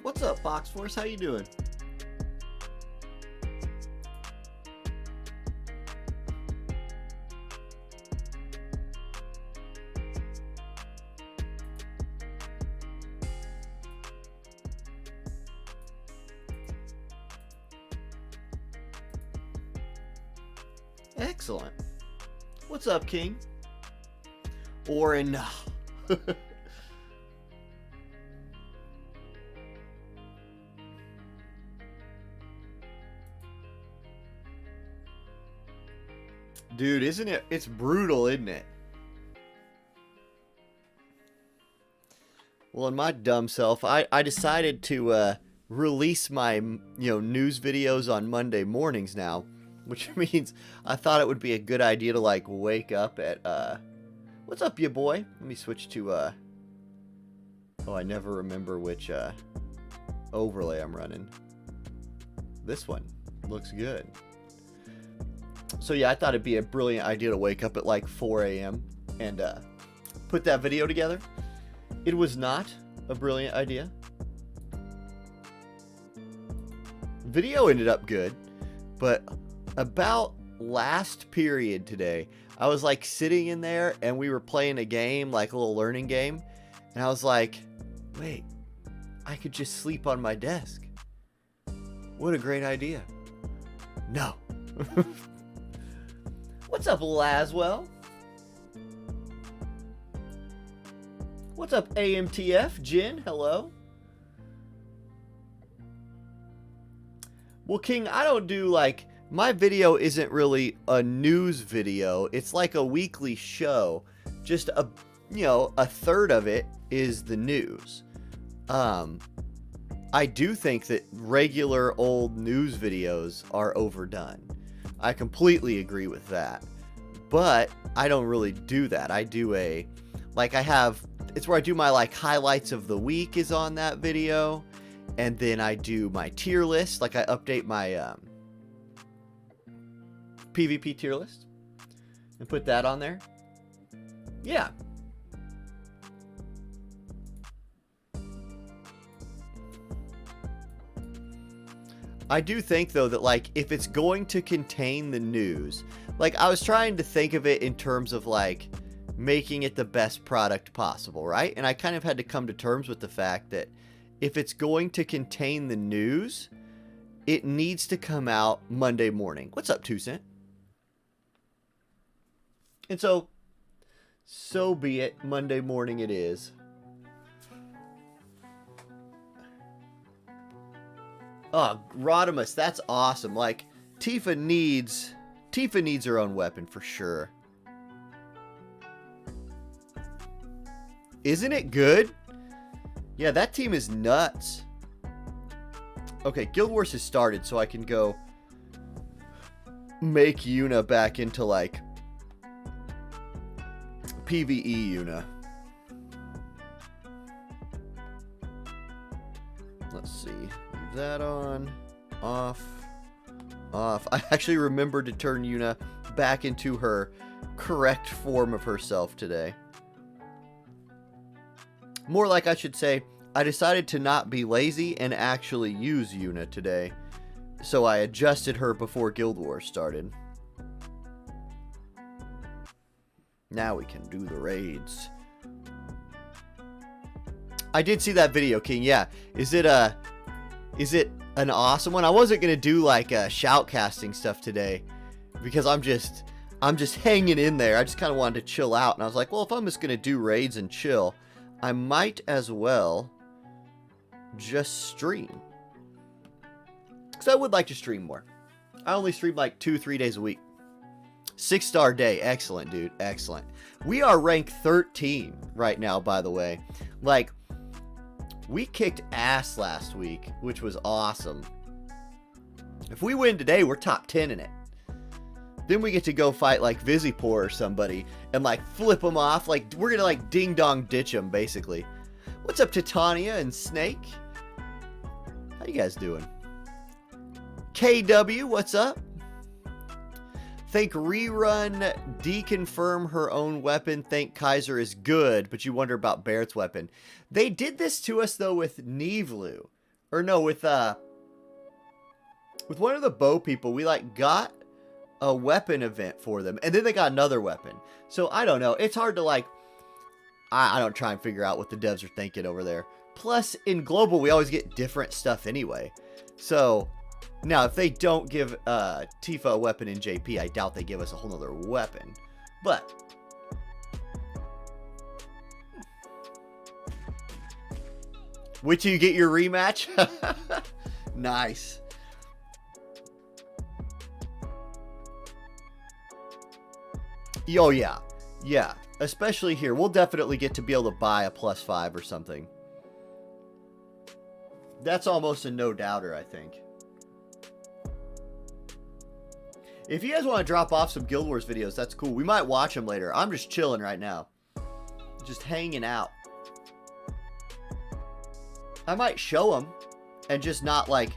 What's up, Box Force? How you doing? Excellent. What's up, King? Orin. Dude, isn't it? It's brutal, isn't it? Well, in my dumb self, I decided to release my news videos on Monday mornings now, which means I thought it would be a good idea to like wake up at what's up, ya boy? Let me switch to oh, I never remember which overlay I'm running. This one looks good. So yeah, I thought it'd be a brilliant idea to wake up at like 4 a.m. and put that video together. It was not a brilliant idea. Video ended up good, but about last period today, I was like sitting in there and we were playing a game, like a little learning game, and I was like, wait, I could just sleep on my desk. What a great idea. No. What's up, Laswell? What's up, AMTF? Jin, hello. Well, King, I don't do like, my video isn't really a news video. It's like a weekly show. Just a third of it is the news. I do think that regular old news videos are overdone. I completely agree with that. But I don't really do that. I do it's where I do my like highlights of the week is on that video. And then I do my tier list. Like I update my PvP tier list and put that on there. Yeah. I do think though that like if it's going to contain the news, like I was trying to think of it in terms of like making it the best product possible, right? And I kind of had to come to terms with the fact that if it's going to contain the news, it needs to come out Monday morning. What's up, 2 Cent? And so be it. Monday morning it is. Oh, Rodimus, that's awesome. Like, Tifa needs her own weapon for sure. Isn't it good? Yeah, that team is nuts. Okay, Guild Wars has started, so I can go make Yuna back into, like, PvE Yuna. Let's see. Leave that on. Off. Off. I actually remembered to turn Yuna back into her correct form of herself today. More like I should say, I decided to not be lazy and actually use Yuna today. So I adjusted her before Guild Wars started. Now we can do the raids. I did see that video, King. Yeah. Is it an awesome one? I wasn't going to do like shoutcasting stuff today because I'm just hanging in there. I just kind of wanted to chill out. And I was like, well, if I'm just going to do raids and chill, I might as well just stream. Because I would like to stream more. I only stream like 2-3 days a week. 6-star day. Excellent, dude. Excellent. We are ranked 13 right now, by the way. Like, we kicked ass last week, which was awesome. If we win today, we're top 10 in it. Then we get to go fight like Vizipor or somebody and like flip them off. Like we're going to like ding dong ditch them basically. What's up, Titania and Snake? How you guys doing? KW, what's up? Think rerun deconfirm her own weapon. Think Kaiser is good, but you wonder about Barrett's weapon. They did this to us though with Nivlu, Or no, with one of the bow people, we like got a weapon event for them, and then they got another weapon. So I don't know. It's hard to like. I don't try and figure out what the devs are thinking over there. Plus, in global, we always get different stuff anyway. So now, if they don't give Tifa a weapon in JP, I doubt they give us a whole nother weapon. But wait till you get your rematch. Nice. Oh, yeah. Yeah. Especially here. We'll definitely get to be able to buy a +5 or something. That's almost a no-doubter, I think. If you guys want to drop off some Guild Wars videos, that's cool. We might watch them later. I'm just chilling right now. Just hanging out. I might show them and just not like,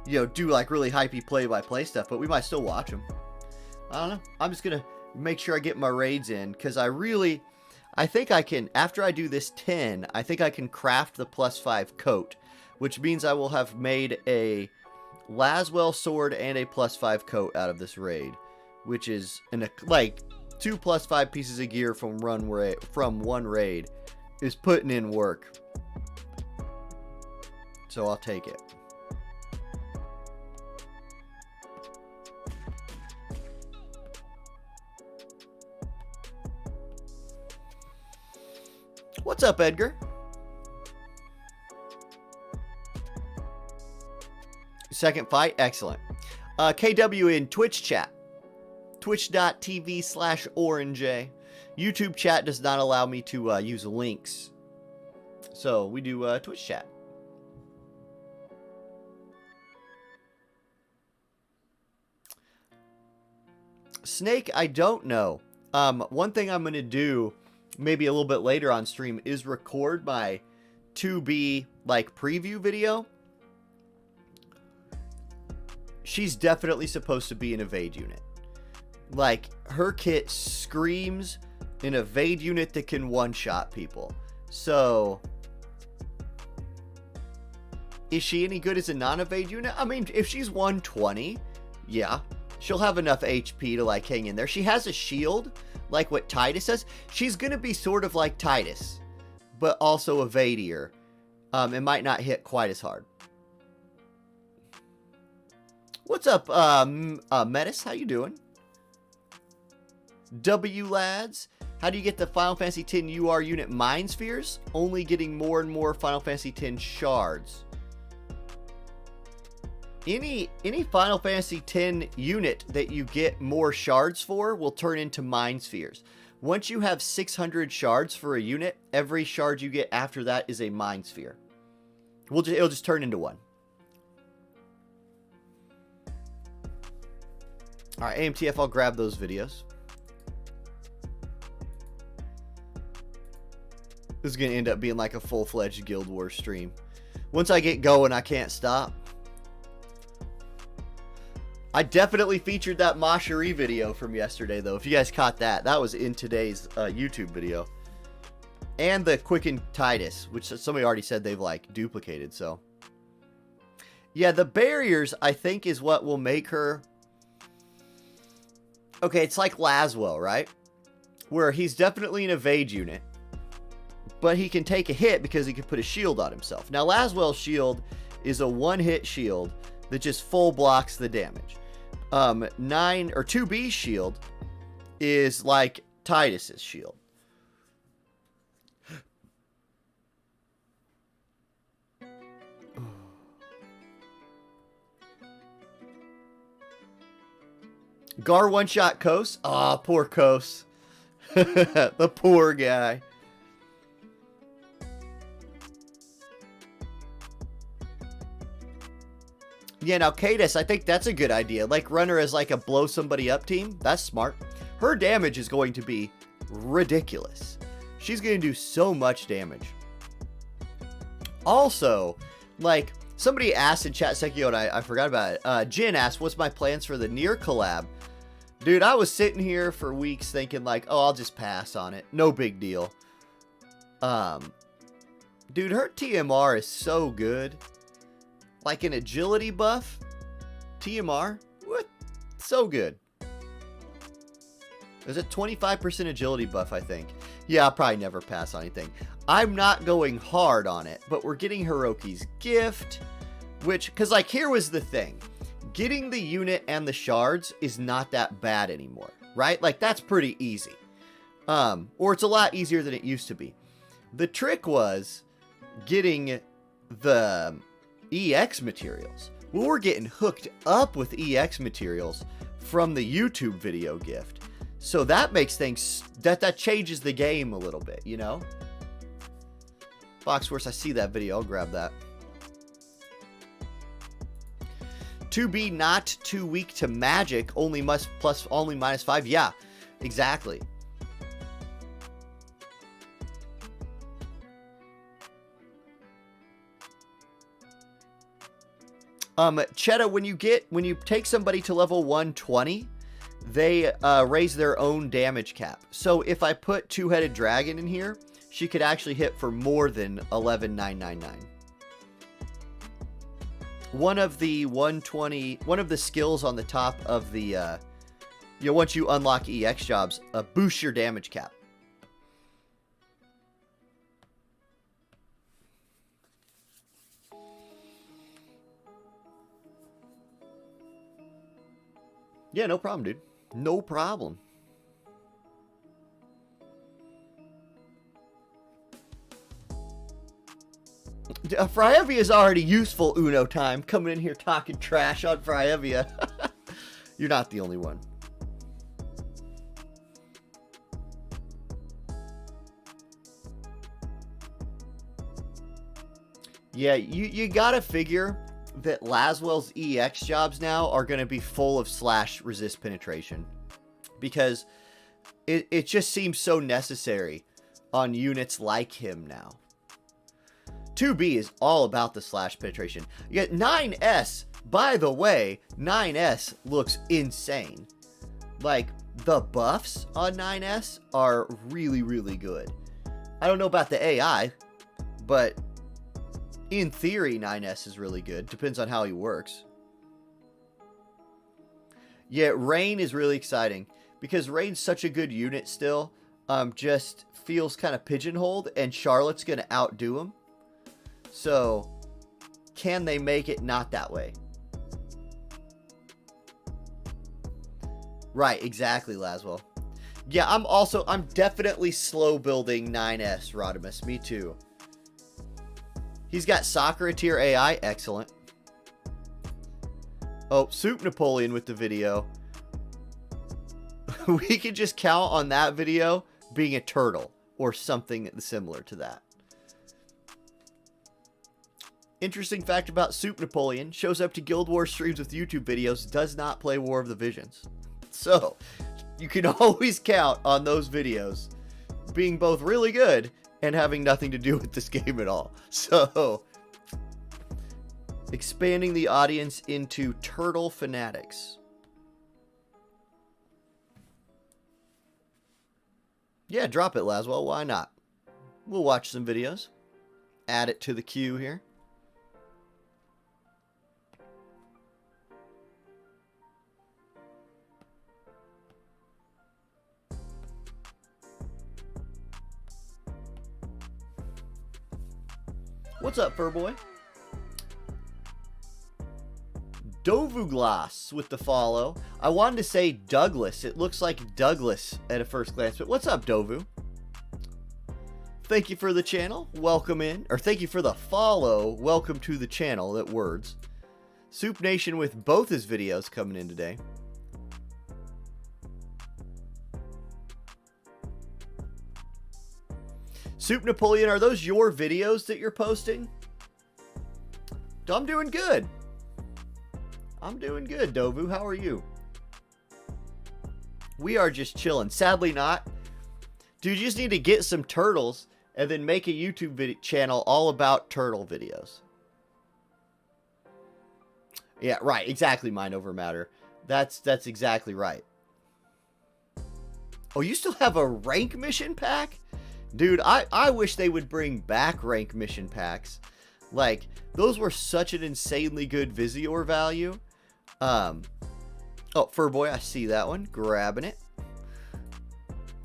you know, do like really hypey play-by-play stuff, but we might still watch them. I don't know. I'm just going to make sure I get my raids in, because I think I can, after I do this 10, I think I can craft the +5 coat, which means I will have made a Laswell sword and a +5 coat out of this raid, which is like 2 +5 pieces of gear from one raid is putting in work. So I'll take it. What's up, Edgar? Second fight, excellent. KW in Twitch chat. Twitch.tv/orange. YouTube chat does not allow me to use links. So we do Twitch chat. Snake, I don't know. One thing I'm going to do maybe a little bit later on stream is record my 2B like preview video. She's definitely supposed to be an evade unit. Like, her kit screams an evade unit that can one-shot people. So, is she any good as a non-evade unit? I mean, if she's 120, yeah, she'll have enough HP to like hang in there. She has a shield, like what Titus says. She's gonna be sort of like Titus, but also evadier. It might not hit quite as hard. What's up, Metis? How you doing? W lads, how do you get the Final Fantasy X UR unit Mind Spheres? Only getting more and more Final Fantasy X shards. Any Final Fantasy X unit that you get more shards for will turn into Mind Spheres. Once you have 600 shards for a unit, every shard you get after that is a Mind Sphere. It'll just turn into one. Alright, AMTF, I'll grab those videos. This is going to end up being like a full-fledged Guild Wars stream. Once I get going, I can't stop. I definitely featured that Masherie video from yesterday, though. If you guys caught that, that was in today's YouTube video. And the Quicken Titus, which somebody already said they've, like, duplicated, so. Yeah, the barriers, I think, is what will make her... Okay, it's like Laswell, right? Where he's definitely an evade unit. But he can take a hit because he can put a shield on himself. Now, Laswell's shield is a one-hit shield that just full blocks the damage. 2B's shield is like Titus's shield. Gar one-shot Kos. Aw, poor Kos. The poor guy. Yeah, now Cadis, I think that's a good idea. Like, run her as like a blow somebody up team. That's smart. Her damage is going to be ridiculous. She's going to do so much damage. Also, like, somebody asked in chat, Sekio, and I forgot about it. Jin asked, what's my plans for the Nier collab? Dude, I was sitting here for weeks thinking like, oh, I'll just pass on it. No big deal. Dude, her TMR is so good. Like an agility buff? TMR? What? So good. There's a 25% agility buff, I think. Yeah, I'll probably never pass on anything. I'm not going hard on it, but we're getting Hiroki's gift, which, because like here was the thing. Getting the unit and the shards is not that bad anymore, right? Like that's pretty easy. Or it's a lot easier than it used to be. The trick was getting the EX materials. Well, we're getting hooked up with EX materials from the YouTube video gift. So that makes things, that changes the game a little bit, you know? Foxworth, I see that video. I'll grab that. To be not too weak to magic, only -5. Yeah, exactly. Cheddar, when you take somebody to level 120, they raise their own damage cap. So if I put Two-Headed Dragon in here, she could actually hit for more than 11,999. One of the skills on the top of the, once you unlock EX jobs, boosts your damage cap. Yeah, no problem, dude. No problem. Fryevia is already useful Uno time. Coming in here talking trash on Fryevia. You're not the only one. Yeah, you gotta figure that Laswell's EX jobs now are going to be full of slash resist penetration. Because it just seems so necessary on units like him now. 2B is all about the slash penetration. Yet 9S, by the way, 9S looks insane. Like, the buffs on 9S are really, really good. I don't know about the AI, but in theory, 9S is really good. Depends on how he works. Yeah, Rain is really exciting. Because Rain's such a good unit still. Just feels kind of pigeonholed. And Charlotte's going to outdo him. So, can they make it not that way? Right, exactly, Laswell. Yeah, I'm definitely slow building 9S, Rodimus. Me too. He's got Sakura tier AI. Excellent. Oh, Soup Napoleon with the video. We could just count on that video being a turtle or something similar to that. Interesting fact about Soup Napoleon. Shows up to Guild Wars streams with YouTube videos. Does not play War of the Visions. So, you can always count on those videos being both really good and having nothing to do with this game at all. So, expanding the audience into turtle fanatics. Yeah, drop it, Laswell. Why not? We'll watch some videos. Add it to the queue here. What's up, Furboy? Dovuglas with the follow. I wanted to say Douglas. It looks like Douglas at a first glance. But what's up, Dovu? Thank you for the channel. Welcome in. Or thank you for the follow. Welcome to the channel. That words. Soup Nation with both his videos coming in today. Soup Napoleon, are those your videos that you're posting? I'm doing good. I'm doing good, Dovu. How are you? We are just chilling. Sadly not. Dude, you just need to get some turtles and then make a YouTube channel all about turtle videos. Yeah, right. Exactly, Mind Over Matter. That's exactly right. Oh, you still have a rank mission pack? Dude, I wish they would bring back rank mission packs. Like, those were such an insanely good Visior value. Oh, Furboy, I see that one. Grabbing it.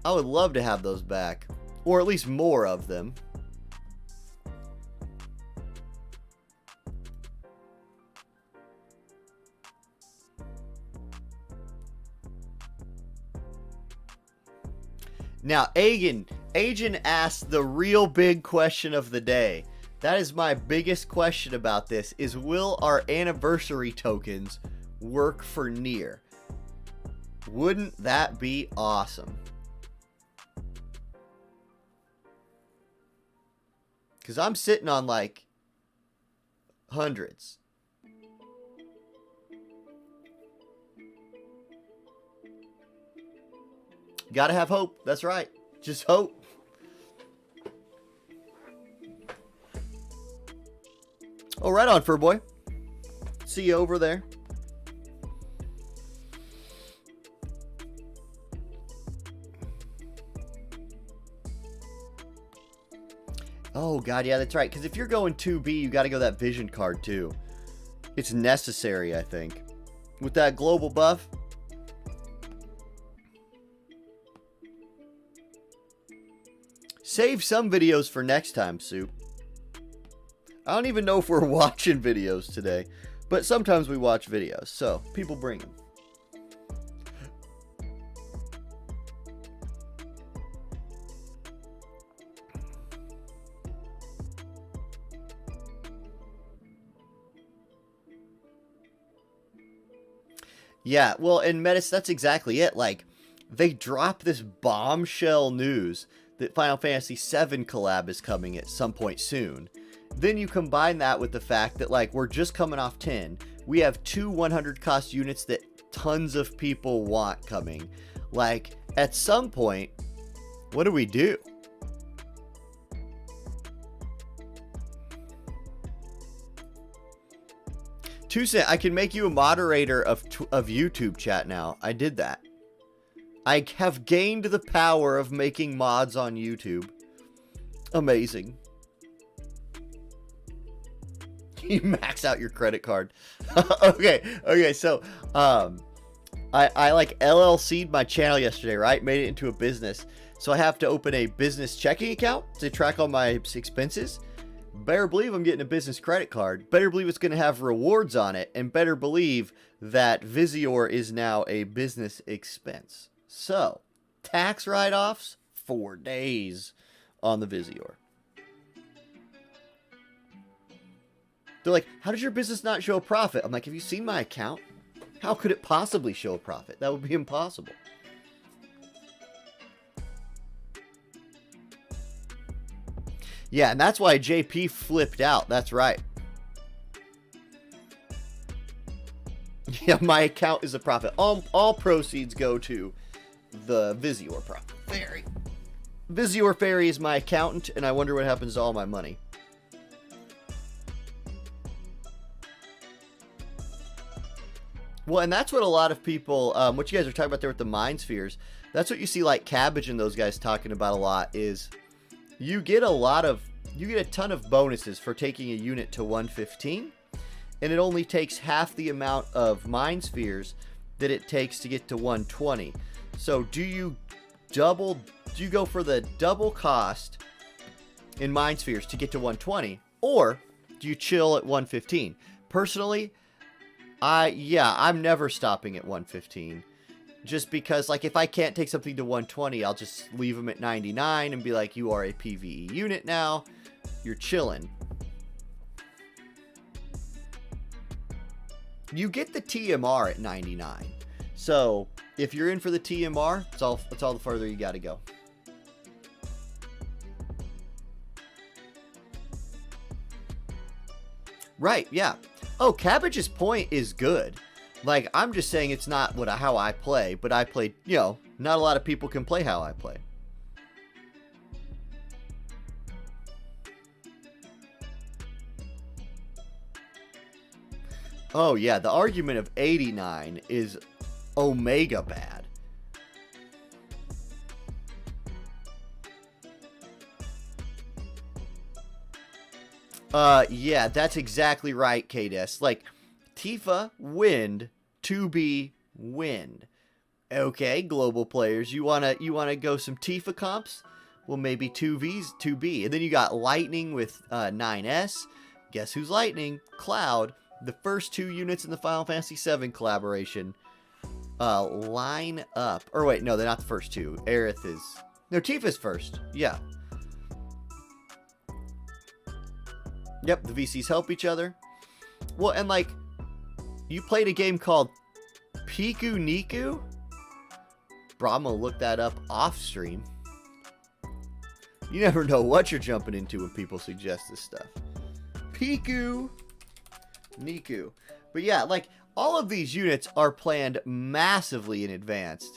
I would love to have those back. Or at least more of them. Now, Agin asked the real big question of the day. That is my biggest question about this, is will our anniversary tokens work for Nier? Wouldn't that be awesome? Because I'm sitting on like hundreds. Gotta have hope. That's right. Just hope. Oh, right on, Furboy. See you over there. Oh, God, yeah, that's right. Because if you're going 2B, you got to go that vision card, too. It's necessary, I think. With that global buff. Save some videos for next time, Soup. I don't even know if we're watching videos today. But sometimes we watch videos, so people bring them. Yeah, well, in Metis, that's exactly it. Like, they drop this bombshell news that Final Fantasy VII collab is coming at some point soon. Then you combine that with the fact that, like, we're just coming off 10. We have 2 100 cost units that tons of people want coming. Like, at some point, what do we do? Tucson, I can make you a moderator of YouTube chat now. I did that. I have gained the power of making mods on YouTube. Amazing. You max out your credit card. Okay, so I like LLC'd my channel yesterday, right? Made it into a business. So I have to open a business checking account to track all my expenses. Better believe I'm getting a business credit card. Better believe it's going to have rewards on it. And better believe that Visior is now a business expense. So, tax write-offs, 4 days on the Visior. They're like, how does your business not show a profit? I'm like, have you seen my account? How could it possibly show a profit? That would be impossible. Yeah, and that's why JP flipped out. That's right. Yeah, my account is a profit. All proceeds go to the Visior profit fairy. Visior fairy is my accountant, and I wonder what happens to all my money. Well, and that's what a lot of people, what you guys are talking about there with the mind spheres, that's what you see like Cabbage and those guys talking about a lot is you get a ton of bonuses for taking a unit to 115, and it only takes half the amount of mind spheres that it takes to get to 120. So do you go for the double cost in mind spheres to get to 120, or do you chill at 115? Personally, I'm never stopping at 115. Just because, like, if I can't take something to 120, I'll just leave them at 99 and be like, you are a PvE unit now. You're chilling. You get the TMR at 99. So, if you're in for the TMR, it's all the further you got to go. Right, yeah. Oh, Cabbage's point is good. Like, I'm just saying it's not how I play, but I play, not a lot of people can play how I play. Oh, yeah, the argument of 89 is omega bad. Yeah, that's exactly right, KDS. Like, Tifa, wind, 2B, wind. Okay, global players, you wanna go some Tifa comps? Well, maybe 2V's, 2B. And then you got Lightning with 9S. Guess who's Lightning? Cloud. The first 2 units in the Final Fantasy VII collaboration line up. Or wait, no, they're not the first 2. Aerith is... No, Tifa's first. Yeah. Yep, the VCs help each other. Well, and like, you played a game called Piku Niku? Bro, I'm gonna look that up off stream. You never know what you're jumping into when people suggest this stuff. Piku Niku. But yeah, like, all of these units are planned massively in advance.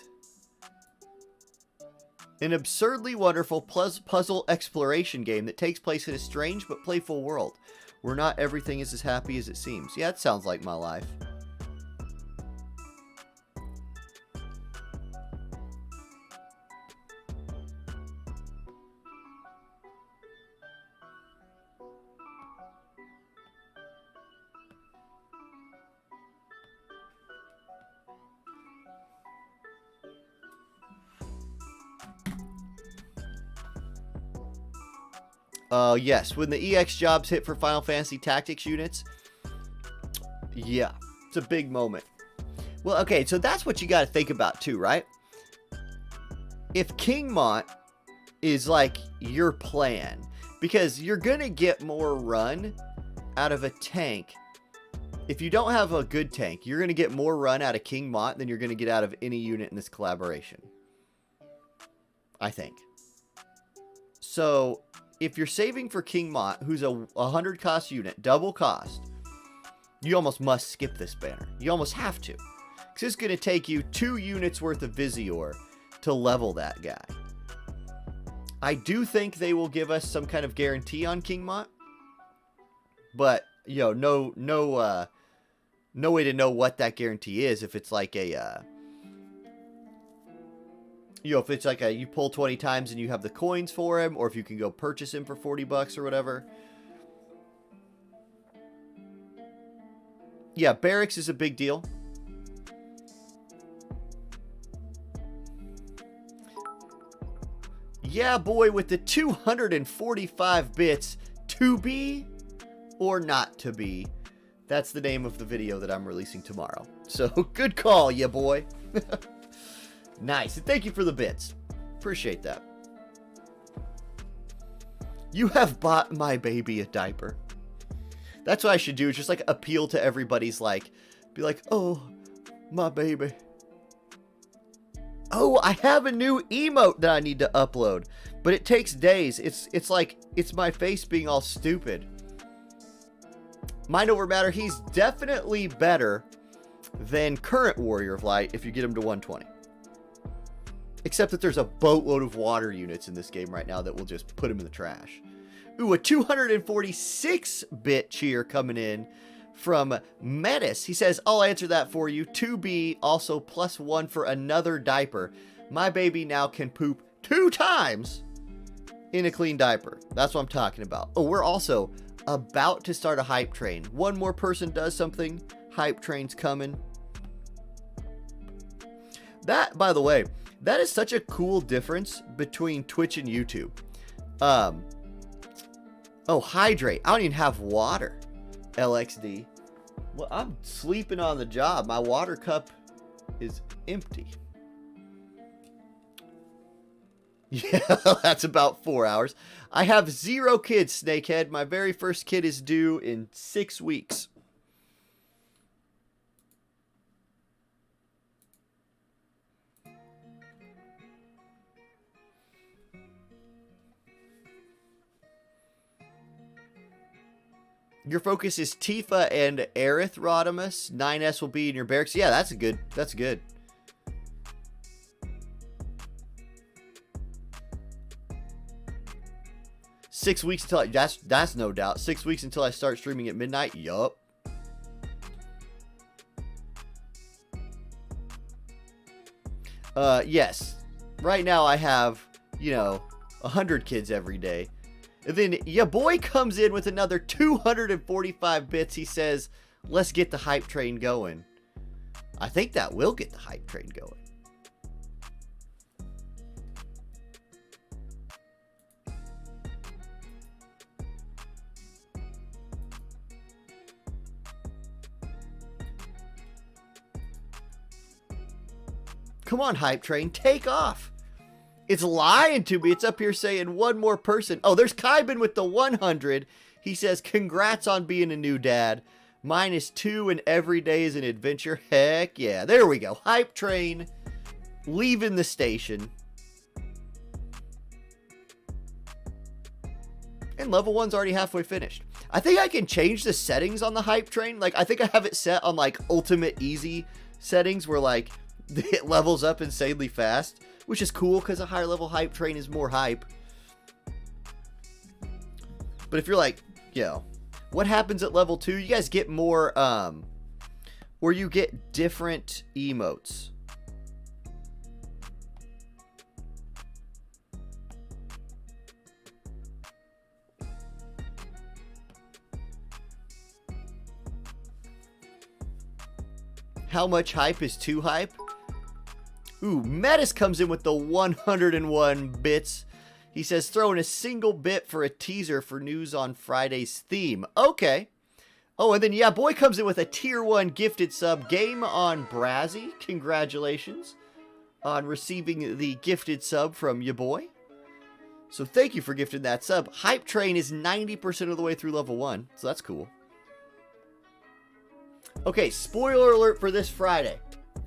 An absurdly wonderful puzzle exploration game that takes place in a strange but playful world, where not everything is as happy as it seems. Yeah, it sounds like my life. Yes, when the EX jobs hit for Final Fantasy Tactics units, yeah, it's a big moment. Well, okay, so that's what you got to think about too, right? If King Mont is like your plan, because you're going to get more run out of a tank. If you don't have a good tank, you're going to get more run out of King Mont than you're going to get out of any unit in this collaboration. I think. So... if you're saving for King Mont, who's a 100 cost unit, double cost, you almost must skip this banner. You almost have to. Because it's going to take you 2 units worth of Visior to level that guy. I do think they will give us some kind of guarantee on King Mont. But, you know, no way to know what that guarantee is if it's like a... you know, if it's like you pull 20 times and you have the coins for him, or if you can go purchase him for 40 bucks or whatever. Yeah, barracks is a big deal. Yeah, boy, with the 245 bits, to be or not to be. That's the name of the video that I'm releasing tomorrow. So, good call, yeah, boy. Nice, and thank you for the bits. Appreciate that. You have bought my baby a diaper. That's what I should do, just like appeal to everybody's like, be like, oh, my baby. Oh, I have a new emote that I need to upload, but it takes days. It's like, it's my face being all stupid. Mind over matter, he's definitely better than current Warrior of Light if you get him to 120. Except that there's a boatload of water units in this game right now that will just put him in the trash. Ooh, a 246-bit cheer coming in from Metis. He says, I'll answer that for you. 2B, also +1 for another diaper. My baby now can poop 2 times in a clean diaper. That's what I'm talking about. Oh, we're also about to start a hype train. One more person does something, hype train's coming. That, by the way, that is such a cool difference between Twitch and YouTube. Oh, hydrate. I don't even have water. LXD. Well, I'm sleeping on the job. My water cup is empty. Yeah, that's about 4 hours. I have 0 kids, Snakehead. My very first kid is due in 6 weeks. Your focus is Tifa and Aerith, Rodimus. 9S will be in your barracks. Yeah, that's good. That's good. Six weeks until that's no doubt. 6 weeks until I start streaming at midnight. Yup. Yes. Right now I have, 100 kids every day. And then your boy comes in with another 245 bits. He says, let's get the hype train going. I think that will get the hype train going. Come on, hype train, take off. It's lying to me. It's up here saying one more person. Oh, there's Kybin with the 100. He says, congrats on being a new dad. Mine is 2 and every day is an adventure. Heck yeah. There we go. Hype train leaving the station. And level 1's already halfway finished. I think I can change the settings on the hype train. Like, I think I have it set on, like, ultimate easy settings where, like, it levels up insanely fast, which is cool because a higher level hype train is more hype. But if you're like, yo, what happens at level 2? You guys get more, or you get different emotes. How much hype is too hype? Ooh, Metis comes in with the 101 bits. He says, throw in a single bit for a teaser for news on Friday's theme. Okay. Oh, and then, yeah, boy comes in with a tier 1 gifted sub. Game on Brazzy. Congratulations on receiving the gifted sub from ya boy. So thank you for gifting that sub. Hype Train is 90% of the way through level 1, so that's cool. Okay, spoiler alert for this Friday.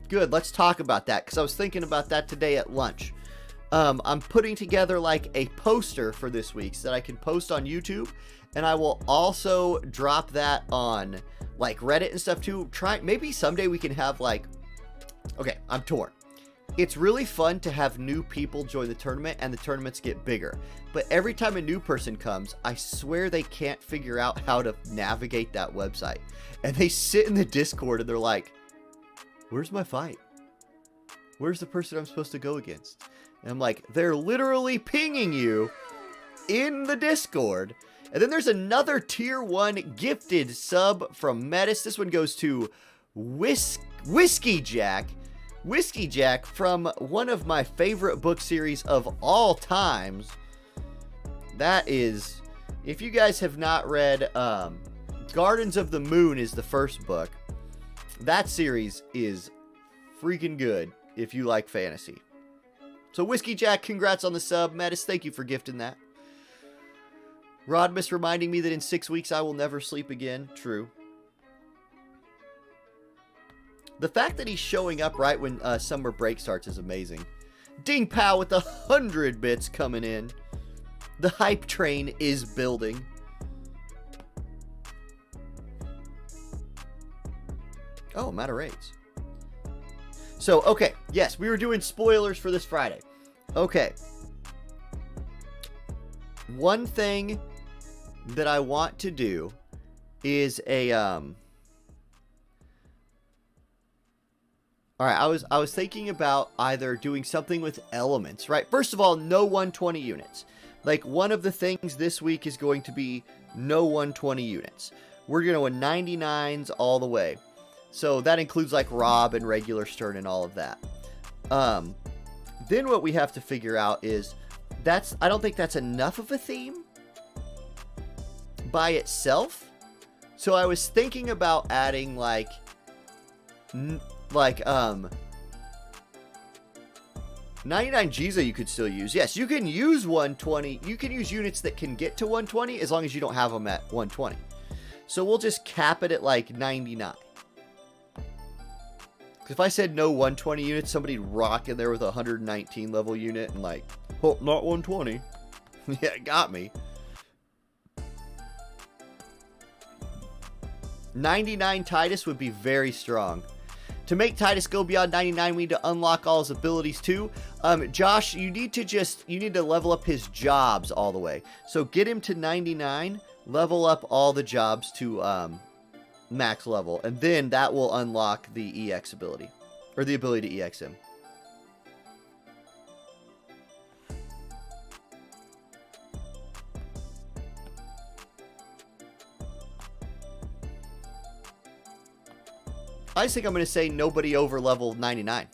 Good, let's talk about that, because I was thinking about that today at lunch. I'm putting together like a poster for this week so that I can post on YouTube, and I will also drop that on like Reddit and stuff too. Maybe someday we can have like, okay, I'm torn. It's really fun to have new people join the tournament and the tournaments get bigger. But every time a new person comes, I swear they can't figure out how to navigate that website. And they sit in the Discord and they're like, where's my fight? Where's the person I'm supposed to go against? And I'm like, they're literally pinging you in the Discord. And then there's another tier 1 gifted sub from Metis. This one goes to Whiskey Jack. Whiskey Jack from one of my favorite book series of all times. That is, if you guys have not read Gardens of the Moon is the first book. That series is freaking good if you like fantasy. So Whiskey Jack, congrats on the sub. Metis, thank you for gifting that. Rodmus reminding me that in 6 weeks I will never sleep again. True. The fact that he's showing up right when summer break starts is amazing. Ding Pow with 100 bits coming in. The hype train is building. Oh, I'm out of raids. So, okay. Yes, we were doing spoilers for this Friday. Okay. One thing that I want to do is a, Alright, I was thinking about either doing something with elements, right? First of all, no 120 units. Like, one of the things this week is going to be no 120 units. We're going to 99s all the way. So that includes like Rob and regular Stern and all of that. Then what we have to figure out is I don't think that's enough of a theme by itself. So I was thinking about adding like 99 Giza you could still use. Yes, you can use 120. You can use units that can get to 120 as long as you don't have them at 120. So we'll just cap it at like 99. If I said no 120 units, somebody'd rock in there with a 119 level unit and like, oh, not 120. Yeah, it got me. 99 Titus would be very strong. To make Titus go beyond 99, we need to unlock all his abilities too. Josh, you need to level up his jobs all the way. So get him to 99, level up all the jobs to max level, and then that will unlock the EX ability, or the ability to EX him. I just think I'm going to say nobody over level 99.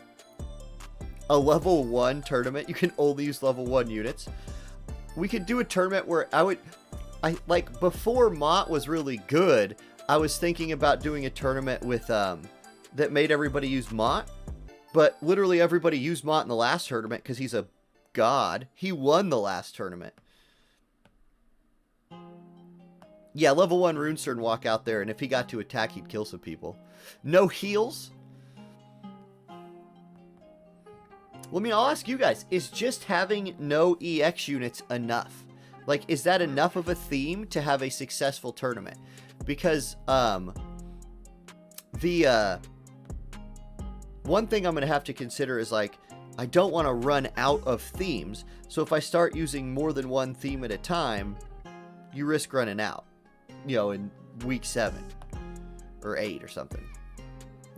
A level 1 tournament, you can only use level 1 units. We could do a tournament where like before Mott was really good, I was thinking about doing a tournament with that made everybody use Mott, but literally everybody used Mott in the last tournament because he's a god. He won the last tournament. Yeah, level 1 Runestern walk out there, and if he got to attack, he'd kill some people. No heals. Well, I mean, I'll ask you guys, is just having no EX units enough? Like, is that enough of a theme to have a successful tournament? Because, one thing I'm going to have to consider is, like, I don't want to run out of themes. So if I start using more than one theme at a time, you risk running out, you know, in week 7 or 8 or something.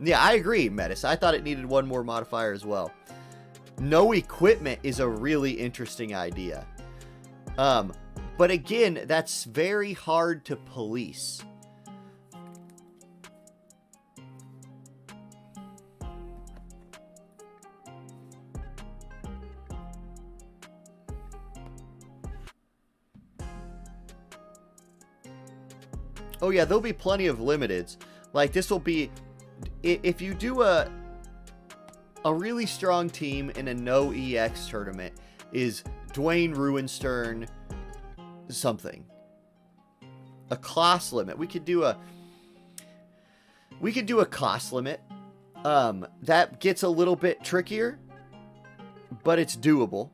Yeah, I agree, Metis. I thought it needed one more modifier as well. No equipment is a really interesting idea. But again, that's very hard to police. Oh yeah, there'll be plenty of limiteds. Like this will be, if you do a really strong team in a no EX tournament is Dwayne Ruinstern something. A class limit. We could do a class limit. That gets a little bit trickier, but it's doable.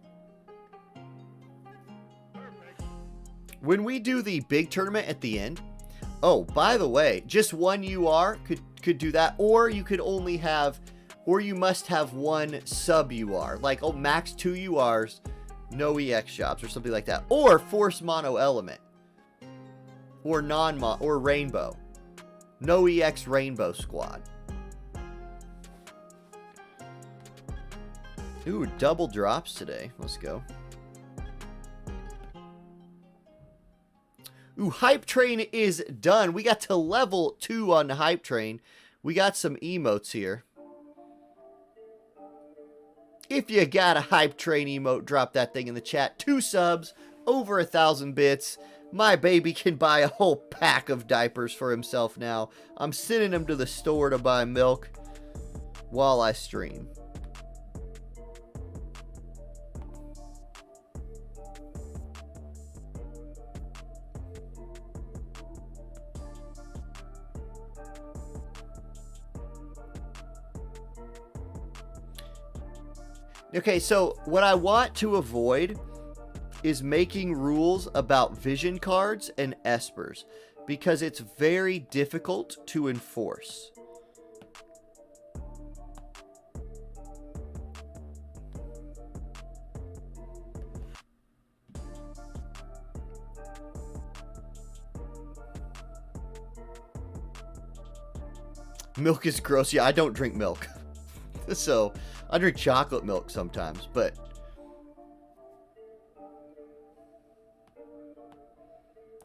When we do the big tournament at the end, oh, by the way, just one UR could do that, or you could only have, or you must have one sub UR, like max 2 URs, no EX shops or something like that, or force mono element, or or rainbow, no EX rainbow squad. Ooh, double drops today. Let's go. Ooh, Hype Train is done. We got to level 2 on the Hype Train. We got some emotes here. If you got a Hype Train emote, drop that thing in the chat. 2 subs, over 1,000 bits. My baby can buy a whole pack of diapers for himself now. I'm sending him to the store to buy milk while I stream. Okay, so what I want to avoid is making rules about vision cards and espers, because it's very difficult to enforce. Milk is gross. Yeah, I don't drink milk. So I drink chocolate milk sometimes, but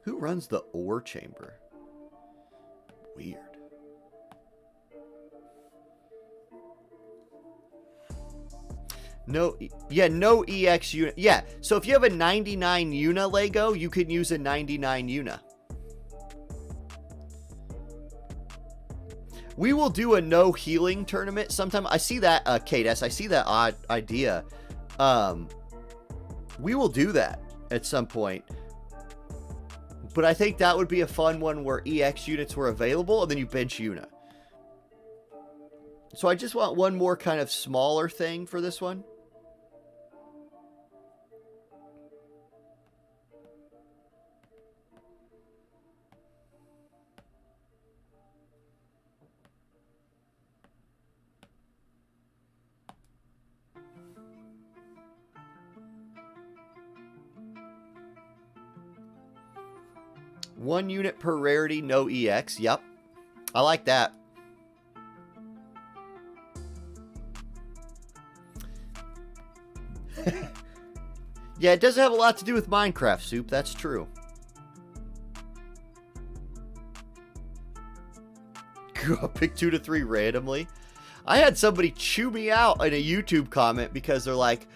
who runs the ore chamber? Weird. No, yeah, no EX unit. Yeah, so if you have a 99 Una Lego, you can use a 99 Una. We will do a no healing tournament sometime. I see that, Kate, I see that odd idea. We will do that at some point. But I think that would be a fun one where EX units were available and then you bench Una. So I just want one more kind of smaller thing for this one. One unit per rarity, no EX. Yep. I like that. Yeah, it doesn't have a lot to do with Minecraft, Soup. That's true. Pick 2 to 3 randomly. I had somebody chew me out in a YouTube comment because they're like,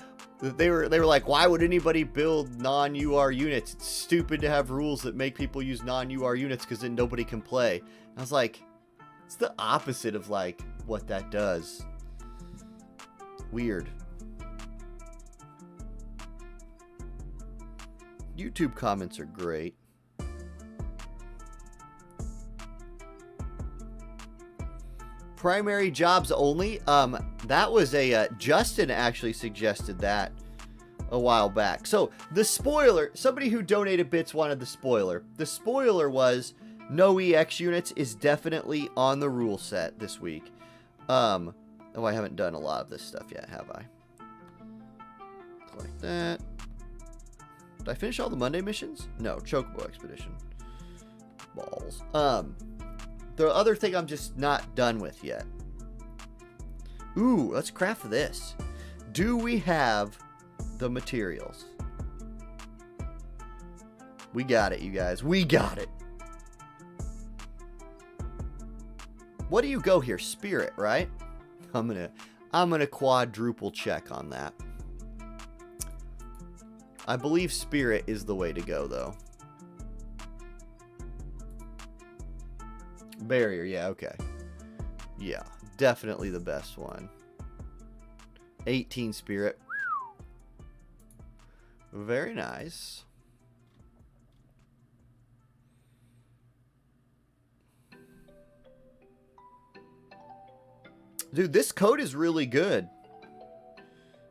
they were like, why would anybody build non-UR units? It's stupid to have rules that make people use non-UR units because then nobody can play. And I was like, it's the opposite of like what that does. Weird. YouTube comments are great. Primary jobs only. That was a Justin actually suggested that a while back. So the spoiler, somebody who donated bits wanted the spoiler. The spoiler was no EX units is definitely on the rule set this week. Oh, I haven't done a lot of this stuff yet, have I? Like that. Did I finish all the Monday missions? No, Chocobo Expedition. Balls. The other thing I'm just not done with yet. Ooh, let's craft this. Do we have the materials? We got it, you guys. We got it. What do you go here? Spirit, right? I'm gonna quadruple check on that. I believe Spirit is the way to go, though. Barrier, yeah, okay. Yeah, definitely the best one. 18 Spirit. Very nice. Dude, this code is really good.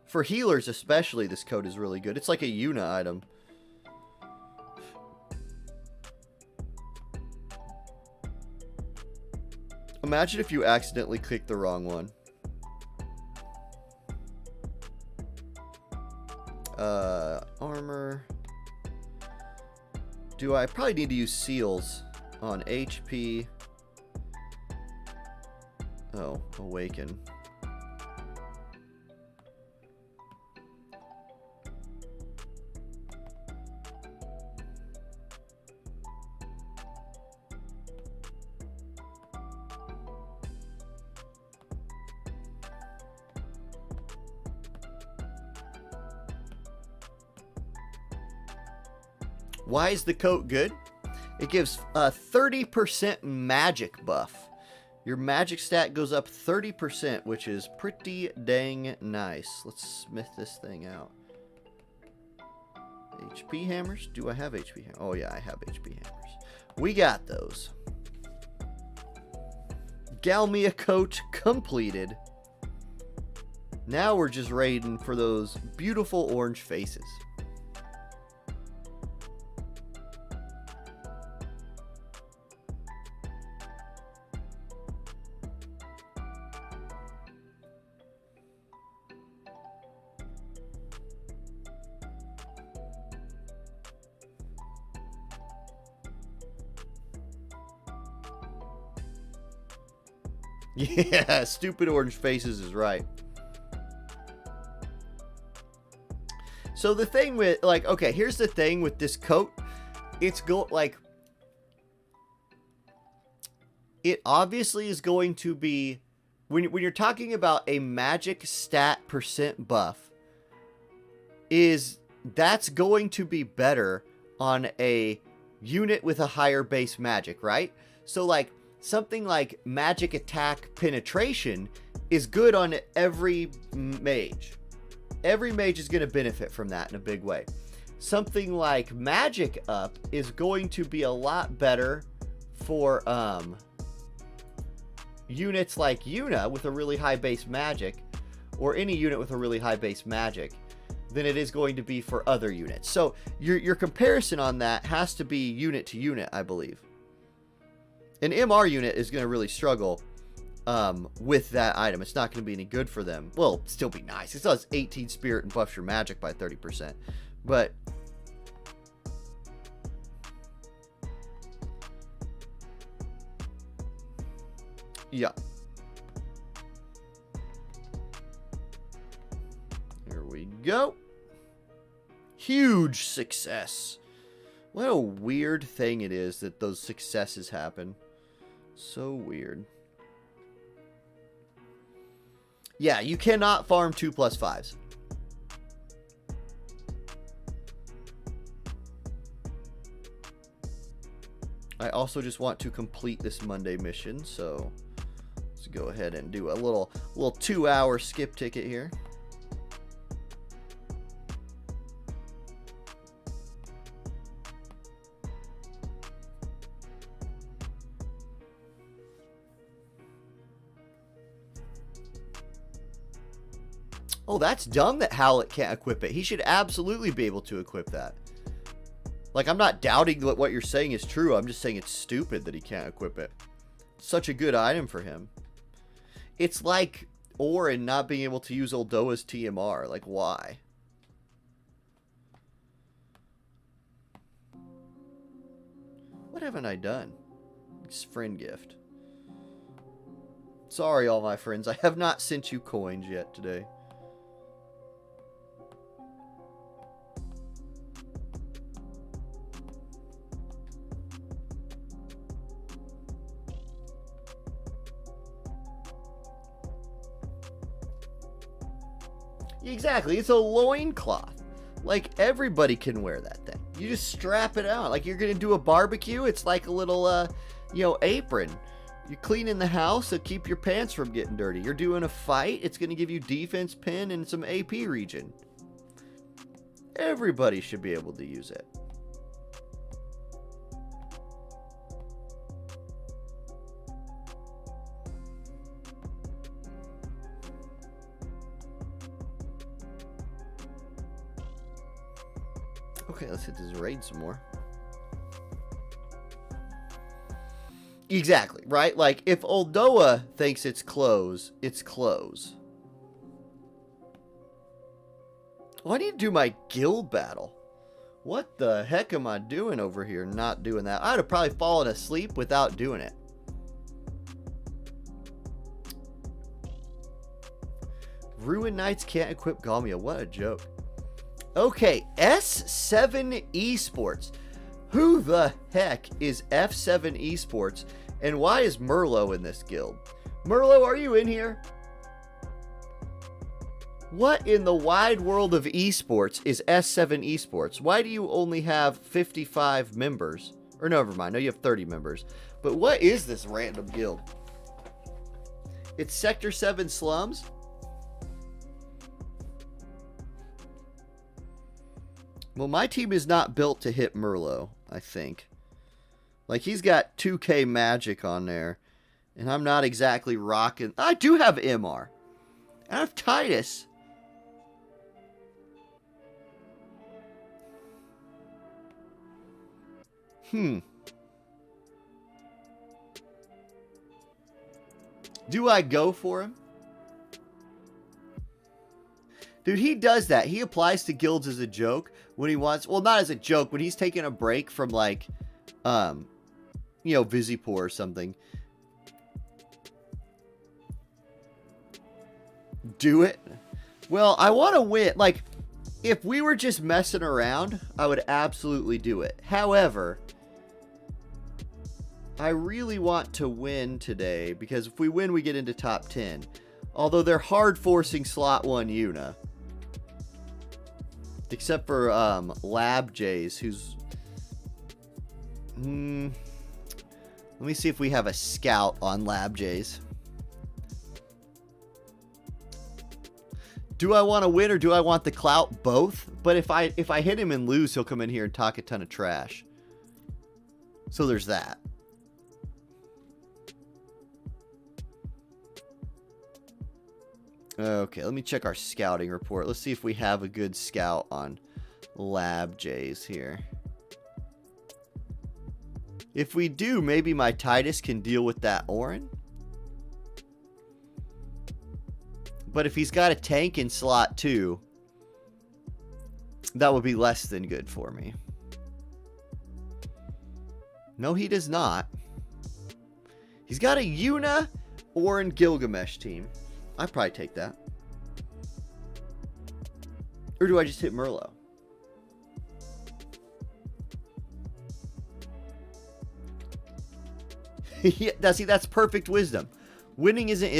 For healers especially, this code is really good. It's like a Una item. Imagine if you accidentally clicked the wrong one. Armor. Do I probably need to use seals on HP? Oh, awaken. Why is the coat good? It gives a 30% magic buff. Your magic stat goes up 30%, which is pretty dang nice. Let's smith this thing out. HP hammers? Do I have HP hammers? Oh yeah, I have HP hammers. We got those. Galmia coat completed. Now we're just raiding for those beautiful orange faces. Yeah, stupid orange faces is right. So the thing with, like, okay, here's the thing with this coat. It's it obviously is going to be, when you're talking about a magic stat percent buff, that's going to be better on a unit with a higher base magic, right? So, like, something like magic attack penetration is good on every mage. Every mage is going to benefit from that in a big way. Something like magic up is going to be a lot better for units like Una with a really high base magic, or any unit with a really high base magic, than it is going to be for other units. So your comparison on that has to be unit to unit, I believe. An MR unit is going to really struggle with that item. It's not going to be any good for them. Well, it'll still be nice. It still has 18 spirit and buffs your magic by 30%. But yeah. Here we go. Huge success. What a weird thing it is that those successes happen. So weird. Yeah, you cannot farm 2+5s. I also just want to complete this Monday mission, so let's go ahead and do a little 2-hour skip ticket here. Oh, that's dumb that Howlett can't equip it. He should absolutely be able to equip that. Like, I'm not doubting that what you're saying is true. I'm just saying it's stupid that he can't equip it. Such a good item for him. It's like Orin not being able to use Oldoa's TMR. Like, why? What haven't I done? It's friend gift. Sorry, all my friends. I have not sent you coins yet today. Exactly, it's a loincloth. Like, everybody can wear that thing. You just strap it on. Like, you're gonna do a barbecue, it's like a little, apron. You're cleaning the house to keep your pants from getting dirty. You're doing a fight, it's gonna give you defense pin and some AP regen. Everybody should be able to use it. Okay, let's hit this raid some more. Exactly, right? Like, if Oldoa thinks it's close, it's close. Oh, I need to do my guild battle. What the heck am I doing over here not doing that? I'd have probably fallen asleep without doing it. Ruin Knights can't equip Galmia. What a joke. Okay, S7 Esports. Who the heck is F7 Esports? And why is Merlo in this guild? Merlo, are you in here? What in the wide world of esports is S7 Esports? Why do you only have 55 members? Or no, never mind. No, you have 30 members. But what is this random guild? It's Sector 7 Slums? Well, my team is not built to hit Merlo, I think. Like, he's got 2K magic on there. And I'm not exactly rocking. I do have MR. I have Titus. Do I go for him? Dude, he does that. He applies to guilds as a joke when he wants... Well, not as a joke. When he's taking a break from, like, Visipor or something. Do it? Well, I want to win. Like, if we were just messing around, I would absolutely do it. However, I really want to win today, because if we win, we get into top 10. Although they're hard forcing slot 1 Yuna. Except for Lab Jays, who's... Let me see if we have a scout on Lab Jays. Do I want to win or do I want the clout? Both. But if I hit him and lose, he'll come in here and talk a ton of trash. So there's that. Okay, let me check our scouting report. Let's see if we have a good scout on Lab Jays here. If we do, maybe my Titus can deal with that Orin. But if he's got a tank in slot 2, that would be less than good for me. No, he does not. He's got a Yuna, Orin, Gilgamesh team. I'd probably take that. Or do I just hit Merlo? Yeah, see, that's perfect wisdom. Winning isn't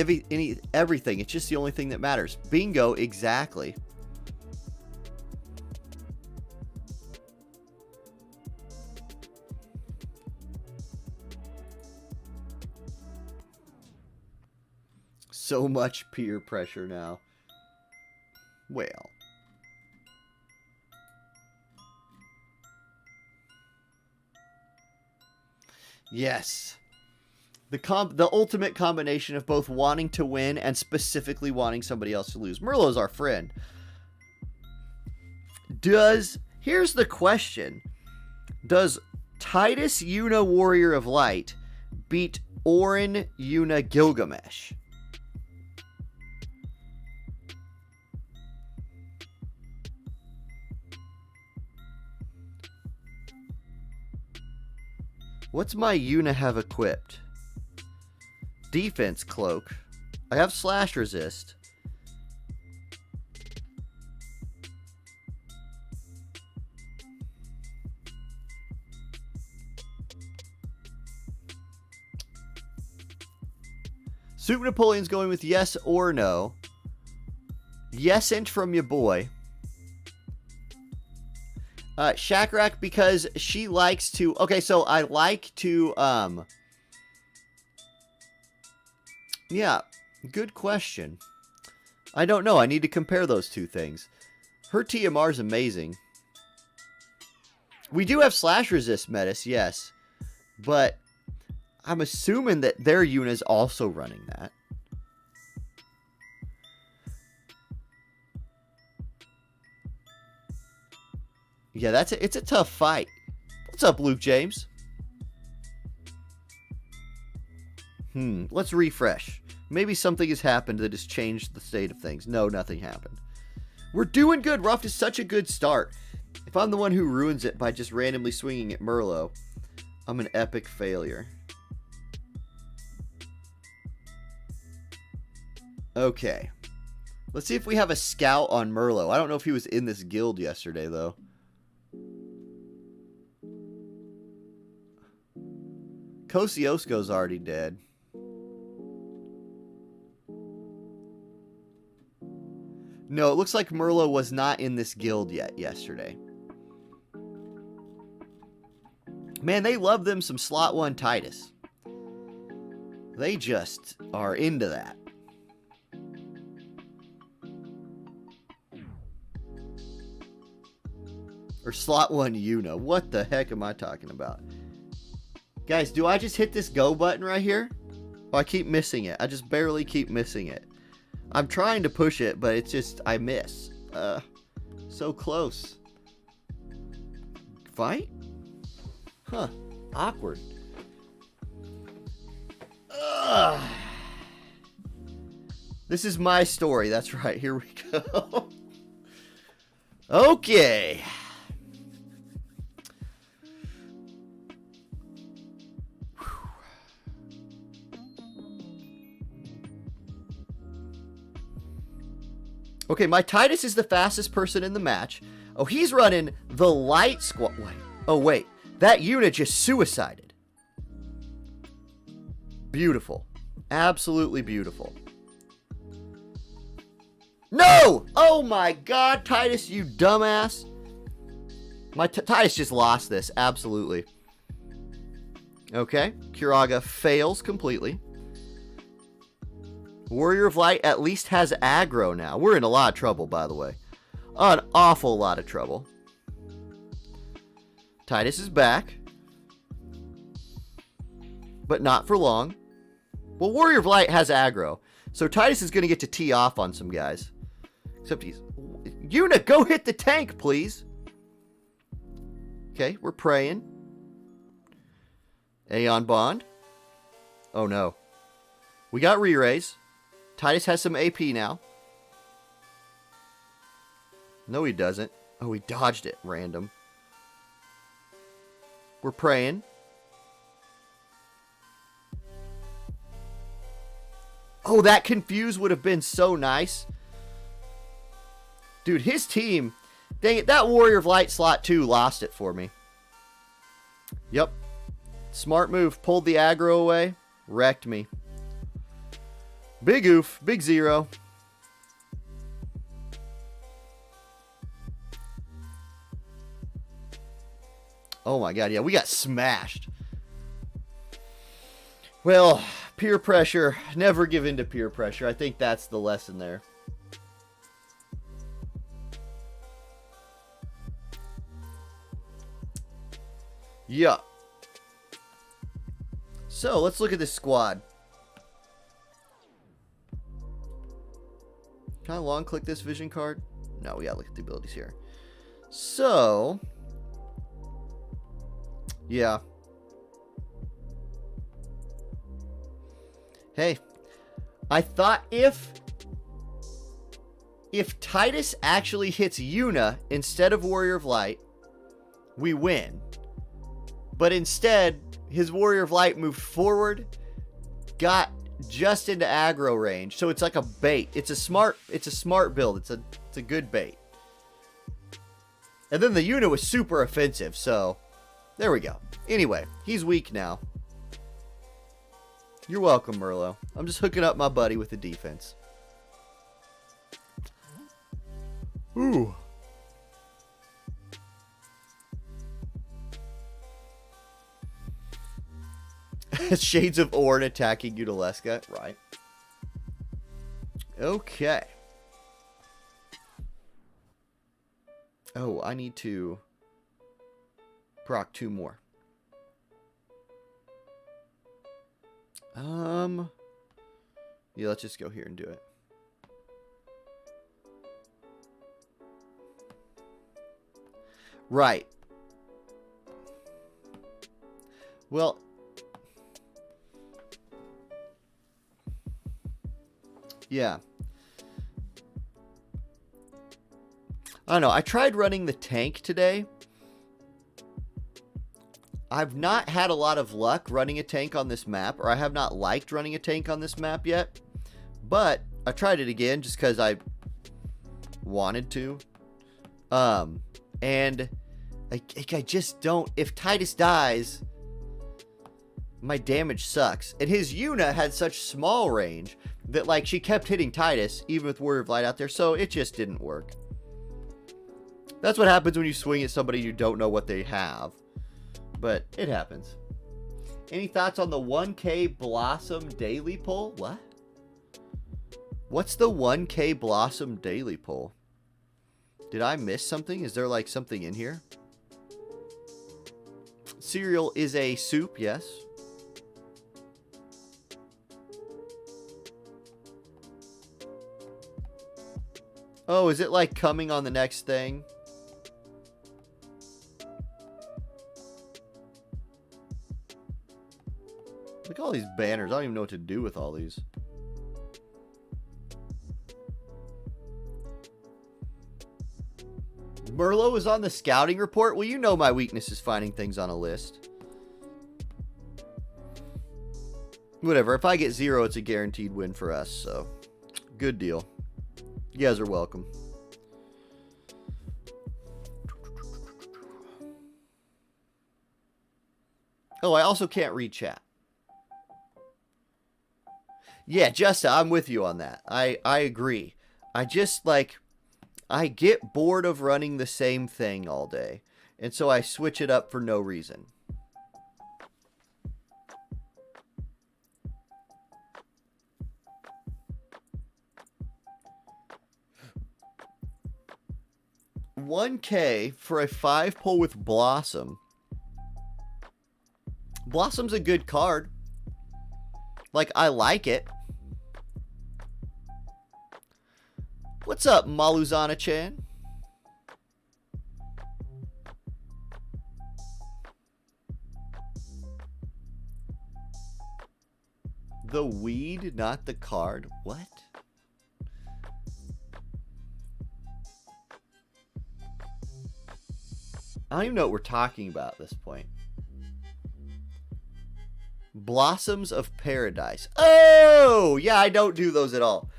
everything. It's just the only thing that matters. Bingo, exactly. So much peer pressure now. Well. Yes. The ultimate combination of both wanting to win and specifically wanting somebody else to lose. Merlot's our friend. Here's the question. Does Titus Yuna Warrior of Light beat Orin Yuna Gilgamesh? What's my Yuna have equipped? Defense cloak. I have slash resist. Soup Napoleon's going with yes or no. Yes-ent from your boy. Shakrak because she likes to... Okay, so I like to... Yeah, good question. I don't know. I need to compare those two things. Her TMR is amazing. We do have slash resist Metis, yes. But I'm assuming that their Yuna's also running that. Yeah, it's a tough fight. What's up, Luke James? Let's refresh. Maybe something has happened that has changed the state of things. No, nothing happened. We're doing good. We're off to such a good start. If I'm the one who ruins it by just randomly swinging at Merlot, I'm an epic failure. Okay. Let's see if we have a scout on Merlot. I don't know if he was in this guild yesterday, though. Kosciuszko's already dead. No, it looks like Merlot was not in this guild yet yesterday. Man, they love them some slot 1 Titus. They just are into that. Or slot 1 Yuna. What the heck am I talking about? Guys, do I just hit this go button right here? Oh, I keep missing it. I just barely keep missing it. I'm trying to push it, but it's just, I miss. So close. Fight? Huh. Awkward. Ugh. This is my story. That's right. Here we go. Okay. Okay, my Titus is the fastest person in the match. Oh, he's running the light squad. Wait. Oh, wait. That unit just suicided. Beautiful. Absolutely beautiful. No! Oh my god, Titus, you dumbass. My Titus just lost this. Absolutely. Okay. Kiraga fails completely. Warrior of Light at least has aggro now. We're in a lot of trouble, by the way. An awful lot of trouble. Titus is back. But not for long. Well, Warrior of Light has aggro. So Titus is going to get to tee off on some guys. Except he's... Yuna, go hit the tank, please. Okay, we're praying. Aeon Bond. Oh, no. We got re-raise. Titus has some AP now. No, he doesn't. Oh, he dodged it. Random. We're praying. Oh, that confuse would have been so nice. Dude, his team... Dang it, that Warrior of Light slot 2 lost it for me. Yep. Smart move. Pulled the aggro away. Wrecked me. Big oof. Big zero. Oh my god, yeah, we got smashed. Well, peer pressure. Never give in to peer pressure. I think that's the lesson there. Yeah. So, let's look at this squad. Can I long click this vision card? No, we gotta look at the abilities here. So, yeah. Hey, I thought if Titus actually hits Yuna instead of Warrior of Light, we win. But instead, his Warrior of Light moved forward, got just into aggro range. So it's like a bait. It's a smart build. It's a good bait. And then the Yuna was super offensive, so there we go. Anyway, he's weak now. You're welcome, Merlo. I'm just hooking up my buddy with the defense. Ooh. Shades of Ornn attacking Udaleska. Right. Okay. Oh, I need to proc 2 more. Yeah, let's just go here and do it. Right. Well, yeah. I don't know. I tried running the tank today. I've not had a lot of luck running a tank on this map, or I have not liked running a tank on this map yet. But I tried it again just because I wanted to. And I just don't. If Titus dies, my damage sucks. And his Yuna had such small range that, like, she kept hitting Titus, even with Warrior of Light out there, so it just didn't work. That's what happens when you swing at somebody you don't know what they have. But it happens. Any thoughts on the 1K Blossom daily pull? What? What's the 1K Blossom daily pull? Did I miss something? Is there, like, something in here? Cereal is a soup, yes. Oh, is it, like, coming on the next thing? Look at all these banners. I don't even know what to do with all these. Merlo is on the scouting report? Well, you know my weakness is finding things on a list. Whatever. If I get 0, it's a guaranteed win for us. So, good deal. You guys are welcome. Oh, I also can't read chat. Yeah, Justa, I'm with you on that. I agree. I just, like, I get bored of running the same thing all day. And so I switch it up for no reason. $1K for a 5 pull with Blossom. Blossom's a good card. Like, I like it. What's up, Maluzana-chan? The weed, not the card. What? I don't even know what we're talking about at this point. Blossoms of Paradise. Oh! Yeah, I don't do those at all.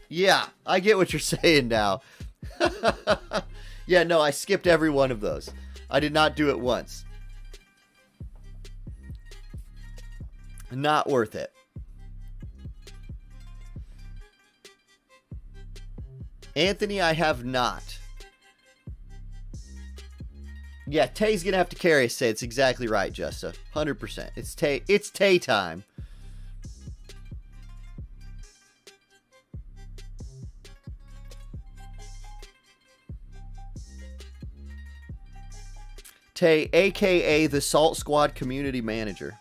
Yeah, I get what you're saying now. Yeah, no, I skipped every one of those. I did not do it once. Not worth it. Anthony, I have not. Yeah, Tay's gonna have to carry us. Say it's exactly right, Justa. 100%. It's Tay. It's Tay time. Tay, aka the Salt Squad community manager.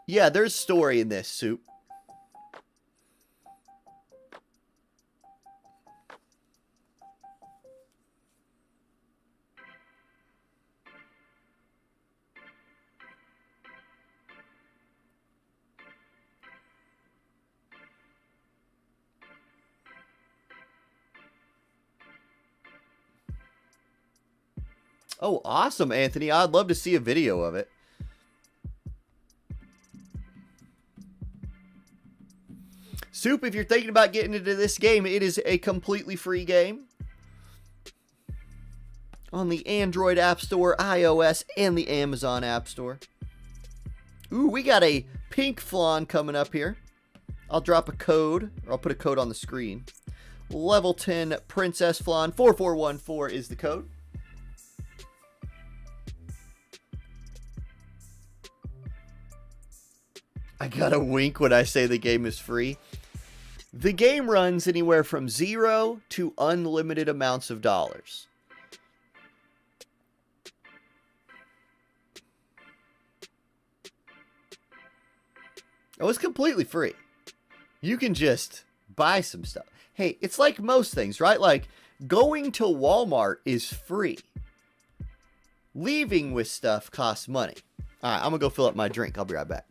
Yeah, there's story in this, Soup. Oh, awesome, Anthony. I'd love to see a video of it. Soup, if you're thinking about getting into this game, it is a completely free game. On the Android App Store, iOS, and the Amazon App Store. Ooh, we got a pink flan coming up here. I'll drop a code, or I'll put a code on the screen. Level 10 Princess Flan 4414 is the code. I gotta wink when I say the game is free. The game runs anywhere from 0 to unlimited amounts of dollars. Oh, it's completely free. You can just buy some stuff. Hey, it's like most things, right? Like, going to Walmart is free. Leaving with stuff costs money. All right, I'm going to go fill up my drink. I'll be right back.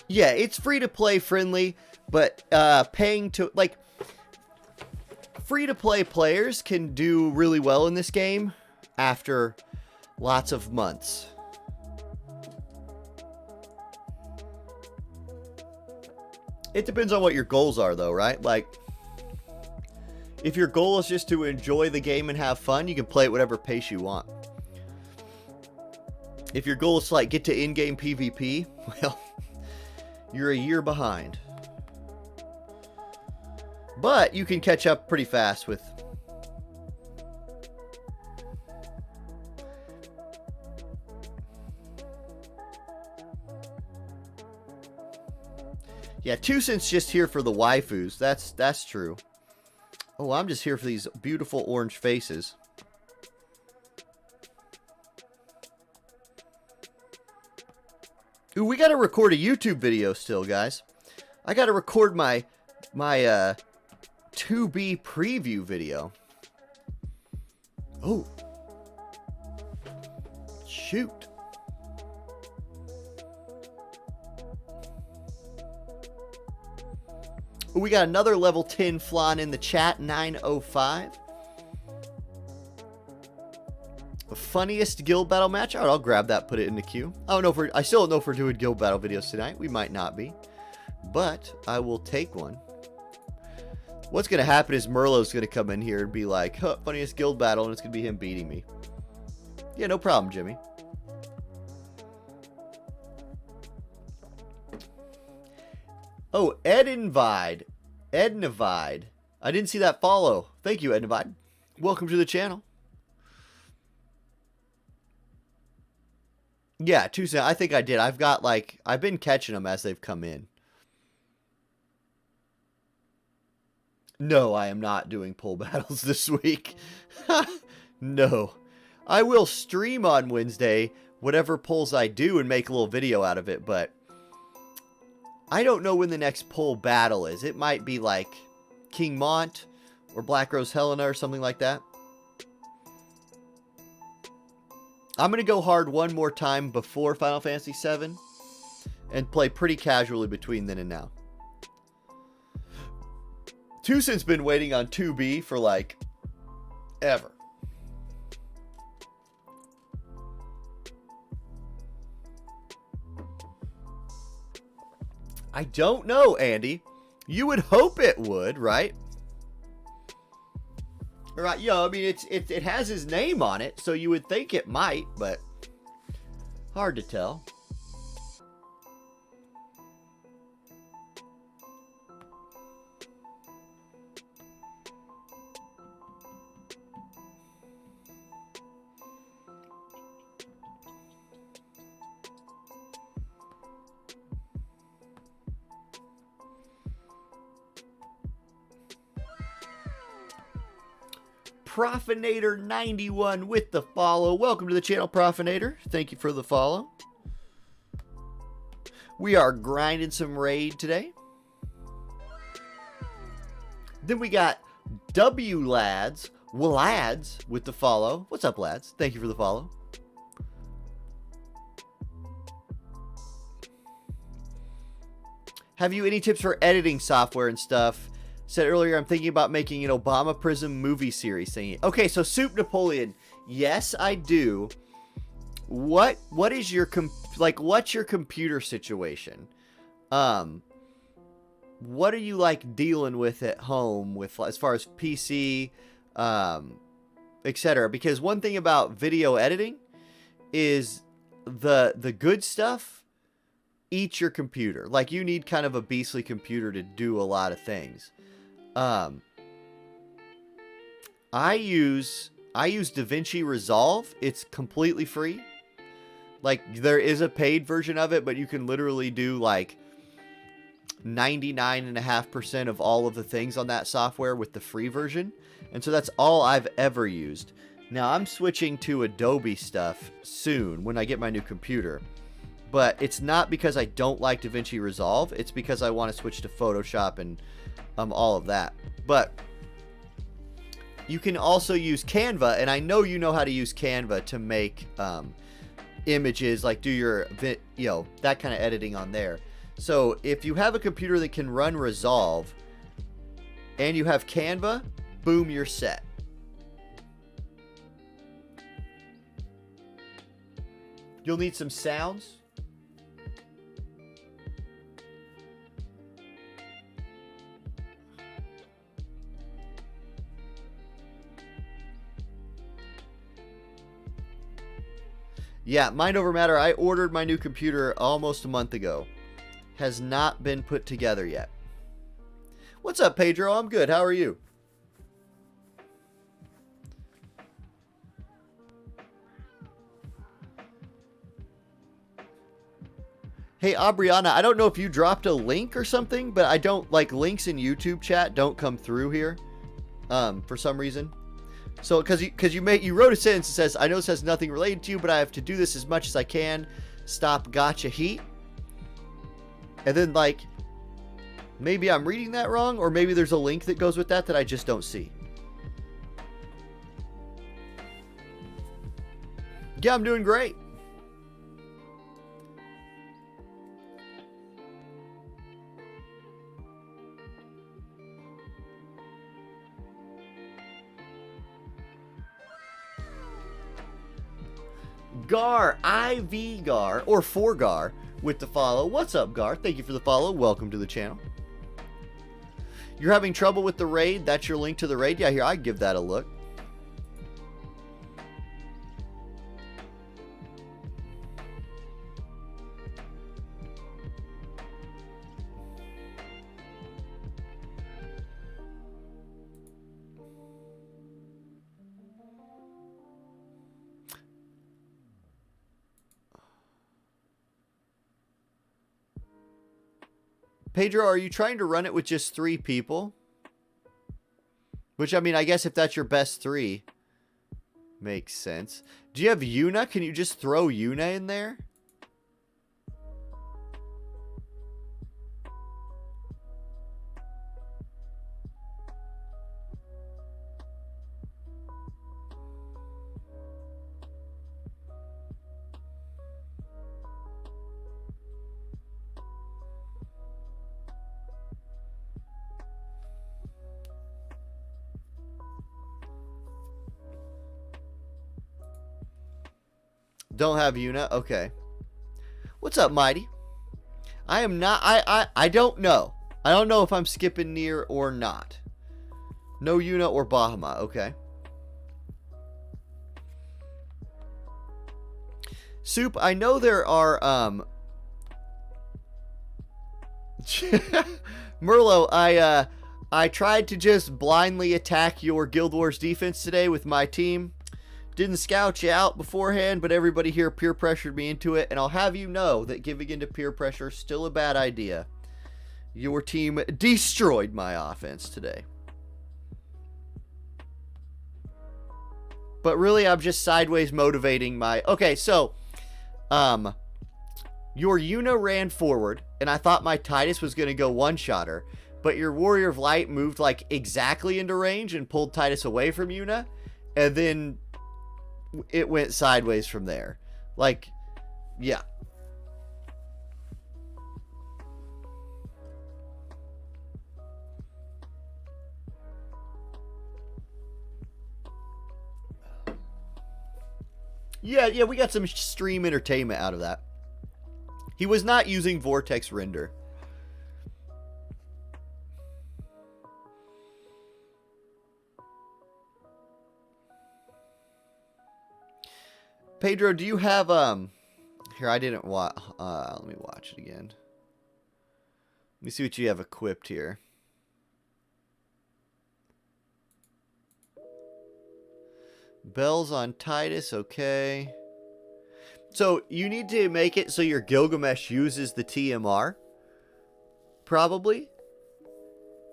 Yeah, it's free to play friendly, but paying to, like, free to play players can do really well in this game after lots of months. It depends on what your goals are, though, right? Like, if your goal is just to enjoy the game and have fun, you can play at whatever pace you want. If your goal is to, like, get to in-game PvP, well, you're a year behind. But you can catch up pretty fast with... Yeah, 2 cents just here for the waifus. That's true. Oh, I'm just here for these beautiful orange faces. Ooh, we got to record a YouTube video still, guys. I got to record my 2B preview video. Oh. Shoot. Ooh, we got another level 10 flan in the chat, 905. The funniest guild battle match? All right, I'll grab that, put it in the queue. I still don't know if we're doing guild battle videos tonight. We might not be, but I will take one. What's going to happen is Merlot's going to come in here and be like, huh, funniest guild battle, and it's going to be him beating me. Yeah, no problem, Jimmy. Oh, Edinvide. Ednavide. I didn't see that follow. Thank you, Ednavide. Welcome to the channel. Yeah, 2 cents. I think I did. I've been catching them as they've come in. No, I am not doing pull battles this week. No. I will stream on Wednesday whatever pulls I do and make a little video out of it, but I don't know when the next pull battle is. It might be like King Mont or Black Rose Helena or something like that. I'm going to go hard one more time before Final Fantasy VII and play pretty casually between then and now. 2 Cent's been waiting on 2B for like ever. I don't know, Andy. You would hope it would, right? Right, yeah, I mean, it has his name on it, so you would think it might, but hard to tell. Profinator91 with the follow. Welcome to the channel, Profinator. Thank you for the follow. We are grinding some raid today. Then we got W Lads, Lads with the follow. What's up, lads? Thank you for the follow. Have you any tips for editing software and stuff? Said earlier, I'm thinking about making an Obama Prism movie series thingy. Okay, so Soup Napoleon. Yes, I do. What is your what's your computer situation? What are you like dealing with at home with as far as PC, etc. Because one thing about video editing is the good stuff eats your computer. Like you need kind of a beastly computer to do a lot of things. I use DaVinci Resolve. It's completely free. Like there is a paid version of it, but you can literally do like 99.5% of all of the things on that software with the free version. And so that's all I've ever used. Now I'm switching to Adobe stuff soon when I get my new computer. But it's not because I don't like DaVinci Resolve. It's because I want to switch to Photoshop and all of that. But you can also use Canva, and I know you know how to use Canva to make images, like do your that kind of editing on there. So if you have a computer that can run Resolve and you have Canva, boom, you're set. You'll need some sounds. Yeah, Mind Over Matter, I ordered my new computer almost a month ago. Has not been put together yet. What's up, Pedro? I'm good. How are you? Hey, Aubriana, I don't know if you dropped a link or something, but I don't, like, links in YouTube chat don't come through here for some reason. So, because you wrote a sentence that says, I know this has nothing related to you, but I have to do this as much as I can. Stop gotcha heat. And then, like, maybe I'm reading that wrong, or maybe there's a link that goes with that I just don't see. Yeah, I'm doing great. Gar, IV Gar, or 4Gar with the follow. What's up, Gar? Thank you for the follow. Welcome to the channel. You're having trouble with the raid? That's your link to the raid? Yeah, here, I give that a look. Pedro, are you trying to run it with just 3 people? Which, I mean, I guess if that's your best 3, makes sense. Do you have Yuna? Can you just throw Yuna in there? Don't have Yuna? Okay. What's up, Mighty? I am not... I don't know. I don't know if I'm skipping Nier or not. No Yuna or Bahamut. Okay. Soup, I know there are... Merlo, I tried to just blindly attack your Guild Wars defense today with my team. Didn't scout you out beforehand, but everybody here peer pressured me into it, and I'll have you know that giving into peer pressure is still a bad idea. Your team destroyed my offense today. But really, I'm just sideways motivating my... Okay, so, your Yuna ran forward, and I thought my Titus was going to go one-shotter, but your Warrior of Light moved, like, exactly into range and pulled Titus away from Yuna, and then... it went sideways from there. Like, yeah. Yeah, we got some stream entertainment out of that. He was not using Vortex Render. Pedro, do you have, here, I didn't watch, let me watch it again. Let me see what you have equipped here. Bells on Titus, okay. So, you need to make it so your Gilgamesh uses the TMR. Probably.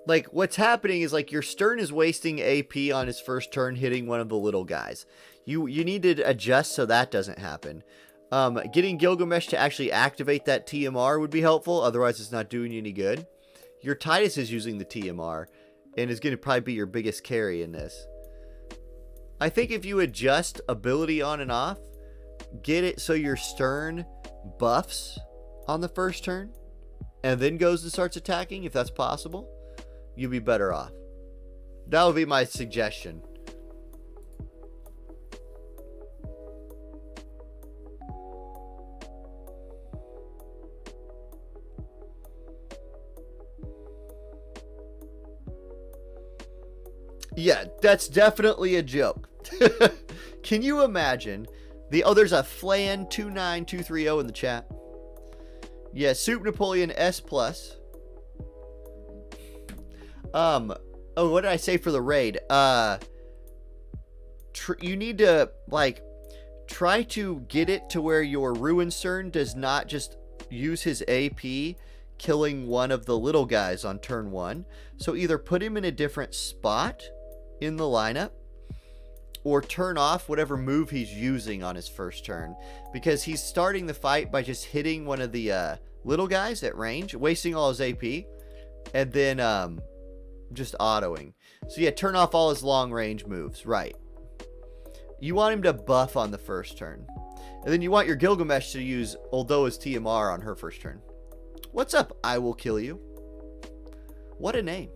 Like, what's happening is, like, your Stern is wasting AP on his first turn hitting one of the little guys. You need to adjust so that doesn't happen. Getting Gilgamesh to actually activate that TMR would be helpful. Otherwise, it's not doing you any good. Your Titus is using the TMR and is going to probably be your biggest carry in this. I think if you adjust ability on and off, get it so your Stern buffs on the first turn and then goes and starts attacking, if that's possible, you'll be better off. That would be my suggestion. Yeah, that's definitely a joke. Can you imagine there's a Flan29230 in the chat. Yeah, Soup Napoleon S+. Oh, what did I say for the raid? You need to, like, try to get it to where your Ruin Cern does not just use his AP killing one of the little guys on turn 1. So either put him in a different spot in the lineup or turn off whatever move he's using on his first turn, because he's starting the fight by just hitting one of the little guys at range, wasting all his AP, and then just autoing. So yeah, turn off all his long range moves. Right. You want him to buff on the first turn. And then you want your Gilgamesh to use Uldoa's TMR on her first turn. What's up? I will kill you. What a name.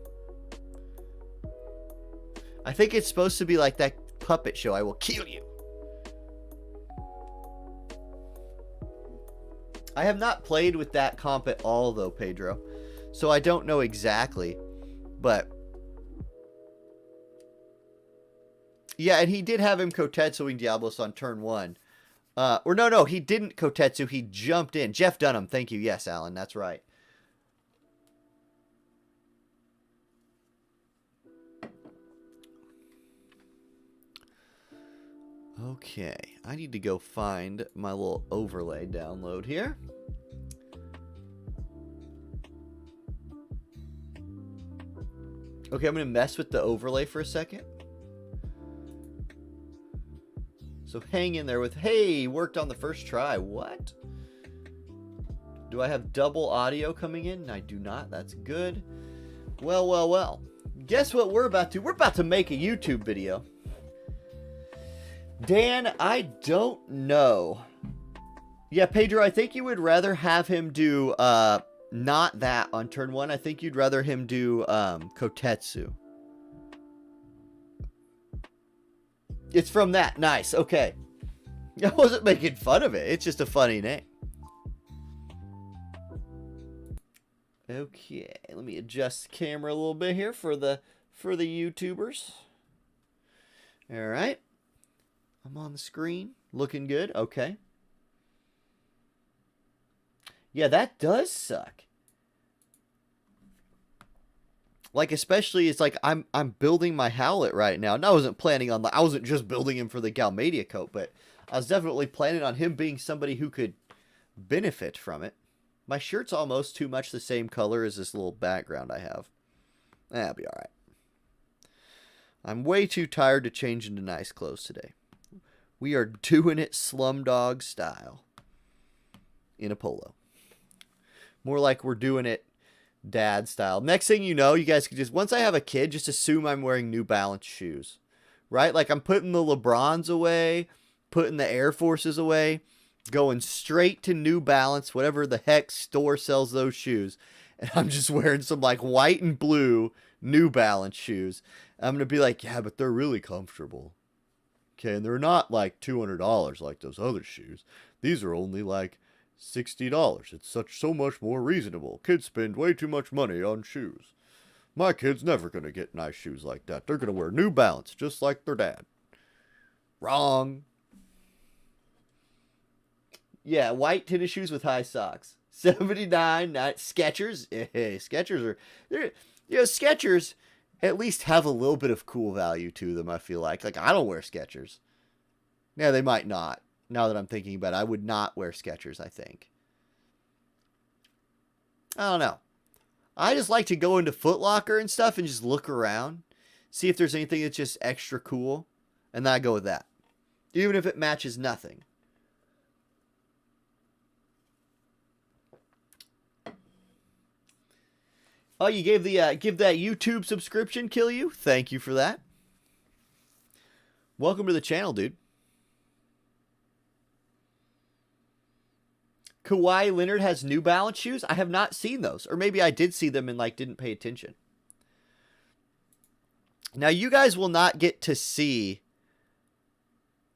I think it's supposed to be like that puppet show, I will kill you. I have not played with that comp at all though, Pedro. So I don't know exactly. But yeah, and he did have him Kotetsuing Diablos on turn 1. Or no, he didn't Kotetsu, he jumped in. Jeff Dunham, thank you. Yes, Alan, that's right. Okay, I need to go find my little overlay download here. Okay, I'm going to mess with the overlay for a second. So hang in there with, hey, worked on the first try. What? Do I have double audio coming in? I do not. That's good. Well, well, well. Guess what we're about to? We're about to make a YouTube video. Dan, I don't know. Yeah, Pedro, I think you would rather have him do not that on turn 1. I think you'd rather him do Kotetsu. It's from that. Nice. Okay. I wasn't making fun of it. It's just a funny name. Okay, let me adjust the camera a little bit here for the YouTubers. All right. I'm on the screen. Looking good. Okay. Yeah, that does suck. Like, especially, it's like I'm building my Howlet right now. And I wasn't planning on I wasn't just building him for the Galmadia coat, but I was definitely planning on him being somebody who could benefit from it. My shirt's almost too much the same color as this little background I have. That'll be alright. I'm way too tired to change into nice clothes today. We are doing it Slumdog style. In a polo. More like we're doing it dad style. Next thing you know, you guys can just, once I have a kid, just assume I'm wearing New Balance shoes. Right? Like I'm putting the LeBrons away, putting the Air Forces away, going straight to New Balance, whatever the heck store sells those shoes. And I'm just wearing some like white and blue New Balance shoes. I'm going to be like, yeah, but they're really comfortable. Okay, and they're not like $200 like those other shoes. These are only like $60. It's so much more reasonable. Kids spend way too much money on shoes. My kid's never going to get nice shoes like that. They're going to wear New Balance just like their dad. Wrong. Yeah, white tennis shoes with high socks. 79 Skechers. Hey, Skechers are, Skechers at least have a little bit of cool value to them, I feel like. Like, I don't wear Skechers. Yeah, they might not. Now that I'm thinking about it, I would not wear Skechers, I think. I don't know. I just like to go into Foot Locker and stuff and just look around. See if there's anything that's just extra cool. And then I go with that. Even if it matches nothing. Oh, you gave the give that YouTube subscription kill you? Thank you for that. Welcome to the channel, dude. Kawhi Leonard has New Balance shoes? I have not seen those. Or maybe I did see them and like didn't pay attention. Now you guys will not get to see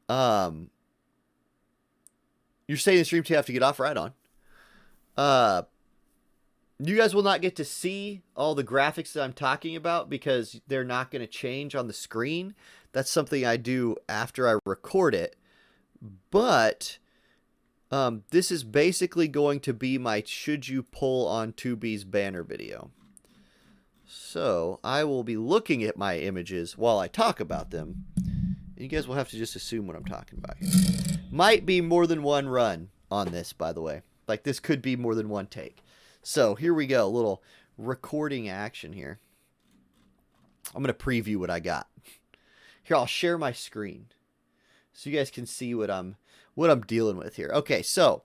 you're saying the stream to have to get off right on. You guys will not get to see all the graphics that I'm talking about because they're not going to change on the screen. That's something I do after I record it. But this is basically going to be my Should You Pull on 2B's banner video. So I will be looking at my images while I talk about them. You guys will have to just assume what I'm talking about here. Might be more than one run on this, by the way. Like this could be more than one take. So here we go, a little recording action here. I'm going to preview what I got. Here, I'll share my screen so you guys can see what I'm dealing with here. Okay, so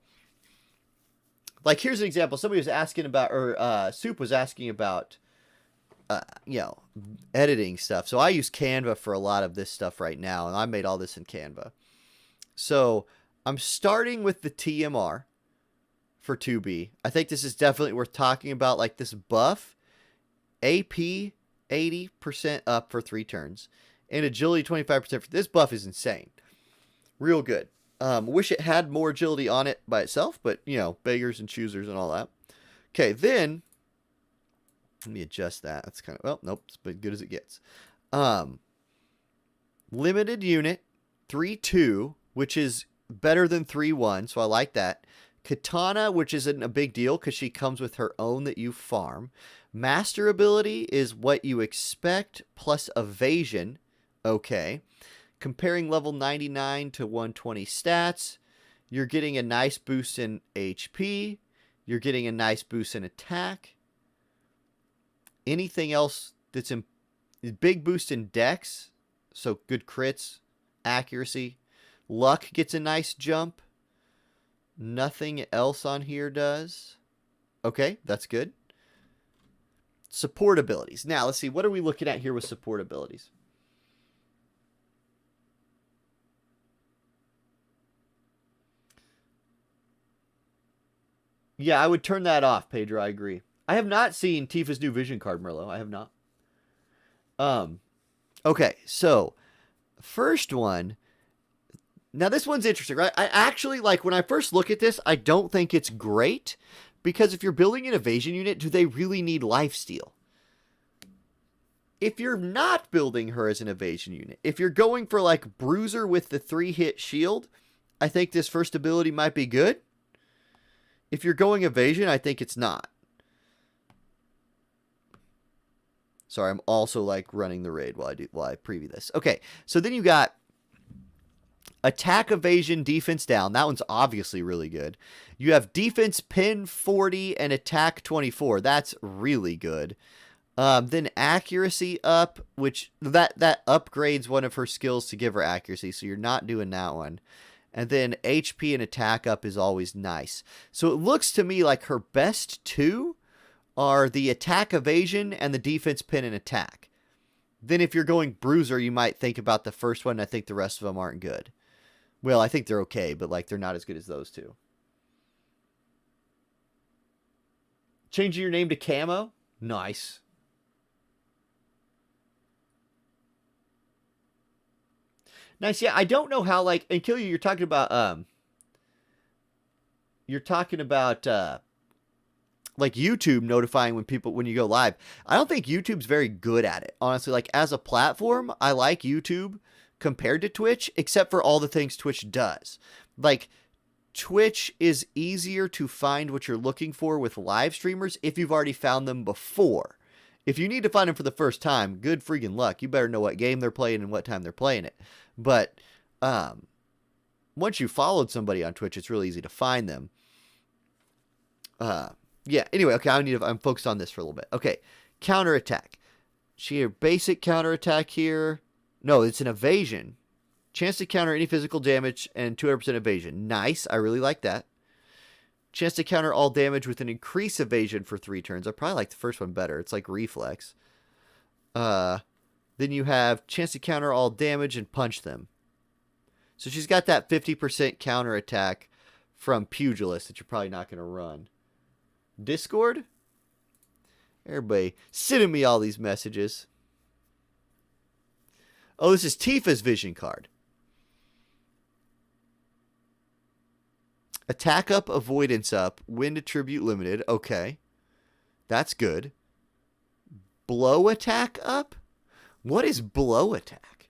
like here's an example. Somebody was asking about, or Soup was asking about, editing stuff. So I use Canva for a lot of this stuff right now, and I made all this in Canva. So I'm starting with the TMR. For 2B. I think this is definitely worth talking about, like this buff. AP 80% up for 3 turns. And agility 25% for this buff is insane. Real good. Wish it had more agility on it by itself, but beggars and choosers and all that. Okay, then let me adjust that. That's kind of, well, nope, it's as good as it gets. Limited unit 3-2, which is better than 3-1, so I like that. Katana, which isn't a big deal because she comes with her own that you farm. Master ability is what you expect plus evasion. Okay. Comparing level 99 to 120 stats, you're getting a nice boost in HP. You're getting a nice boost in attack. Anything else that's big boost in dex, so good crits, accuracy. Luck gets a nice jump. Nothing else on here does. Okay, that's good. Support abilities. Now, let's see. What are we looking at here with support abilities? Yeah, I would turn that off, Pedro. I agree. I have not seen Tifa's new vision card, Merlot. I have not. Okay, so first one. Now this one's interesting, right? I actually, like, when I first look at this, I don't think it's great, because if you're building an evasion unit, do they really need lifesteal? If you're not building her as an evasion unit, if you're going for like Bruiser with the 3-hit shield, I think this first ability might be good. If you're going evasion, I think it's not. Sorry, I'm also like running the raid while I preview this. Okay, so then you got attack, evasion, defense down. That one's obviously really good. You have defense pin 40 and attack 24. That's really good. Then accuracy up, which that upgrades one of her skills to give her accuracy, so you're not doing that one. And then HP and attack up is always nice. So it looks to me like her best two are the attack, evasion, and the defense pin and attack. Then if you're going Bruiser, you might think about the first one. I think the rest of them aren't good. Well, I think they're okay, but like they're not as good as those two. Changing your name to Camo? Nice. Nice, yeah. I don't know how, like, and Kill You, you're talking about like YouTube notifying when you go live. I don't think YouTube's very good at it. Honestly, like as a platform, I like YouTube compared to Twitch, except for all the things Twitch does. Like Twitch is easier to find what you're looking for with live streamers if you've already found them before. If you need to find them for the first time, good freaking luck. You better know what game they're playing and what time they're playing it. But once you followed somebody on Twitch, it's really easy to find them. Yeah, anyway, okay, I'm focused on this for a little bit. Okay, counterattack. She had basic counterattack here. No, it's an evasion. Chance to counter any physical damage and 200% evasion. Nice, I really like that. Chance to counter all damage with an increased evasion for 3 turns. I probably like the first one better. It's like reflex. Then you have chance to counter all damage and punch them. So she's got that 50% counterattack from Pugilist that you're probably not going to run. Discord? Everybody sending me all these messages. Oh, this is Tifa's vision card. Attack up, avoidance up, wind attribute limited. Okay. That's good. Blow attack up? What is blow attack?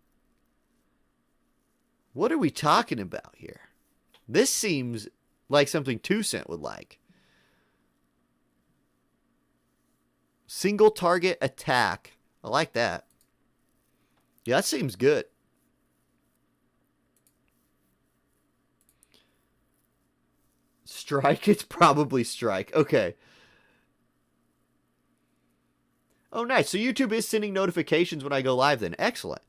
What are we talking about here? This seems like something 2cent would like. Single target attack. I like that. Yeah, that seems good. Strike? It's probably strike. Okay. Oh, nice. So YouTube is sending notifications when I go live then. Excellent.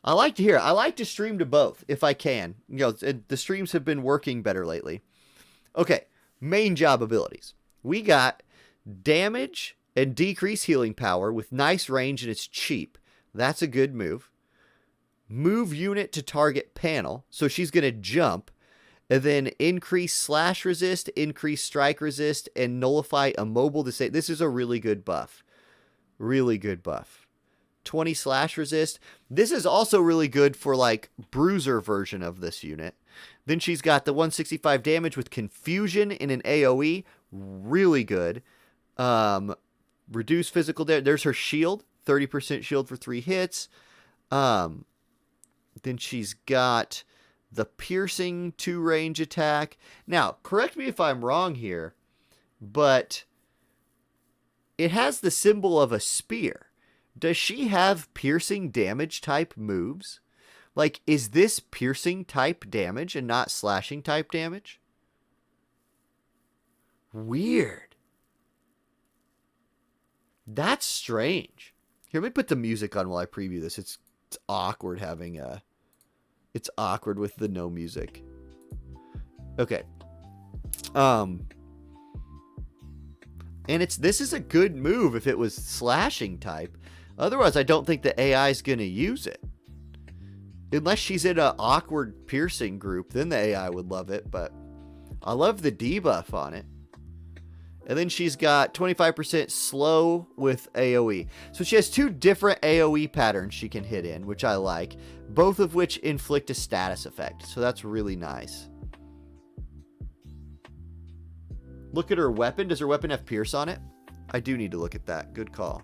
I like to hear it. I like to stream to both if I can. You know, the streams have been working better lately. Okay. Main job abilities. We got damage and decrease healing power with nice range and it's cheap. That's a good move. Move unit to target panel. So she's going to jump. And then increase slash resist, increase strike resist, and nullify immobile to say. This is a really good buff. Really good buff. 20 slash resist. This is also really good for like bruiser version of this unit. Then she's got the 165 damage with confusion in an AoE. Really good. Reduce physical damage. There's her shield. 30% shield for 3 hits. Then she's got the piercing 2 range attack. Now, correct me if I'm wrong here, but it has the symbol of a spear. Does she have piercing damage type moves? Like, is this piercing type damage and not slashing type damage? Weird. That's strange. Here, let me put the music on while I preview this. It's awkward having it's awkward with the no music. Okay. And this is a good move if it was slashing type. Otherwise, I don't think the AI is going to use it. Unless she's in an awkward piercing group, then the AI would love it. But I love the debuff on it. And then she's got 25% slow with AoE. So she has 2 different AoE patterns she can hit in, which I like. Both of which inflict a status effect. So that's really nice. Look at her weapon. Does her weapon have pierce on it? I do need to look at that. Good call.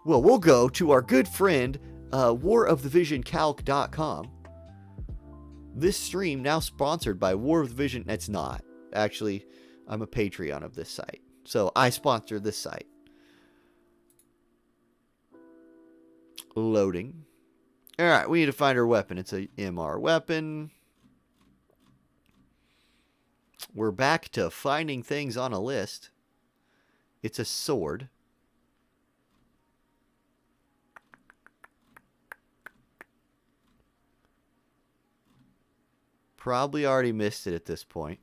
Well, we'll go to our good friend, warofthevisioncalc.com. This stream now sponsored by War of the Vision. It's not. Actually, I'm a Patreon of this site. So I sponsor this site. Loading. Alright, we need to find her weapon. It's a MR weapon. We're back to finding things on a list. It's a sword. Probably already missed it at this point.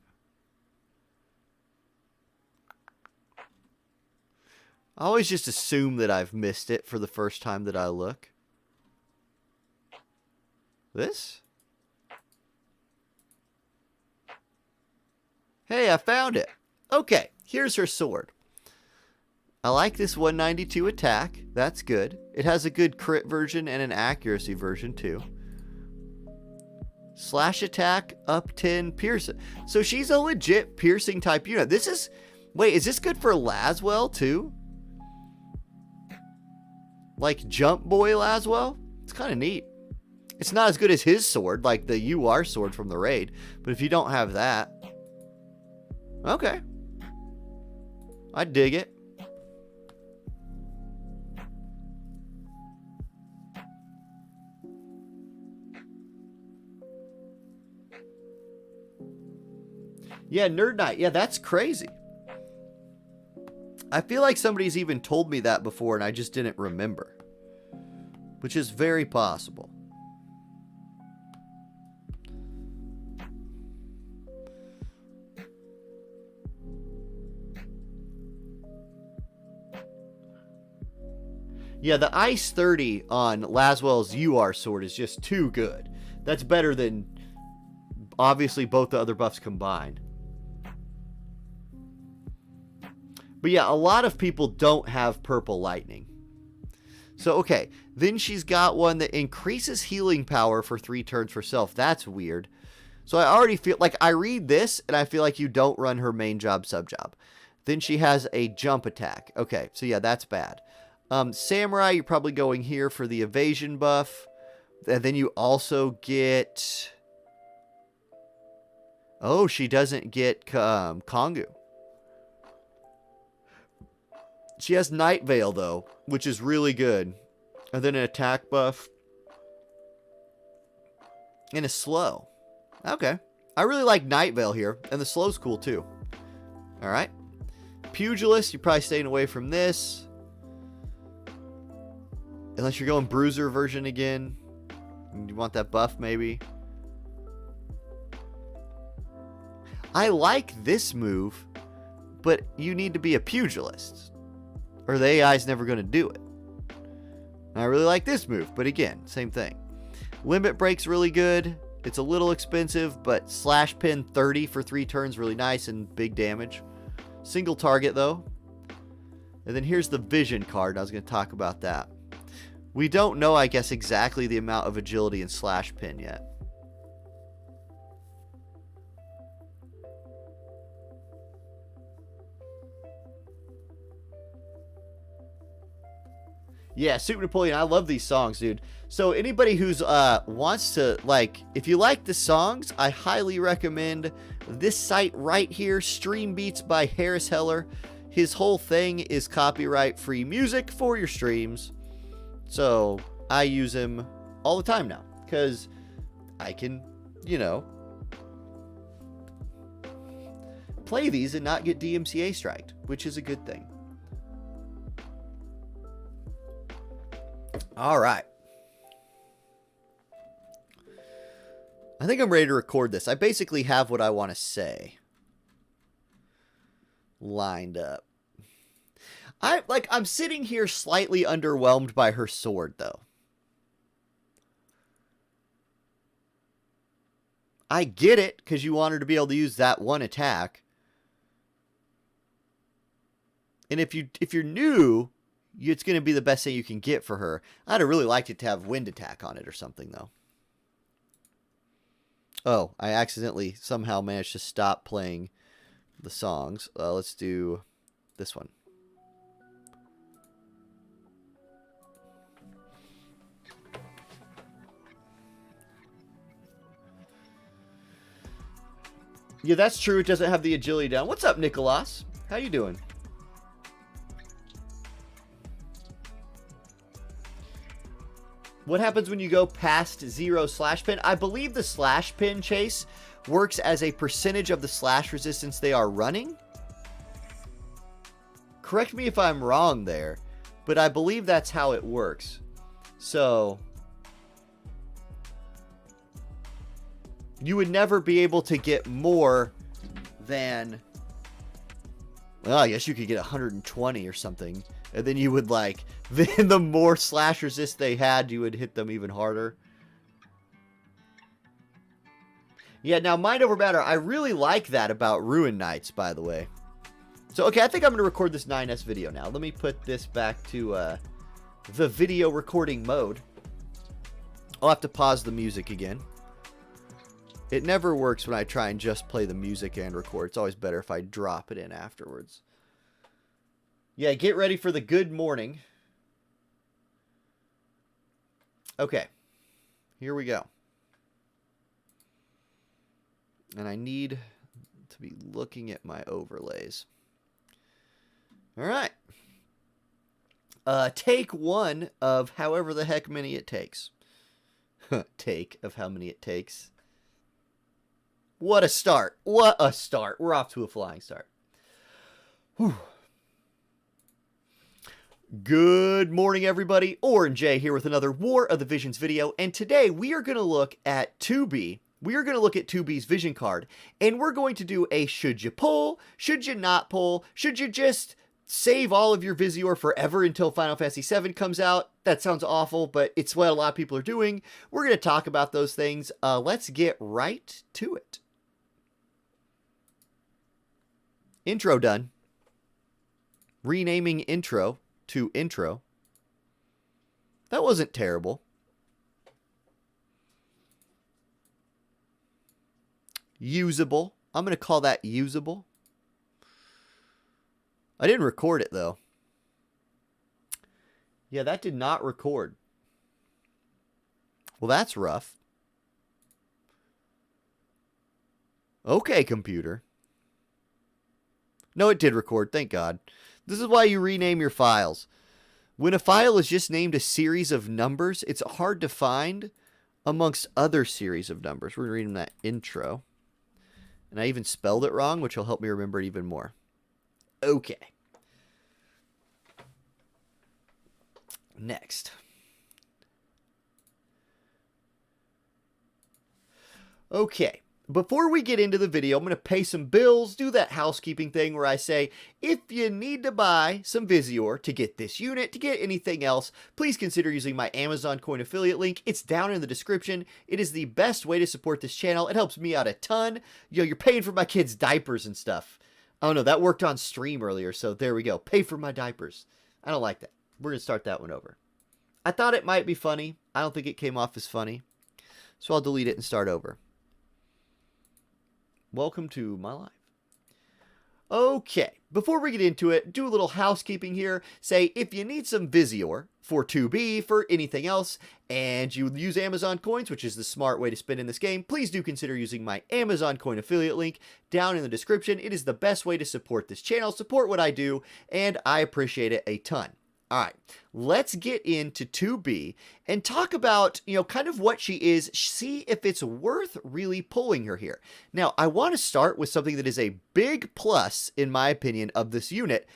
I always just assume that I've missed it for the first time that I look. This? Hey, I found it. Okay, here's her sword. I like this 192 attack. That's good. It has a good crit version and an accuracy version too. Slash attack, up 10, piercing. So she's a legit piercing type unit. This is... Wait, is this good for Laswell too? Like Jump Boy Laswell? It's kind of neat. It's not as good as his sword, like the UR sword from the raid. But if you don't have that... Okay. I dig it. Yeah, Nerd Night. Yeah, that's crazy. I feel like somebody's even told me that before and I just didn't remember. Which is very possible. Yeah, the Ice 30 on Laswell's UR sword is just too good. That's better than, obviously, both the other buffs combined. But yeah, a lot of people don't have Purple Lightning. So, okay. Then she's got one that increases healing power for 3 turns for self. That's weird. So I already feel like I read this and I feel like you don't run her main job, sub job. Then she has a jump attack. Okay, so yeah, that's bad. Samurai, you're probably going here for the evasion buff. And then you also get... Oh, she doesn't get Kongu. She has Night Veil, though, which is really good. And then an attack buff. And a slow. Okay. I really like Night Veil here. And the slow's cool, too. Alright. Pugilist, you're probably staying away from this. Unless you're going Bruiser version again. You want that buff, maybe. I like this move, but you need to be a Pugilist. Or the AI's never going to do it. And I really like this move, but again, same thing. Limit Break's really good. It's a little expensive, but Slash Pin 30 for 3 turns, really nice and big damage. Single target, though. And then here's the Vision card. I was going to talk about that. We don't know, I guess, exactly the amount of agility in Slash Pin yet. Yeah, Super Napoleon, I love these songs, dude. So anybody who's wants to, like, if you like the songs, I highly recommend this site right here, Stream Beats by Harris Heller. His whole thing is copyright-free music for your streams. So I use him all the time now because I can, you know, play these and not get DMCA striked, which is a good thing. All right. I think I'm ready to record this. I basically have what I want to say lined up. I'm sitting here slightly underwhelmed by her sword, though. I get it, because you want her to be able to use that one attack. And if you're new, it's going to be the best thing you can get for her. I'd have really liked it to have wind attack on it or something, though. Oh, I accidentally somehow managed to stop playing the songs. Let's do this one. Yeah, that's true. It doesn't have the agility down. What's up, Nicholas? How you doing? What happens when you go past 0 slash pin? I believe the slash pin, Chase, works as a percentage of the slash resistance they are running. Correct me if I'm wrong there, but I believe that's how it works. So you would never be able to get more than, well, I guess you could get 120 or something. And then you would, like, then the more slash resist they had, you would hit them even harder. Yeah, now, mind over matter, I really like that about Ruin Knights, by the way. So, okay, I think I'm going to record this 9S video now. Let me put this back to the video recording mode. I'll have to pause the music again. It never works when I try and just play the music and record. It's always better if I drop it in afterwards. Yeah, get ready for the good morning. Okay, here we go. And I need to be looking at my overlays. All right. Take one of however the heck many it takes. Take of how many it takes. What a start. What a start. We're off to a flying start. Whew. Good morning, everybody. Orin J here with another War of the Visions video, and today we are going to look at 2B. We are going to look at 2B's vision card, and we're going to do a should you pull, should you not pull, should you just save all of your Visior forever until Final Fantasy VII comes out. That sounds awful, but it's what a lot of people are doing. We're going to talk about those things. Let's get right to it. Intro done. Renaming intro to intro. That wasn't terrible. Usable. I'm going to call that usable. I didn't record it, though. Yeah, that did not record. Well, that's rough. Okay, computer. No, it did record. Thank God. This is why you rename your files. When a file is just named a series of numbers, it's hard to find amongst other series of numbers. We're reading that intro. And I even spelled it wrong, which will help me remember it even more. Okay. Next. Okay. Before we get into the video, I'm going to pay some bills, do that housekeeping thing where I say, if you need to buy some Visior to get this unit, to get anything else, please consider using my Amazon coin affiliate link. It's down in the description. It is the best way to support this channel. It helps me out a ton. You know, you're paying for my kids' diapers and stuff. Oh no, that worked on stream earlier, so there we go. Pay for my diapers. I don't like that. We're going to start that one over. I thought it might be funny. I don't think it came off as funny. So I'll delete it and start over. Welcome to my life. Okay, before we get into it, do a little housekeeping here. Say, if you need some Visior for 2B, for anything else, and you use Amazon coins, which is the smart way to spend in this game, please do consider using my Amazon coin affiliate link down in the description. It is the best way to support this channel, support what I do, and I appreciate it a ton. All right, let's get into 2B and talk about, kind of what she is, see if it's worth really pulling her here. Now, I want to start with something that is a big plus, in my opinion, of this unit,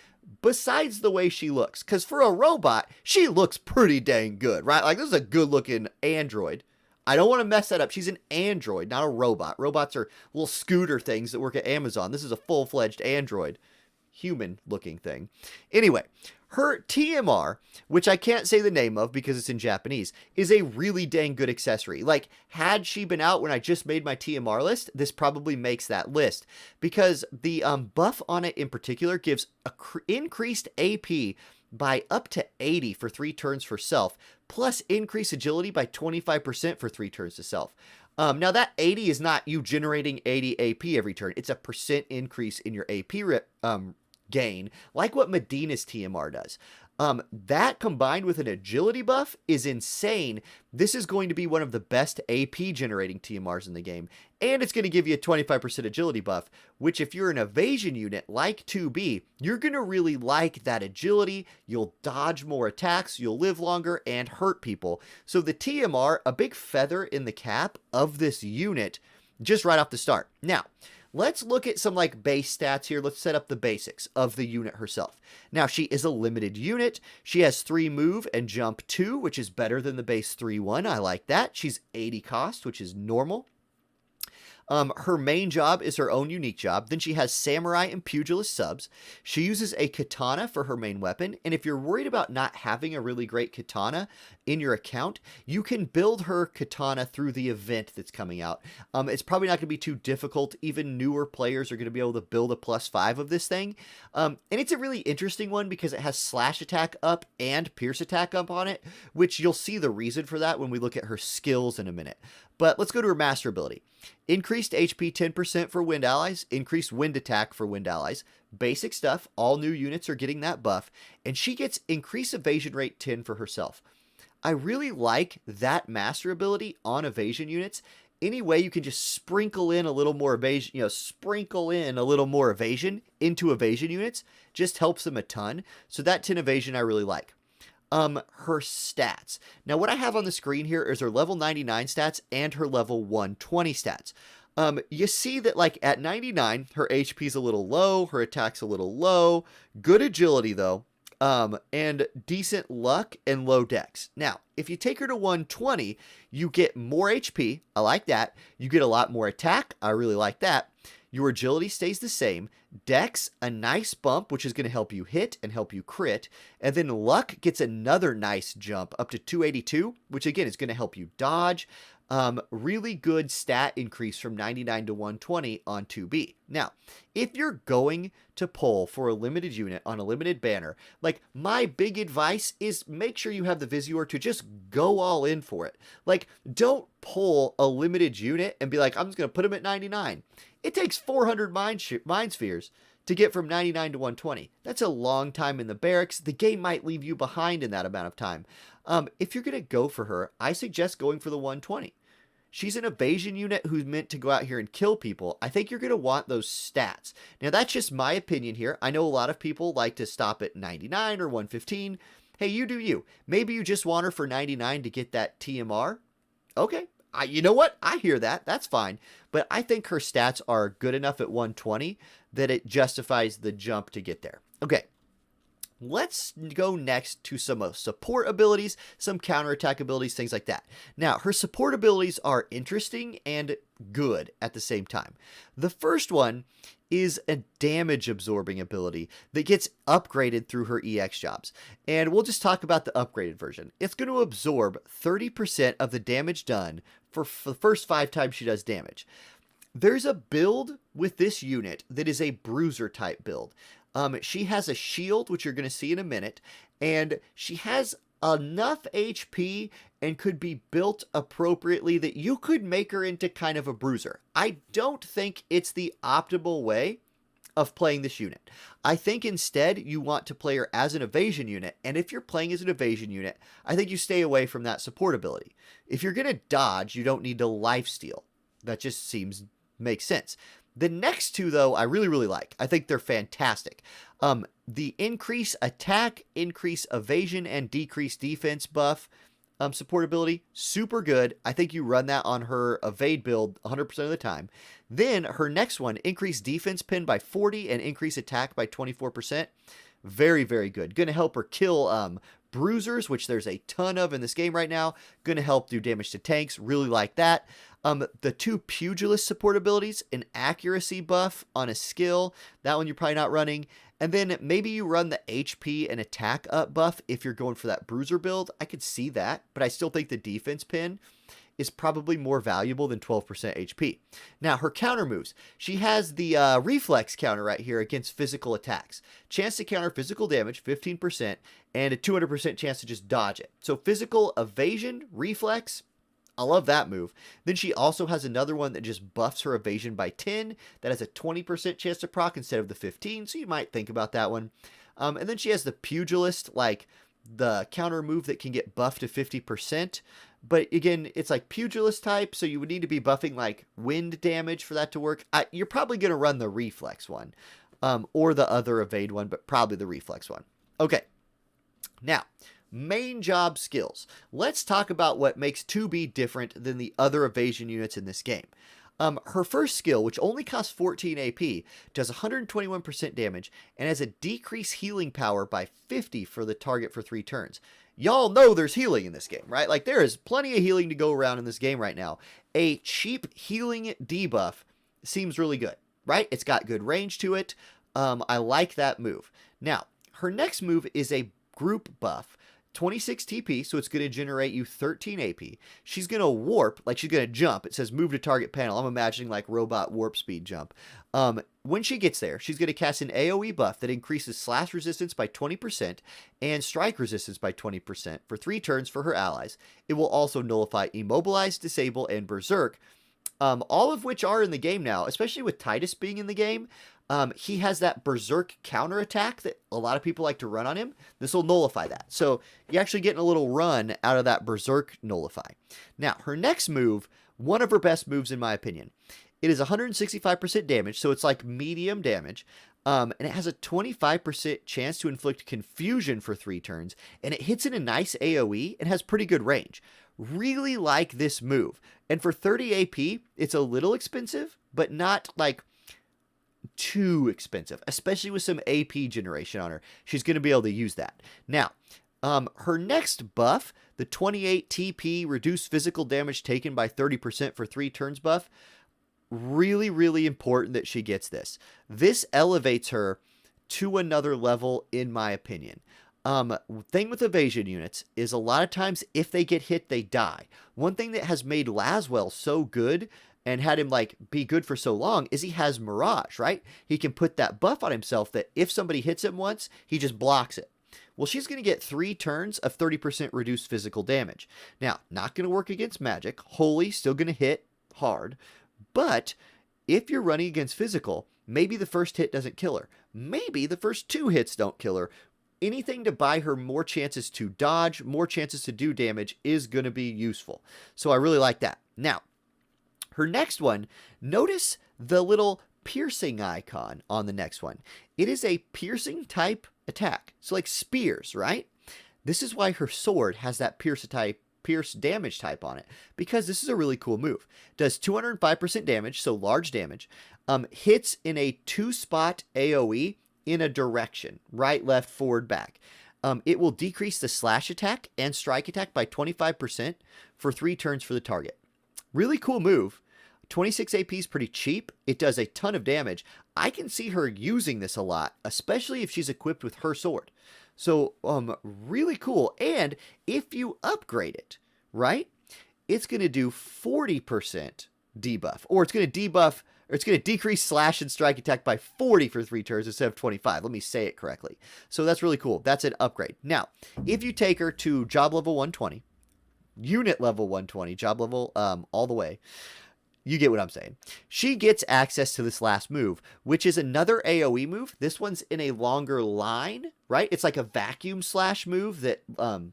besides the way she looks. Because for a robot, she looks pretty dang good, right? Like, this is a good-looking android. I don't want to mess that up. She's an android, not a robot. Robots are little scooter things that work at Amazon. This is a full-fledged android, human-looking thing. Anyway, her TMR, which I can't say the name of because it's in Japanese, is a really dang good accessory. Like, had she been out when I just made my TMR list, this probably makes that list. Because the buff on it in particular gives increased AP by up to 80 for 3 turns for self, plus increase agility by 25% for 3 turns to self. Now that 80 is not you generating 80 AP every turn. It's a percent increase in your AP gain, like what Medina's TMR does. That combined with an agility buff is insane. This is going to be one of the best AP generating TMRs in the game, and it's going to give you a 25% agility buff, which if you're an evasion unit like 2B, you're going to really like that agility. You'll dodge more attacks, you'll live longer, and hurt people. So the TMR, a big feather in the cap of this unit, just right off the start. Now, let's look at some like base stats here. Let's set up the basics of the unit herself. Now, she is a limited unit. She has 3 move and jump 2, which is better than the base 3-1. I like that. She's 80 cost, which is normal. Her main job is her own unique job. Then she has Samurai and Pugilist subs. She uses a katana for her main weapon. And if you're worried about not having a really great katana in your account, you can build her katana through the event that's coming out. It's probably not going to be too difficult. Even newer players are going to be able to build a +5 of this thing. And it's a really interesting one because it has slash attack up and pierce attack up on it, which you'll see the reason for that when we look at her skills in a minute. But let's go to her master ability. Increased HP 10% for wind allies, increased wind attack for wind allies. Basic stuff, all new units are getting that buff, and she gets increased evasion rate 10 for herself. I really like that master ability on evasion units. Any way you can just sprinkle in a little more evasion, sprinkle in a little more evasion into evasion units just helps them a ton. So that 10 evasion I really like. Her stats. Now, what I have on the screen here is her level 99 stats and her level 120 stats. You see that, like, at 99, her HP is a little low, her attack's a little low, good agility, though, and decent luck and low dex. Now, if you take her to 120, you get more HP. I like that. You get a lot more attack. I really like that. Your agility stays the same. Dex, a nice bump, which is going to help you hit and help you crit. And then luck gets another nice jump up to 282, which again is going to help you dodge. Really good stat increase from 99 to 120 on 2B. Now, if you're going to pull for a limited unit on a limited banner, like, my big advice is make sure you have the Visuor to just go all in for it. Like, don't pull a limited unit and be like, I'm just going to put him at 99. It takes 400 mind spheres to get from 99 to 120. That's a long time in the barracks. The game might leave you behind in that amount of time. If you're going to go for her, I suggest going for the 120. She's an evasion unit who's meant to go out here and kill people. I think you're going to want those stats. Now, that's just my opinion here. I know a lot of people like to stop at 99 or 115. Hey, you do you. Maybe you just want her for 99 to get that TMR. Okay. You know what? I hear that. That's fine. But I think her stats are good enough at 120 that it justifies the jump to get there. Okay. Let's go next to some support abilities, some counterattack abilities, things like that. Now, her support abilities are interesting and good at the same time. The first one is a damage absorbing ability that gets upgraded through her EX jobs. And we'll just talk about the upgraded version. It's going to absorb 30% of the damage done for the first 5 times she does damage. There's a build with this unit that is a bruiser type build. She has a shield, which you're going to see in a minute, and she has enough HP and could be built appropriately that you could make her into kind of a bruiser. I don't think it's the optimal way of playing this unit. I think instead you want to play her as an evasion unit, and if you're playing as an evasion unit, I think you stay away from that support ability. If you're going to dodge, you don't need to lifesteal. That just makes sense. The next two, though, I really, really like. I think they're fantastic. The increase attack, increase evasion, and decrease defense buff support ability, super good. I think you run that on her evade build 100% of the time. Then her next one, increase defense pin by 40 and increase attack by 24%. Very, very good. Going to help her kill bruisers, which there's a ton of in this game right now. Going to help do damage to tanks. Really like that. The 2 pugilist support abilities, an accuracy buff on a skill. That one you're probably not running. And then maybe you run the HP and attack up buff if you're going for that bruiser build. I could see that, but I still think the defense pin is probably more valuable than 12% HP. Now, her counter moves. She has the reflex counter right here against physical attacks. Chance to counter physical damage, 15%, and a 200% chance to just dodge it. So physical evasion, reflex, I love that move. Then she also has another one that just buffs her evasion by 10. That has a 20% chance to proc instead of the 15, so you might think about that one. And then she has the pugilist, like the counter move that can get buffed to 50%. But again, it's like pugilist type, so you would need to be buffing like wind damage for that to work. You're probably going to run the reflex one, or the other evade one, but probably the reflex one. Okay, now, main job skills. Let's talk about what makes 2B different than the other evasion units in this game. Her first skill, which only costs 14 AP, does 121% damage and has a decreased healing power by 50 for the target for 3 turns. Y'all know there's healing in this game, right? Like, there is plenty of healing to go around in this game right now. A cheap healing debuff seems really good, right? It's got good range to it. I like that move. Now, her next move is a group buff. 26 TP, so it's going to generate you 13 AP. She's going to warp, like she's going to jump. It says move to target panel. I'm imagining like robot warp speed jump. When she gets there, she's going to cast an AoE buff that increases slash resistance by 20% and strike resistance by 20% for 3 turns for her allies. It will also nullify Immobilize, Disable, and Berserk, all of which are in the game now, especially with Titus being in the game. He has that Berserk counterattack that a lot of people like to run on him. This will nullify that. So you're actually getting a little run out of that Berserk nullify. Now, her next move, one of her best moves in my opinion. It is 165% damage, so it's like medium damage. And it has a 25% chance to inflict confusion for 3 turns. And it hits in a nice AoE and has pretty good range. Really like this move. And for 30 AP, it's a little expensive, but not like too expensive, especially with some AP generation on her. She's going to be able to use that. Now, her next buff, the 28 TP reduced physical damage taken by 30% for 3 turns buff, really, really important that she gets this. This elevates her to another level, in my opinion. Thing with evasion units is a lot of times if they get hit, they die. One thing that has made Laswell so good and had him like be good for so long is he has Mirage, right? He can put that buff on himself that if somebody hits him once, he just blocks it. Well, she's going to get 3 turns of 30% reduced physical damage. Now, not going to work against magic. Holy, still going to hit hard. But if you're running against physical, maybe the first hit doesn't kill her. Maybe the first 2 hits don't kill her. Anything to buy her more chances to dodge, more chances to do damage is going to be useful. So I really like that. Now, her next one, notice the little piercing icon on the next one. It is a piercing type attack. So like spears, right? This is why her sword has that pierce damage type on it, because this is a really cool move. Does 205% damage, so large damage. Hits in a 2-spot AoE in a direction, right, left, forward, back. It will decrease the slash attack and strike attack by 25% for 3 turns for the target. Really cool move. 26 AP is pretty cheap. It does a ton of damage. I can see her using this a lot, especially if she's equipped with her sword. So, really cool. And if you upgrade it, right, it's going to do 40% debuff. Or it's going to debuff, or it's going to decrease slash and strike attack by 40 for 3 turns instead of 25. Let me say it correctly. So that's really cool. That's an upgrade. Now, if you take her to job level 120, unit level 120, job level all the way, you get what I'm saying. She gets access to this last move, which is another AoE move. This one's in a longer line, right? It's like a vacuum slash move that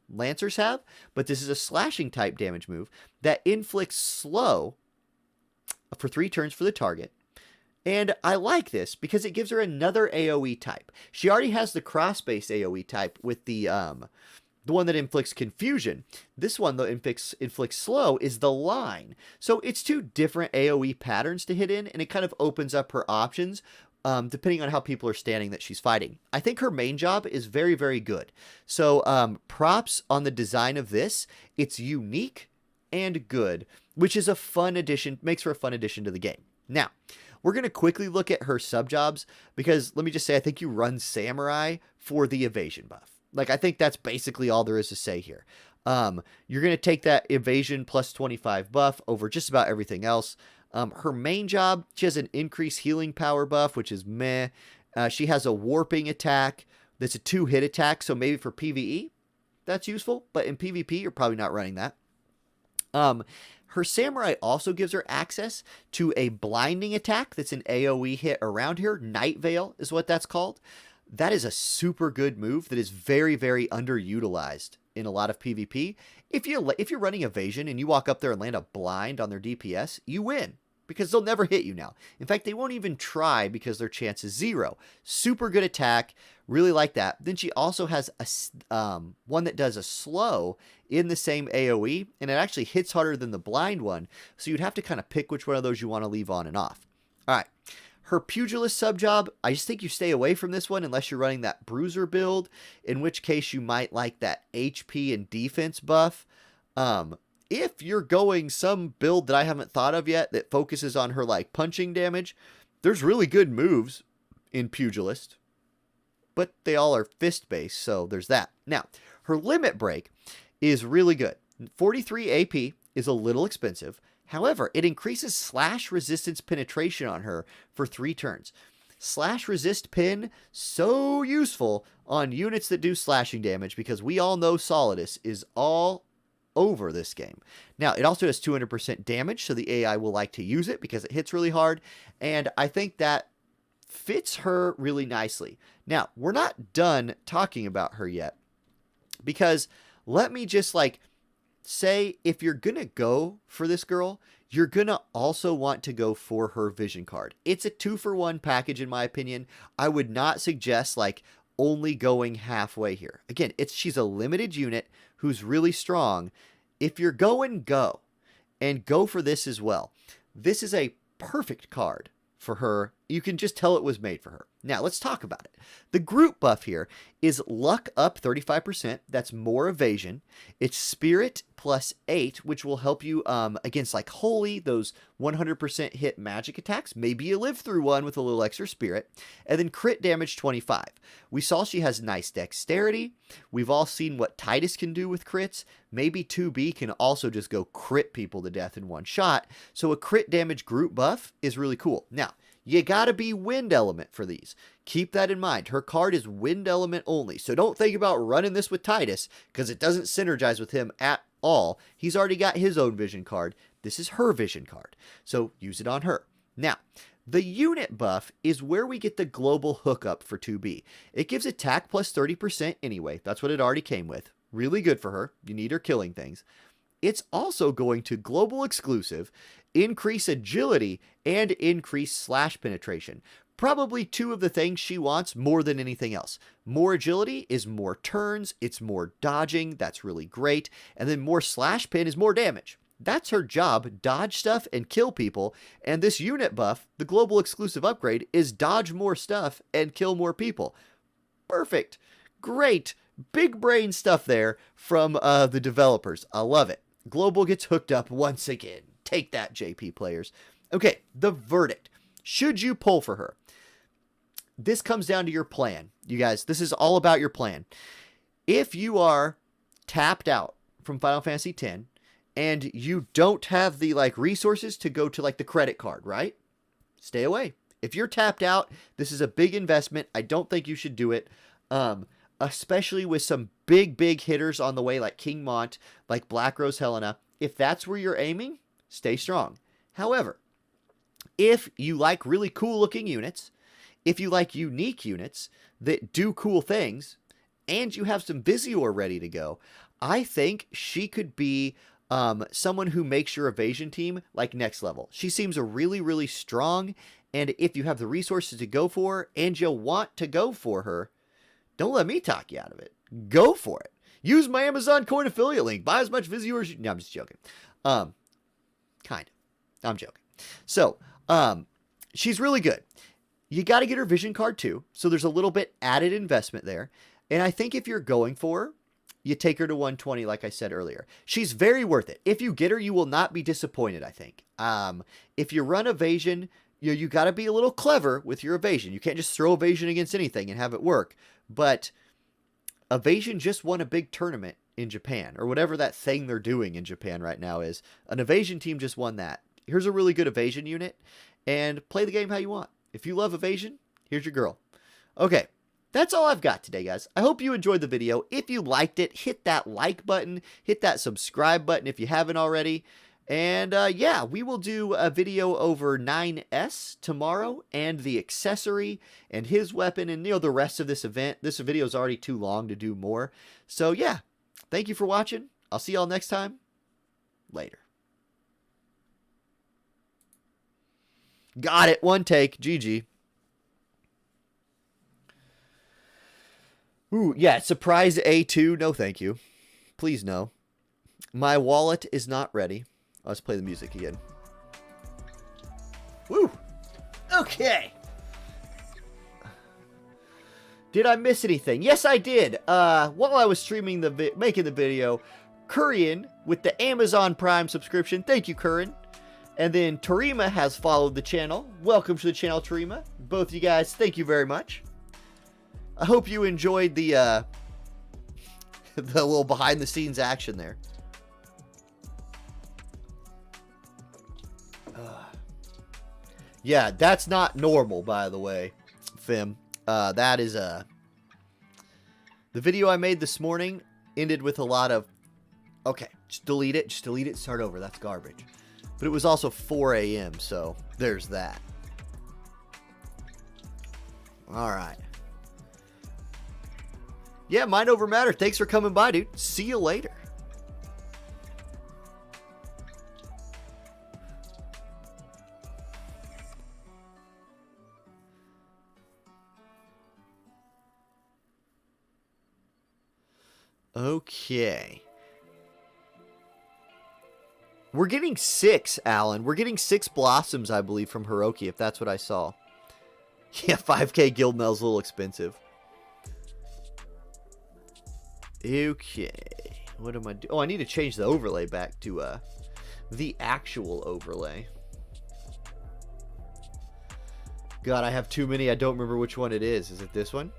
Lancers have, but this is a slashing type damage move that inflicts slow for 3 turns for the target. And I like this because it gives her another AoE type. She already has the cross-based AoE type with the one that inflicts confusion. This one, though, inflicts slow, is the line. So it's 2 different AoE patterns to hit in, and it kind of opens up her options. depending on how people are standing that she's fighting. I think her main job is very, very good. So props on the design of this. It's unique and good, which is a fun addition, makes for a fun addition to the game. Now, we're going to quickly look at her sub-jobs because let me just say, I think you run Samurai for the evasion buff. Like, I think that's basically all there is to say here. You're going to take that evasion plus 25 buff over just about everything else. Her main job, she has an increased healing power buff, which is meh. She has a warping attack that's a 2-hit attack, so maybe for PvE, that's useful. But in PvP, you're probably not running that. Her Samurai also gives her access to a blinding attack that's an AoE hit around here. Night Veil is what that's called. That is a super good move that is very, very underutilized in a lot of PvP. If you're running evasion and you walk up there and land a blind on their DPS, you win because they'll never hit you now. In fact, they won't even try because their chance is 0. Super good attack. Really like that. Then she also has a one that does a slow in the same AoE, and it actually hits harder than the blind one. So you'd have to kind of pick which one of those you want to leave on and off. All right. Her Pugilist sub-job, I just think you stay away from this one unless you're running that Bruiser build, in which case you might like that HP and defense buff. If you're going some build that I haven't thought of yet that focuses on her like punching damage, there's really good moves in Pugilist, but they all are fist-based, so there's that. Now, her Limit Break is really good. 43 AP is a little expensive. However, it increases slash resistance penetration on her for 3 turns. Slash resist pin, so useful on units that do slashing damage because we all know Solidus is all over this game. Now, it also does 200% damage, so the AI will like to use it because it hits really hard, and I think that fits her really nicely. Now, we're not done talking about her yet because let me just say if you're going to go for this girl, you're going to also want to go for her vision card. It's a 2-for-1 package in my opinion. I would not suggest only going halfway here. Again, she's a limited unit who's really strong. If you're going, go. And go for this as well. This is a perfect card for her. You can just tell it was made for her. Now, let's talk about it. The group buff here is luck up 35%. That's more evasion. It's spirit plus 8, which will help you against holy, those 100% hit magic attacks. Maybe you live through one with a little extra spirit. And then crit damage 25. We saw she has nice dexterity. We've all seen what Titus can do with crits. Maybe 2B can also just go crit people to death in one shot. So a crit damage group buff is really cool. Now, you gotta be wind element for these. Keep that in mind. Her card is wind element only. So don't think about running this with Titus because it doesn't synergize with him at all. He's already got his own vision card. This is her vision card. So use it on her. Now, the unit buff is where we get the global hookup for 2B. It gives attack plus 30% anyway. That's what it already came with. Really good for her. You need her killing things. It's also going to global exclusive, increase agility, and increase slash penetration. Probably 2 of the things she wants more than anything else. More agility is more turns, it's more dodging, that's really great, and then more slash pen is more damage. That's her job, dodge stuff and kill people, and this unit buff, the global exclusive upgrade, is dodge more stuff and kill more people. Perfect. Great. Big brain stuff there from the developers. I love it. Global gets hooked up once again. Take that, JP players. Okay, the verdict. Should you pull for her? This comes down to your plan. You guys, this is all about your plan. If you are tapped out from Final Fantasy X and you don't have the resources to go to the credit card, right? Stay away. If you're tapped out, this is a big investment. I don't think you should do it. Especially with some big hitters on the way like King Mont, like Black Rose Helena. If that's where you're aiming, stay strong. However, if you like really cool looking units, if you like unique units that do cool things, and you have some Visior ready to go, I think she could be someone who makes your evasion team next level. She seems a really strong, and if you have the resources to go for her and you want to go for her, don't let me talk you out of it. Go for it. Use my Amazon coin affiliate link. Buy as much Visior as you... No, I'm just joking. Kind of. I'm joking. So, she's really good. You got to get her vision card too. So there's a little bit added investment there. And I think if you're going for her, you take her to 120, like I said earlier. She's very worth it. If you get her, you will not be disappointed, I think. If you run evasion, you got to be a little clever with your evasion. You can't just throw evasion against anything and have it work. But evasion just won a big tournament in Japan, or whatever that thing they're doing in Japan right now is. An evasion team just won that. Here's a really good evasion unit, and play the game how you want. If you love evasion, here's your girl. Okay, that's all I've got today, guys. I hope you enjoyed the video. If you liked it, hit that like button, hit that subscribe button if you haven't already. And yeah, we will do a video over 9S tomorrow, and the accessory and his weapon, and the rest of this event. This video is already too long to do more. So yeah, thank you for watching. I'll see y'all next time. Later. Got it. One take. GG. Ooh, yeah. Surprise A2. No, thank you. Please, no. My wallet is not ready. Let's play the music again. Woo. Okay. Did I miss anything? Yes, I did. While I was streaming making the video, Kurian with the Amazon Prime subscription. Thank you, Kurian. And then Tarima has followed the channel. Welcome to the channel, Tarima. Both of you guys, thank you very much. I hope you enjoyed the the little behind the scenes action there. Yeah, that's not normal, by the way, Fim. That is the video I made this morning ended with a lot of, okay, just delete it, start over. That's garbage. But it was also 4 a.m., so there's that. All right. Yeah, mind over matter. Thanks for coming by, dude. See you later. Okay. We're getting 6, Alan. We're getting 6 blossoms, I believe, from Hiroki, if that's what I saw. Yeah, 5k guild mail's a little expensive. Okay. What am I doing? Oh, I need to change the overlay back to the actual overlay. God, I have too many. I don't remember which one it is. Is it this one?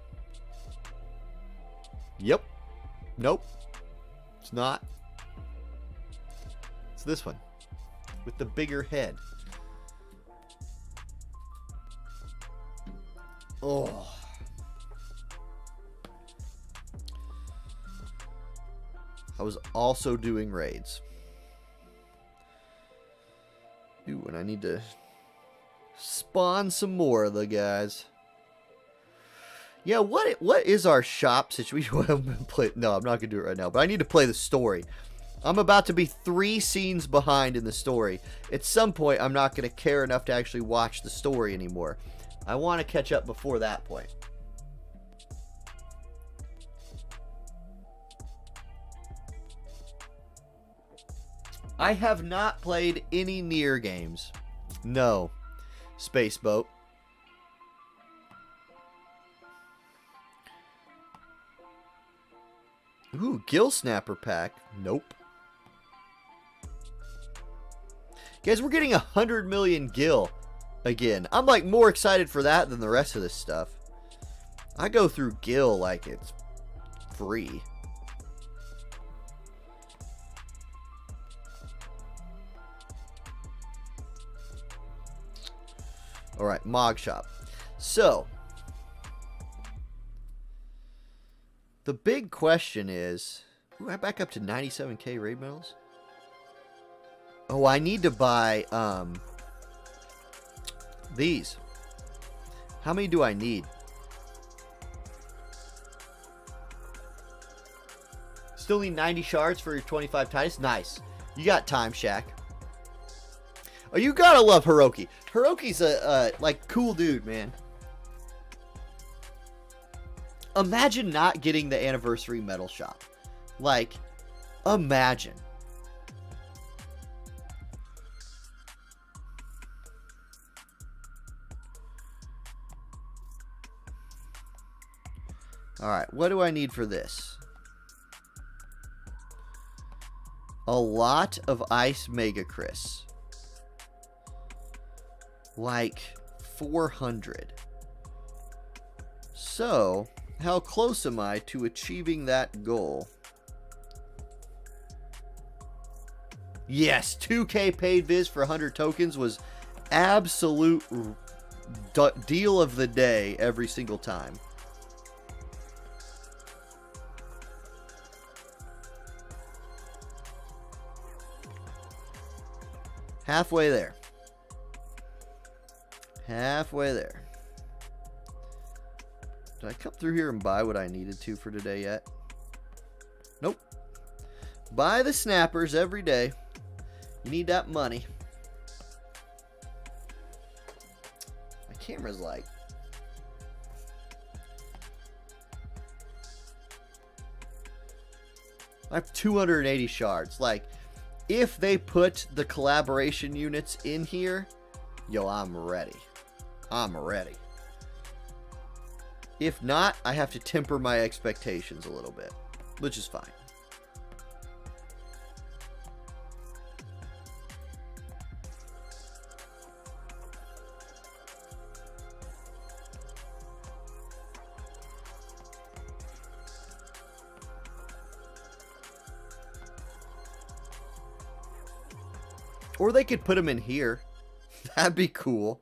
Yep. Nope. It's not. It's this one. With the bigger head. Oh. I was also doing raids. Ooh, and I need to spawn some more of the guys. Yeah, what is our shop situation? No, I'm not going to do it right now, but I need to play the story. I'm about to be 3 scenes behind in the story. At some point, I'm not going to care enough to actually watch the story anymore. I want to catch up before that point. I have not played any Nier games. No. Space Boat. Ooh, Gill Snapper pack. Nope. Guys, we're getting 100 million Gill again. I'm like more excited for that than the rest of this stuff. I go through Gill like it's free. Alright, Mog Shop. So, the big question is, ooh, I back up to 97k raid medals. Oh, I need to buy these. How many do I need? Still need 90 shards for your 25 Titus. Nice. You got Time Shack. Oh, you gotta love Hiroki. Hiroki's a like cool dude, man. Imagine not getting the anniversary medal shop. Like, imagine. Alright, what do I need for this? A lot of ice Mega Chris. Like 400. So, how close am I to achieving that goal? Yes, 2K paid viz for 100 tokens was absolute deal of the day every single time. Halfway there. Halfway there. Did I come through here and buy what I needed to for today yet? Nope. Buy the snappers every day. You need that money. My camera's like... I have 280 shards. Like, if they put the collaboration units in here, yo, I'm ready. I'm ready. If not, I have to temper my expectations a little bit, which is fine. Or they could put them in here. That'd be cool.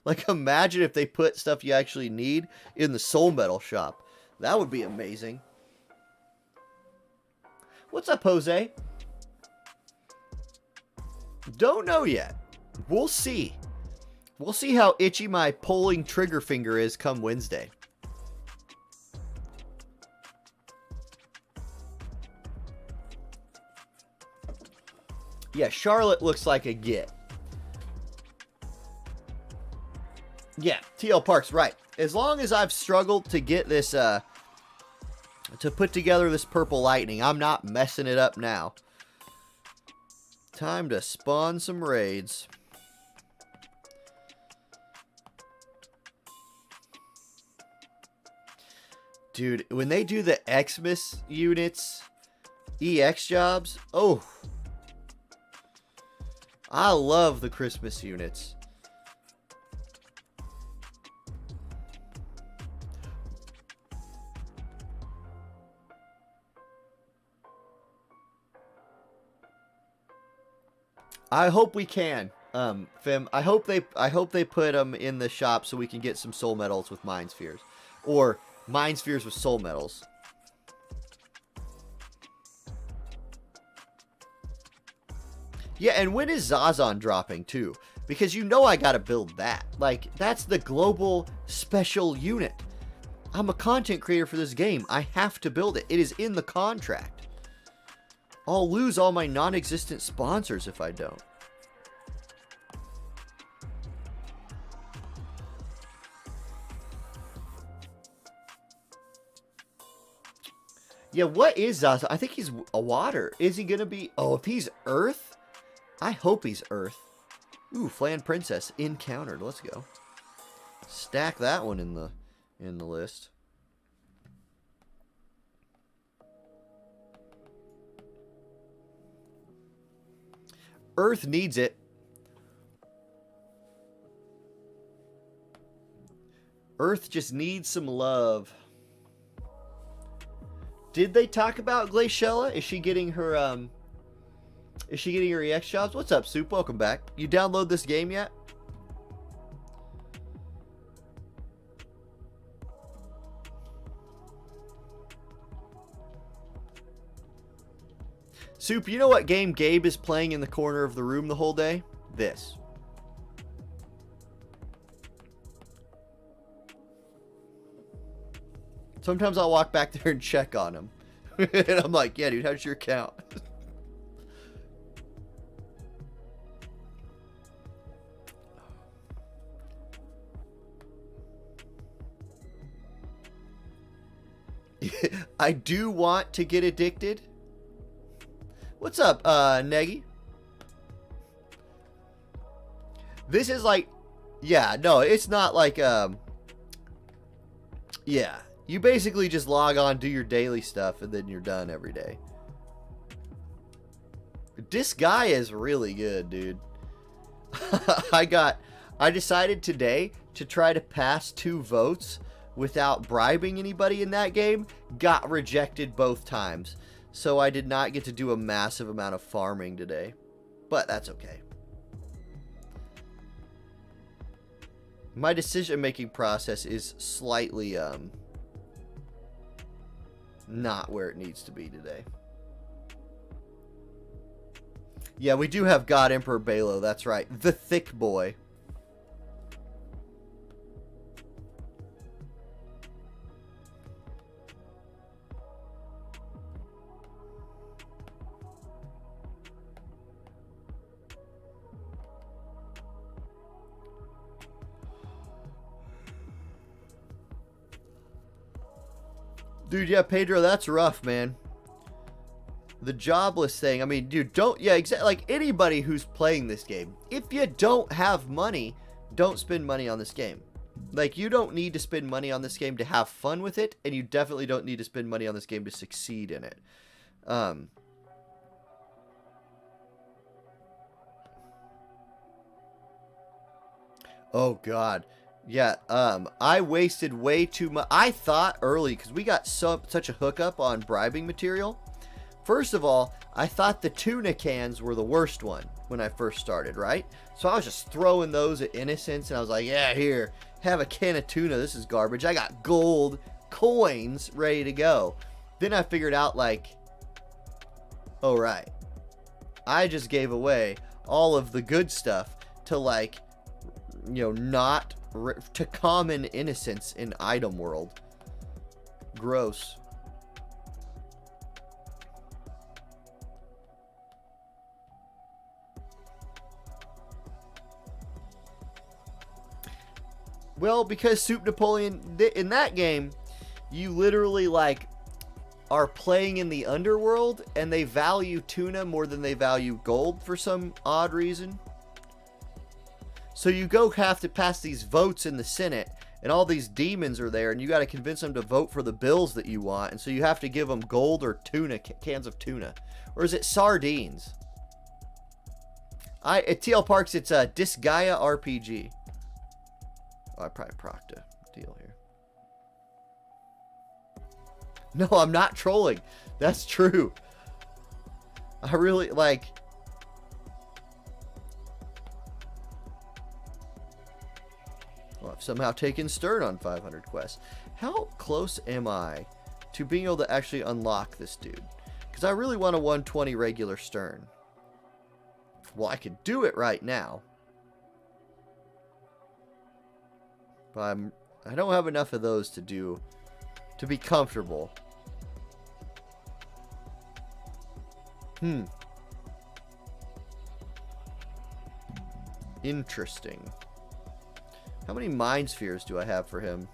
Like, imagine if they put stuff you actually need in the Soul Metal shop. That would be amazing. What's up, Jose? Don't know yet. We'll see. We'll see how itchy my pulling trigger finger is come Wednesday. Yeah, Charlotte looks like a get. Yeah, TL Park's right. As long as I've struggled to get this, to put together this purple lightning, I'm not messing it up now. Time to spawn some raids. Dude, when they do the Xmas units, EX jobs, oh. I love the Christmas units. I hope we can, Fim. I hope they put them in the shop so we can get some soul medals with Mind Spheres, or Mind Spheres with soul medals. Yeah, and when is Zazon dropping too? Because you know I gotta build that. Like, that's the global special unit. I'm a content creator for this game. I have to build it. It is in the contract. I'll lose all my non-existent sponsors if I don't. Yeah, what is Zazon? I think he's a water. Is he gonna be... Oh, if he's Earth... I hope he's Earth. Ooh, Flan Princess encountered. Let's go. Stack that one in the list. Earth needs it. Earth just needs some love. Did they talk about Glaciella? Is she getting her EX jobs? What's up, Soup? Welcome back. You download this game yet? Soup, you know what game Gabe is playing in the corner of the room the whole day? This. Sometimes I'll walk back there and check on him. And I'm like, yeah, dude, how's your account? I do want to get addicted. What's up, Neggy? This is like, yeah, no, it's not like, yeah, You basically just log on, do your daily stuff, and then you're done every day. This guy is really good, dude. I decided today to try to pass 2 votes without bribing anybody in that game. Got rejected both times. So I did not get to do a massive amount of farming today. But that's okay. My decision-making process is slightly, not where it needs to be today. Yeah, we do have God Emperor Balo, that's right. The thick boy. Dude, yeah, Pedro, that's rough, man. The jobless thing. I mean, dude, don't... Yeah, exactly. Like, anybody who's playing this game, if you don't have money, don't spend money on this game. Like, you don't need to spend money on this game to have fun with it, and you definitely don't need to spend money on this game to succeed in it. Oh, God. Yeah, I wasted way too much. I thought early, because we got such a hookup on bribing material. First of all, I thought the tuna cans were the worst one when I first started, right? So I was just throwing those at innocents, and I was like, yeah, here, have a can of tuna. This is garbage. I got gold coins ready to go. Then I figured out, like, oh, right. I just gave away all of the good stuff to, like, you know, not... to common innocence in item world. Gross. Well, because Soup Napoleon, in that game, you literally, like, are playing in the underworld, and they value tuna more than they value gold for some odd reason. So you have to pass these votes in the Senate, and all these demons are there, and you got to convince them to vote for the bills that you want, and so you have to give them gold or tuna, cans of tuna. Or is it sardines? At TL Parks, it's a Disgaea RPG. Oh, I probably procced a deal here. No, I'm not trolling. That's true. I really, like... Well, I've somehow taken Stern on 500 quests. How close am I to being able to actually unlock this dude? Because I really want a 120 regular Stern. Well, I could do it right now. But I don't have enough of those to be comfortable. Interesting. How many mind spheres do I have for him?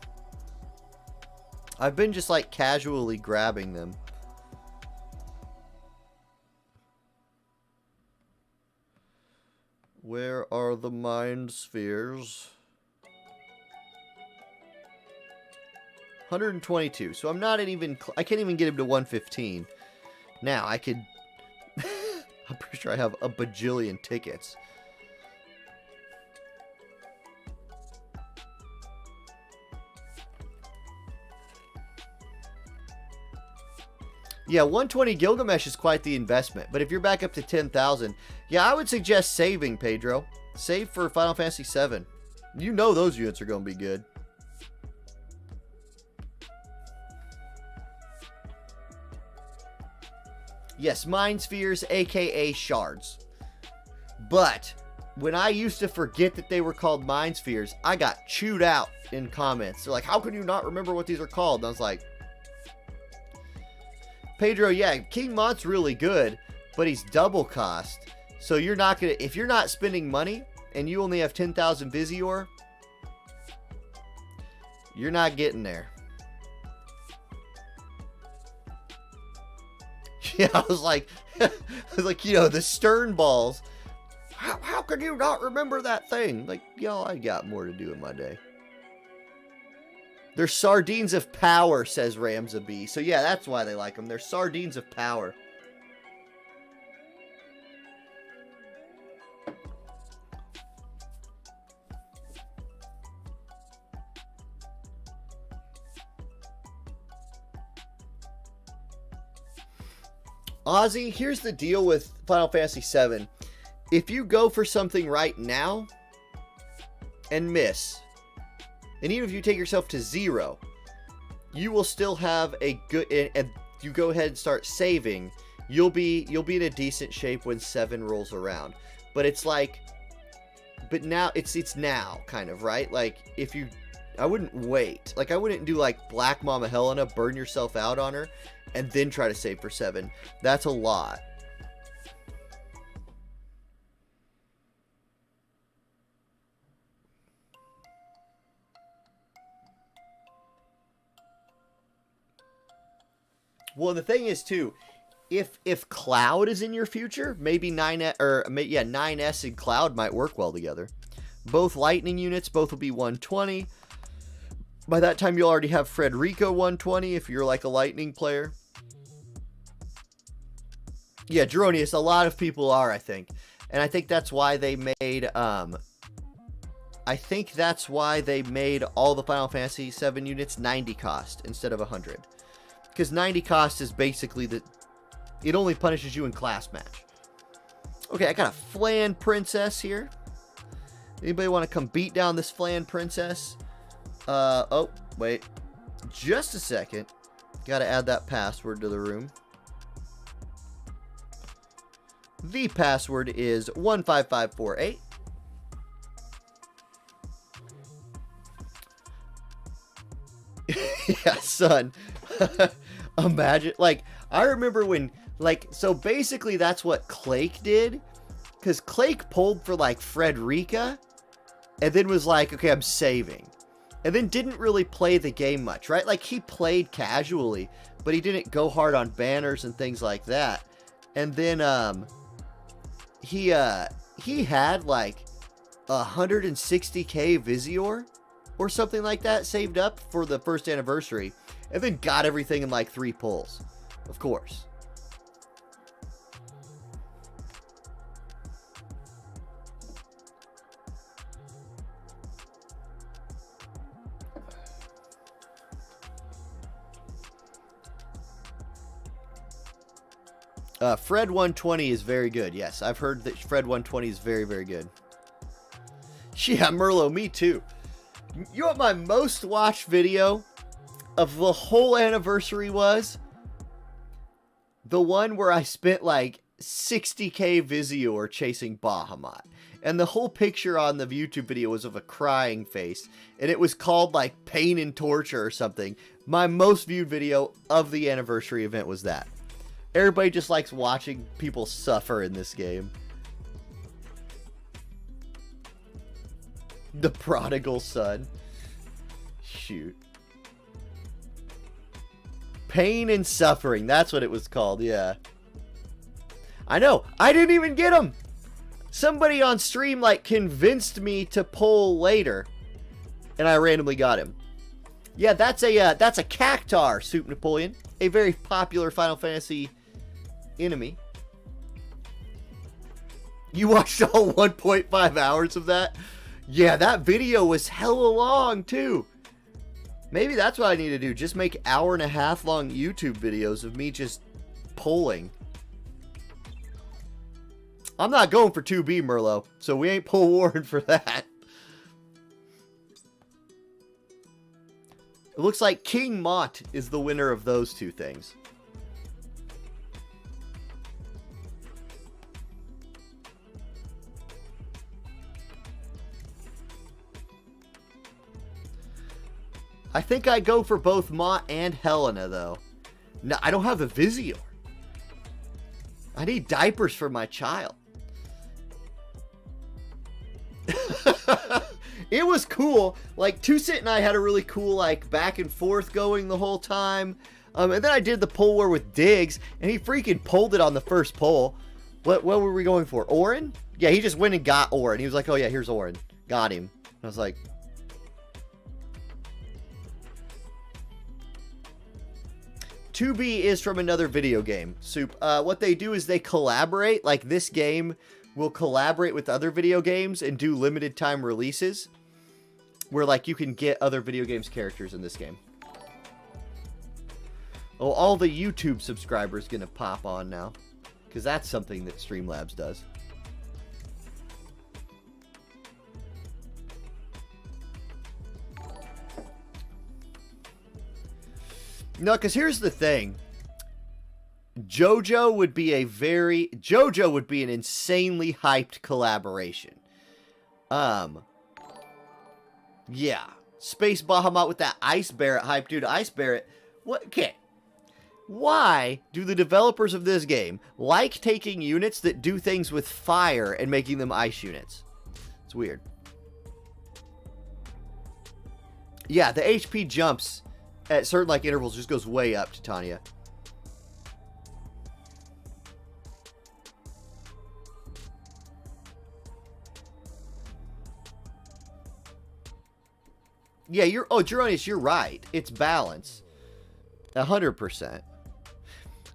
I've been just like casually grabbing them. Where are the mind spheres? 122. So I'm not even... I can't even get him to 115. Now, I could... I'm pretty sure I have a bajillion tickets. Yeah, 120 Gilgamesh is quite the investment. But if you're back up to 10,000, yeah, I would suggest saving, Pedro. Save for Final Fantasy VII. You know those units are going to be good. Yes, Mind Spheres, aka Shards. But when I used to forget that they were called Mind Spheres, I got chewed out in comments. They're like, how can you not remember what these are called? And I was like... Pedro, yeah, King Mont's really good, but he's double cost. So you're not gonna, if you're not spending money and you only have 10,000 Visior, you're not getting there. Yeah, I was like, you know, the Stern balls. How could you not remember that thing? Like, y'all, I got more to do in my day. They're sardines of power, says Ramza B. So yeah, that's why they like them. They're sardines of power. Ozzy, here's the deal with Final Fantasy VII. If you go for something right now and miss, and even if you take yourself to 0, you will still have a good, and you go ahead and start saving, you'll be in a decent shape when 7 rolls around. But it's like, but now it's now kind of, right? Like if you, I wouldn't wait. Like I wouldn't do like Black Mama Helena, burn yourself out on her and then try to save for 7. That's a lot. Well, the thing is too, if Cloud is in your future, maybe 9S and Cloud might work well together. Both lightning units, both will be 120. By that time, you'll already have Frederica 120 if you're like a lightning player. Yeah, Geronius, a lot of people are, I think. And I think that's why they made all the Final Fantasy VII units 90 cost instead of 100. Because 90 cost is basically it only punishes you in class match. Okay, I got a Flan Princess here. Anybody want to come beat down this Flan Princess? Oh, wait. Just a second. Got to add that password to the room. The password is 15548. Yeah, son. Imagine, like, I remember when, like, so basically that's what Clake did, because Clake pulled for, like, Frederica, and then was like, okay, I'm saving, and then didn't really play the game much, right? Like, he played casually, but he didn't go hard on banners and things like that, and then, he had, like, 160k Visior, or something like that, saved up for the first anniversary, and then got everything in like 3 pulls. Of course. Fred 120 is very good. Yes, I've heard that Fred 120 is very, very good. Yeah, Merlot, me too. You know what my most watched video of the whole anniversary was? The one where I spent like 60k Visior chasing Bahamut. And the whole picture on the YouTube video was of a crying face. And it was called like Pain and Torture or something. My most viewed video of the anniversary event was that. Everybody just likes watching people suffer in this game. The prodigal son. Shoot. Pain and Suffering. That's what it was called, yeah. I know. I didn't even get him. Somebody on stream, like, convinced me to pull later. And I randomly got him. Yeah, that's a Cactar, Soup Napoleon. A very popular Final Fantasy enemy. You watched all 1.5 hours of that? Yeah, that video was hella long, too. Maybe that's what I need to do. Just make 1.5 hour long YouTube videos of me just pulling. I'm not going for 2B, Merlot. So we ain't pull Warren for that. It looks like King Mott is the winner of those 2 things. I think I go for both Mott and Helena, though. No, I don't have the Visior. I need diapers for my child. It was cool. Like, Two-Sit and I had a really cool, like, back and forth going the whole time. And then I did the pull war with Diggs, and he freaking pulled it on the first pull. What were we going for? Orin? Yeah, he just went and got Orin. He was like, oh yeah, here's Orin. Got him. I was like... 2B is from another video game, Soup. What they do is they collaborate. Like, this game will collaborate with other video games and do limited time releases where, like, you can get other video games characters in this game. Oh, all the YouTube subscribers gonna pop on now, because that's something that Streamlabs does. No, because here's the thing. JoJo would be an insanely hyped collaboration. Yeah. Space Bahamut with that Ice Barret hype, dude. Ice Barret. What? Okay. Why do the developers of this game like taking units that do things with fire and making them ice units? It's weird. Yeah, the HP jumps at certain like intervals just goes way up, Titania. Yeah, Geronius, you're right. It's balance. 100%.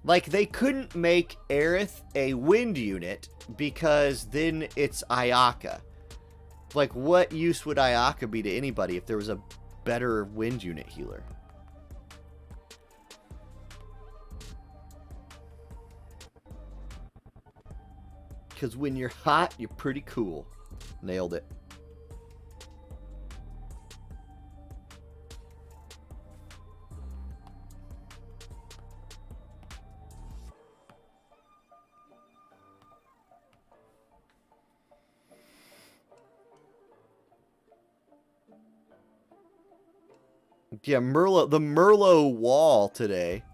Like, they couldn't make Aerith a wind unit because then it's Ayaka. Like, what use would Ayaka be to anybody if there was a better wind unit healer? Because when you're hot, you're pretty cool. Nailed it. Yeah, the Merlot wall today.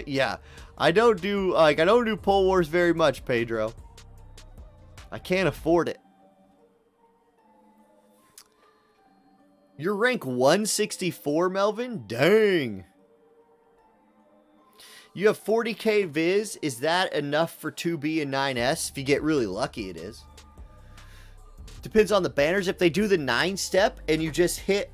Yeah, I don't do Pole Wars very much, Pedro. I can't afford it. You're rank 164, Melvin? Dang. You have 40k Viz. Is that enough for 2B and 9S? If you get really lucky, it is. Depends on the banners. If they do the 9-step and you just hit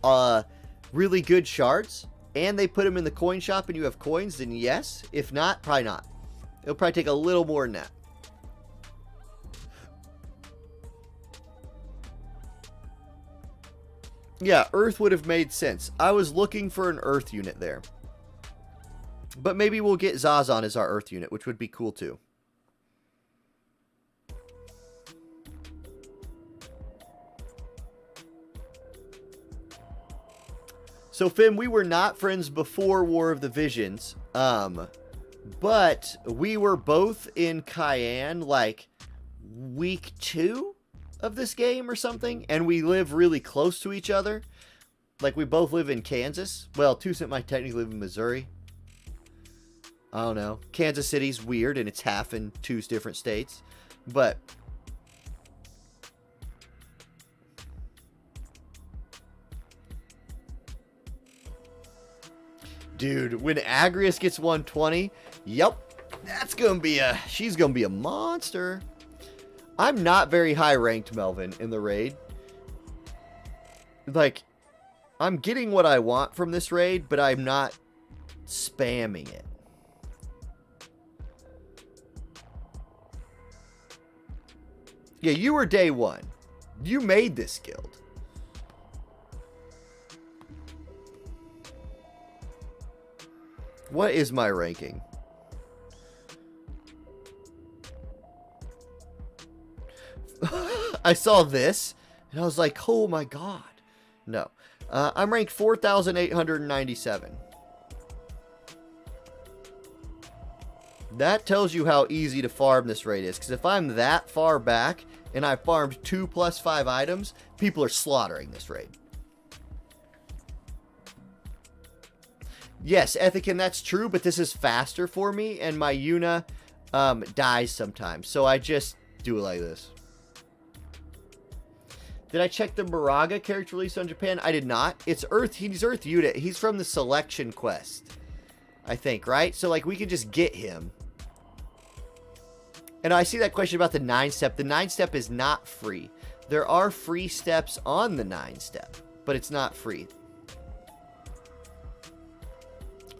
really good shards and they put them in the coin shop and you have coins, then yes. If not, probably not. It'll probably take a little more than that. Yeah, Earth would have made sense. I was looking for an Earth unit there. But maybe we'll get Zazan as our Earth unit, which would be cool too. So, Finn, we were not friends before War of the Visions. But we were both in Cayenne, like, week 2 of this game or something. And we live really close to each other. Like, we both live in Kansas. Well, Tucson might technically live in Missouri. I don't know. Kansas City's weird, and it's half in 2 different states. But dude, when Agrius gets 120, yep, that's gonna be she's gonna be a monster. I'm not very high ranked, Melvin, in the raid. Like, I'm getting what I want from this raid, but I'm not spamming it. Yeah, you were day 1. You made this guild. What is my ranking? I saw this, and I was like, oh my god. No. I'm ranked 4,897. That tells you how easy to farm this raid is. Because if I'm that far back, and I farmed 2 + 5 items, people are slaughtering this raid. Yes, Ethican, that's true, but this is faster for me, and my Yuna dies sometimes. So I just do it like this. Did I check the Moraga character release on Japan? I did not. It's Earth. He's Earth Yuta. He's from the selection quest, I think, right? So, like, we can just get him. And I see that question about the 9-step. The 9-step is not free. There are free steps on the 9-step, but it's not free.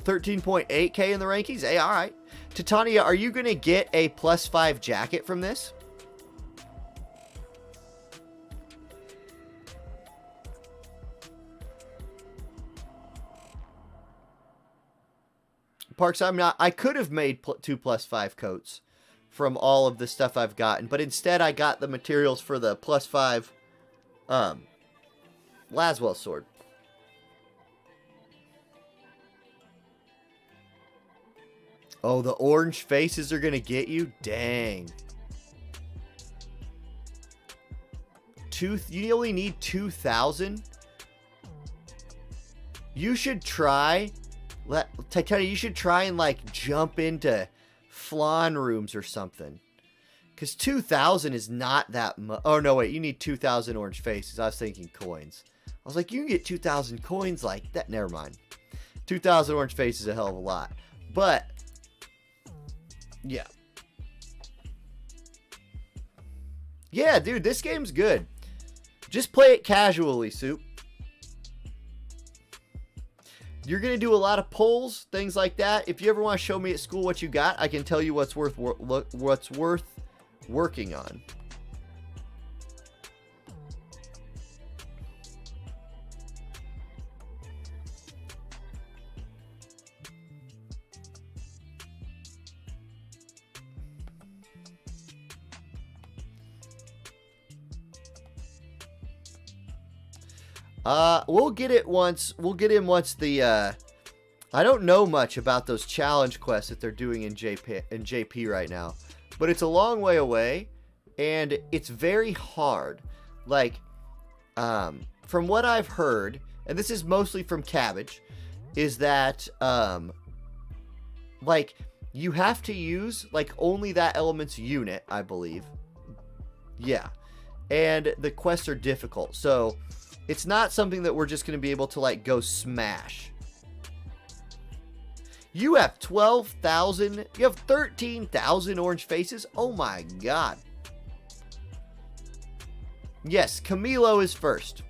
13.8k in the rankings. Hey, all right. Titania, are you going to get a +5 jacket from this? Parks, I'm not. I could have made 2 +5 coats from all of the stuff I've gotten, but instead I got the materials for the +5 Laswell sword. Oh, the orange faces are going to get you? Dang. You only need 2,000? You should try... Titania, you should try and, like, jump into flan rooms or something. Because 2,000 is not that much. Oh, no, wait. You need 2,000 orange faces. I was thinking coins. I was like, you can get 2,000 coins like that. Never mind. 2,000 orange faces is a hell of a lot. But... yeah. Yeah, dude, this game's good. Just play it casually, Soup. You're going to do a lot of polls, things like that. If you ever want to show me at school what you got, I can tell you what's worth working on. We'll get it once. We'll get in once the, I don't know much about those challenge quests that they're doing in JP right now, but it's a long way away, and it's very hard. Like, from what I've heard, and this is mostly from Cabbage, is that, like, you have to use, like, only that element's unit, I believe. Yeah. And the quests are difficult, so... it's not something that we're just going to be able to, like, go smash. You have 12,000. You have 13,000 orange faces. Oh, my God. Yes, Camilo is first.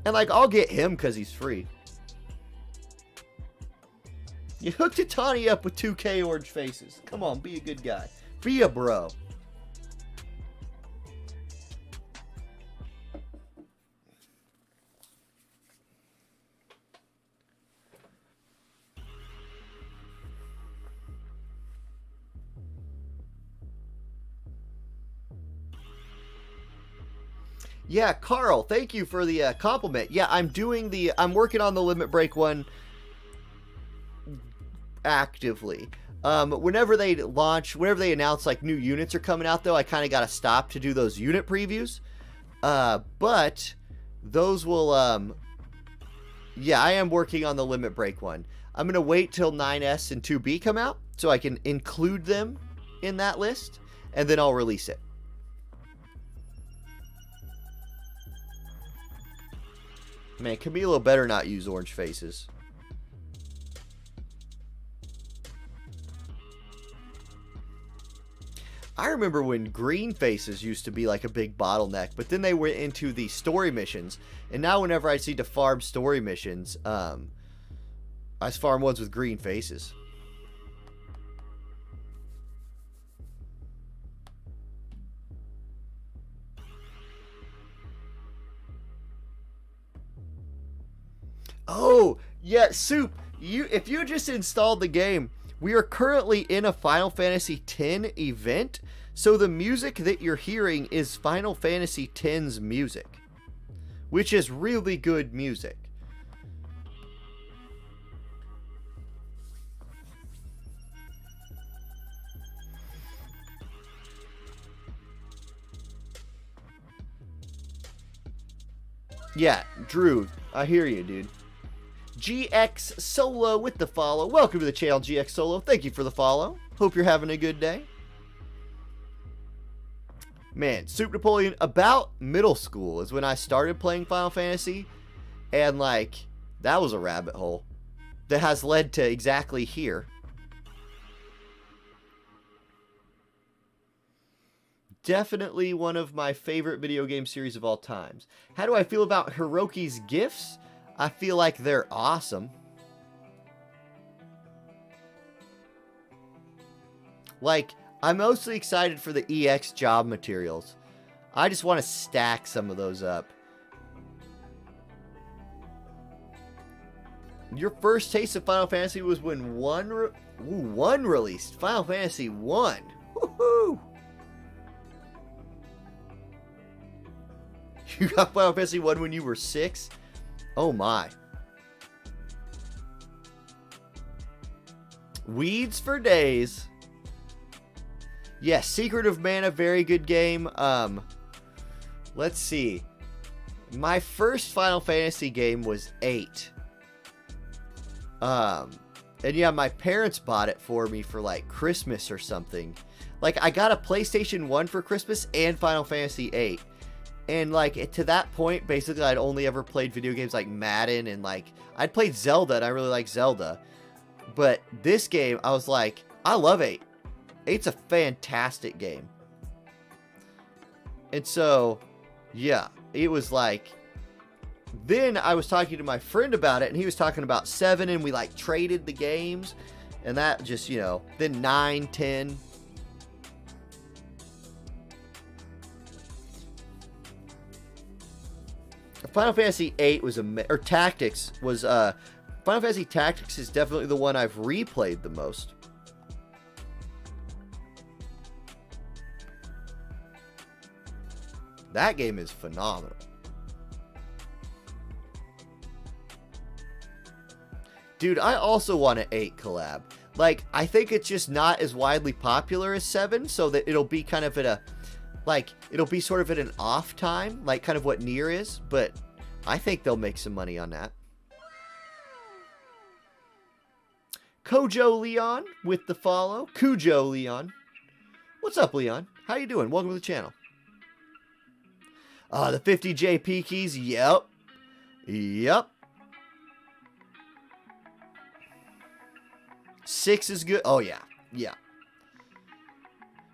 And, like, I'll get him because he's free. You hooked Titania up with 2k orange faces. Come on, be a good guy. Be a bro. Yeah, Carl, thank you for the compliment. Yeah, I'm working on the Limit Break one actively. Whenever they announce, like, new units are coming out, though, I kind of got to stop to do those unit previews. But those will, yeah, I am working on the Limit Break one. I'm going to wait till 9S and 2B come out so I can include them in that list, and then I'll release it. Man, Camilo better not use orange faces. I remember when green faces used to be like a big bottleneck, but then they went into the story missions, and now whenever I see to farm story missions, I farm ones with green faces. Oh, yeah, Soup, if you just installed the game, we are currently in a Final Fantasy X event, so the music that you're hearing is Final Fantasy X's music, which is really good music. Yeah, Drew, I hear you, dude. GX Solo with the follow. Welcome to the channel, GX Solo. Thank you for the follow. Hope you're having a good day. Man, Super Napoleon, about middle school is when I started playing Final Fantasy. And, like, that was a rabbit hole that has led to exactly here. definitely one of my favorite video game series of all times. How do I feel about Hiroki's gifts? I feel like they're awesome. Like, I'm mostly excited for the EX job materials. I just want to stack some of those up. Your first taste of Final Fantasy was when 1 released. Final Fantasy 1. Woohoo! You got Final Fantasy 1 when you were 6? Oh my. Weeds for days. Yes, Secret of Mana, very good game. Let's see. My first Final Fantasy game was 8. And yeah, my parents bought it for me for like Christmas or something. Like, I got a PlayStation 1 for Christmas and Final Fantasy 8. And like, to that point, basically I'd only ever played video games like Madden, and like, I'd played Zelda and I really like Zelda. But this game, I was like, I love 8. 8's a fantastic game. And so, yeah, it was like, then I was talking to my friend about it, and he was talking about 7, and we like traded the games, and that just, you know, then 9, 10. Final Fantasy 8 was Tactics was, Final Fantasy Tactics is definitely the one I've replayed the most. That game is phenomenal. Dude, I also want an 8 collab. Like, I think it's just not as widely popular as 7, so that it'll be kind of at a, like, it'll be sort of at an off time, like kind of what Nier is, but I think they'll make some money on that. Kojo Leon with the follow. Kujo Leon. What's up, Leon? How you doing? Welcome to the channel. The 50 JP keys. Yep. Yep. 6 is good. Oh, yeah. Yeah.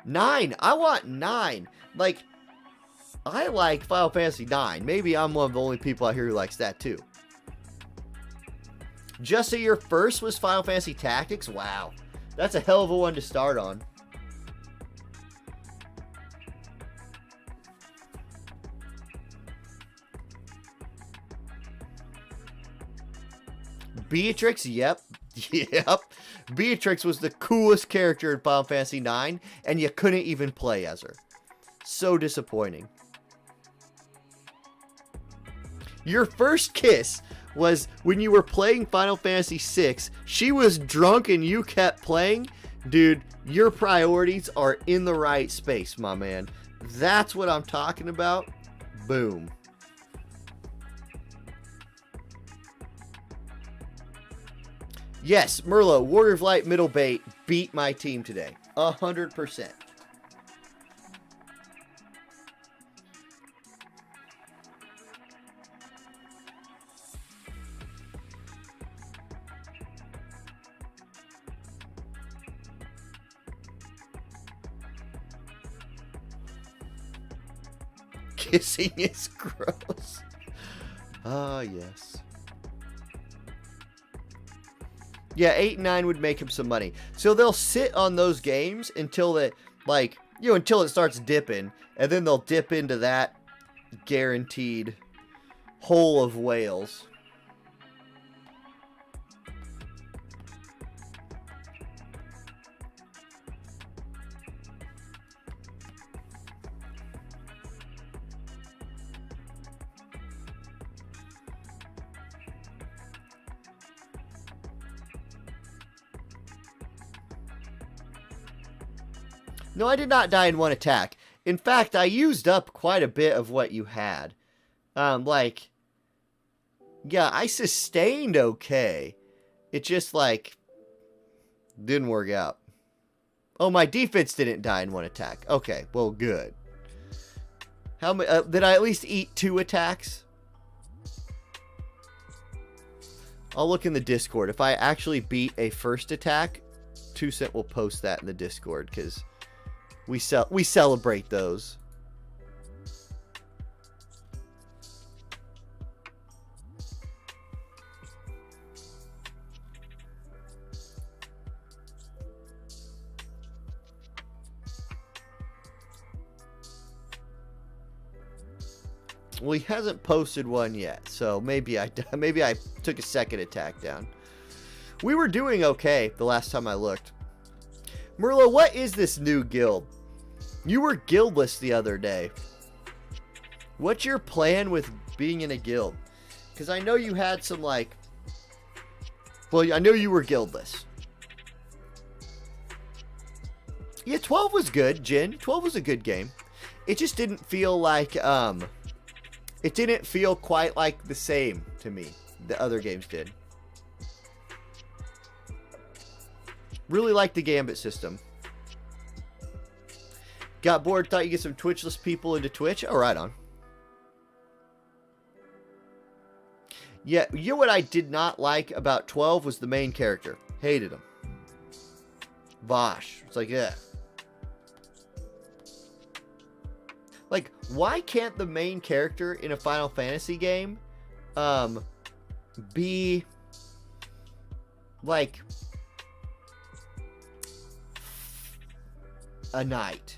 9. I want 9. Like, I like Final Fantasy 9. Maybe I'm one of the only people out here who likes that, too. Just so your first was Final Fantasy Tactics? Wow. That's a hell of a one to start on. Beatrix? Yep. Yep. Beatrix was the coolest character in Final Fantasy 9, and you couldn't even play as her. So disappointing. Your first kiss was when you were playing Final Fantasy 6. She was drunk and you kept playing. Dude, your priorities are in the right space, my man. That's what I'm talking about. Boom. Yes, Merlot, Warrior of Light middle bait beat my team today. 100%. Kissing is gross. Ah, yes. Yeah, 8 and 9 would make him some money. So they'll sit on those games until it, like, you know, until it starts dipping. And then they'll dip into that guaranteed hole of whales. No, I did not die in one attack. In fact, I used up quite a bit of what you had. Like, yeah, I sustained okay. It just, like, didn't work out. Oh, my defense didn't die in one attack. Okay, well, good. How many, did I at least eat 2 attacks? I'll look in the Discord. If I actually beat a first attack, 2cent will post that in the Discord, because we celebrate those. Well, he hasn't posted one yet, so maybe I took a second attack down. We were doing okay the last time I looked. Merlo, what is this new guild? You were guildless the other day. What's your plan with being in a guild? Because I know you had some, like... Well, I know you were guildless. Yeah, 12 was good, Jin. 12 was a good game. It just didn't feel like, It didn't feel quite like the same to me. The other games did. Really liked the Gambit system. Got bored, thought you get some Twitchless people into Twitch? Oh, right on. Yeah, you know what I did not like about 12 was the main character. Hated him. Vosh. It's like, yeah. Like, why can't the main character in a Final Fantasy game be like a knight?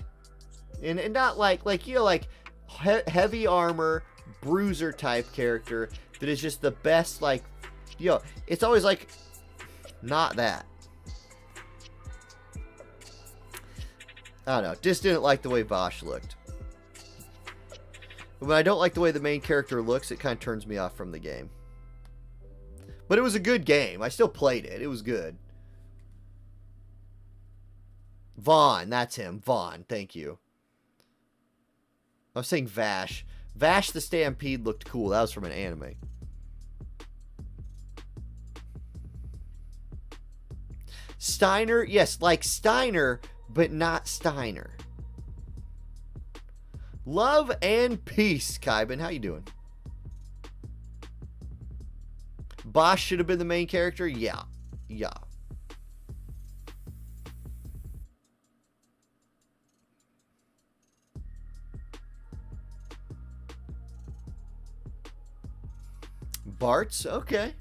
And not like you know, like heavy armor, bruiser type character that is just the best, like, you know, it's always like not that. I don't know, just didn't like the way Vosh looked. When I don't like the way the main character looks, it kind of turns me off from the game. But it was a good game. I still played it. It was good. Vaughn, that's him. Vaughn, thank you. I was saying Vash. Vash the Stampede looked cool. That was from an anime. Steiner, yes, like Steiner, but not Steiner. Love and peace, Kybin. How you doing? Bosch should have been the main character? Yeah. Yeah. Bart's? Okay.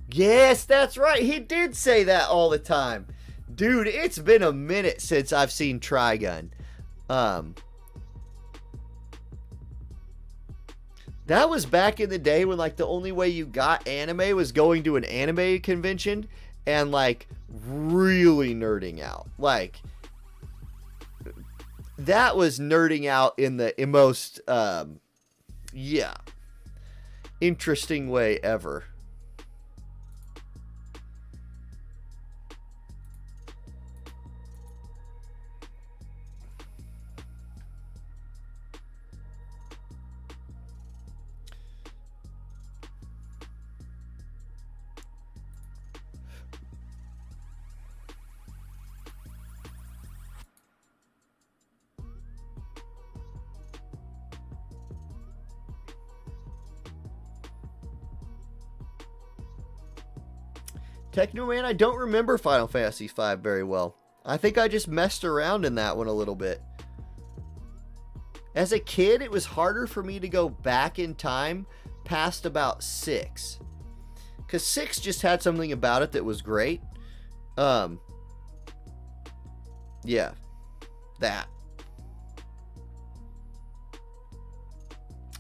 Yes, that's right. He did say that all the time. Dude, it's been a minute since I've seen Trigun. That was back in the day when, like, the only way you got anime was going to an anime convention and, like, really nerding out. Like, that was nerding out in the most, yeah, interesting way ever. Technoman, I don't remember Final Fantasy V very well. I think I just messed around in that one a little bit. As a kid, it was harder for me to go back in time past about 6. Because 6 just had something about it that was great. Yeah. That.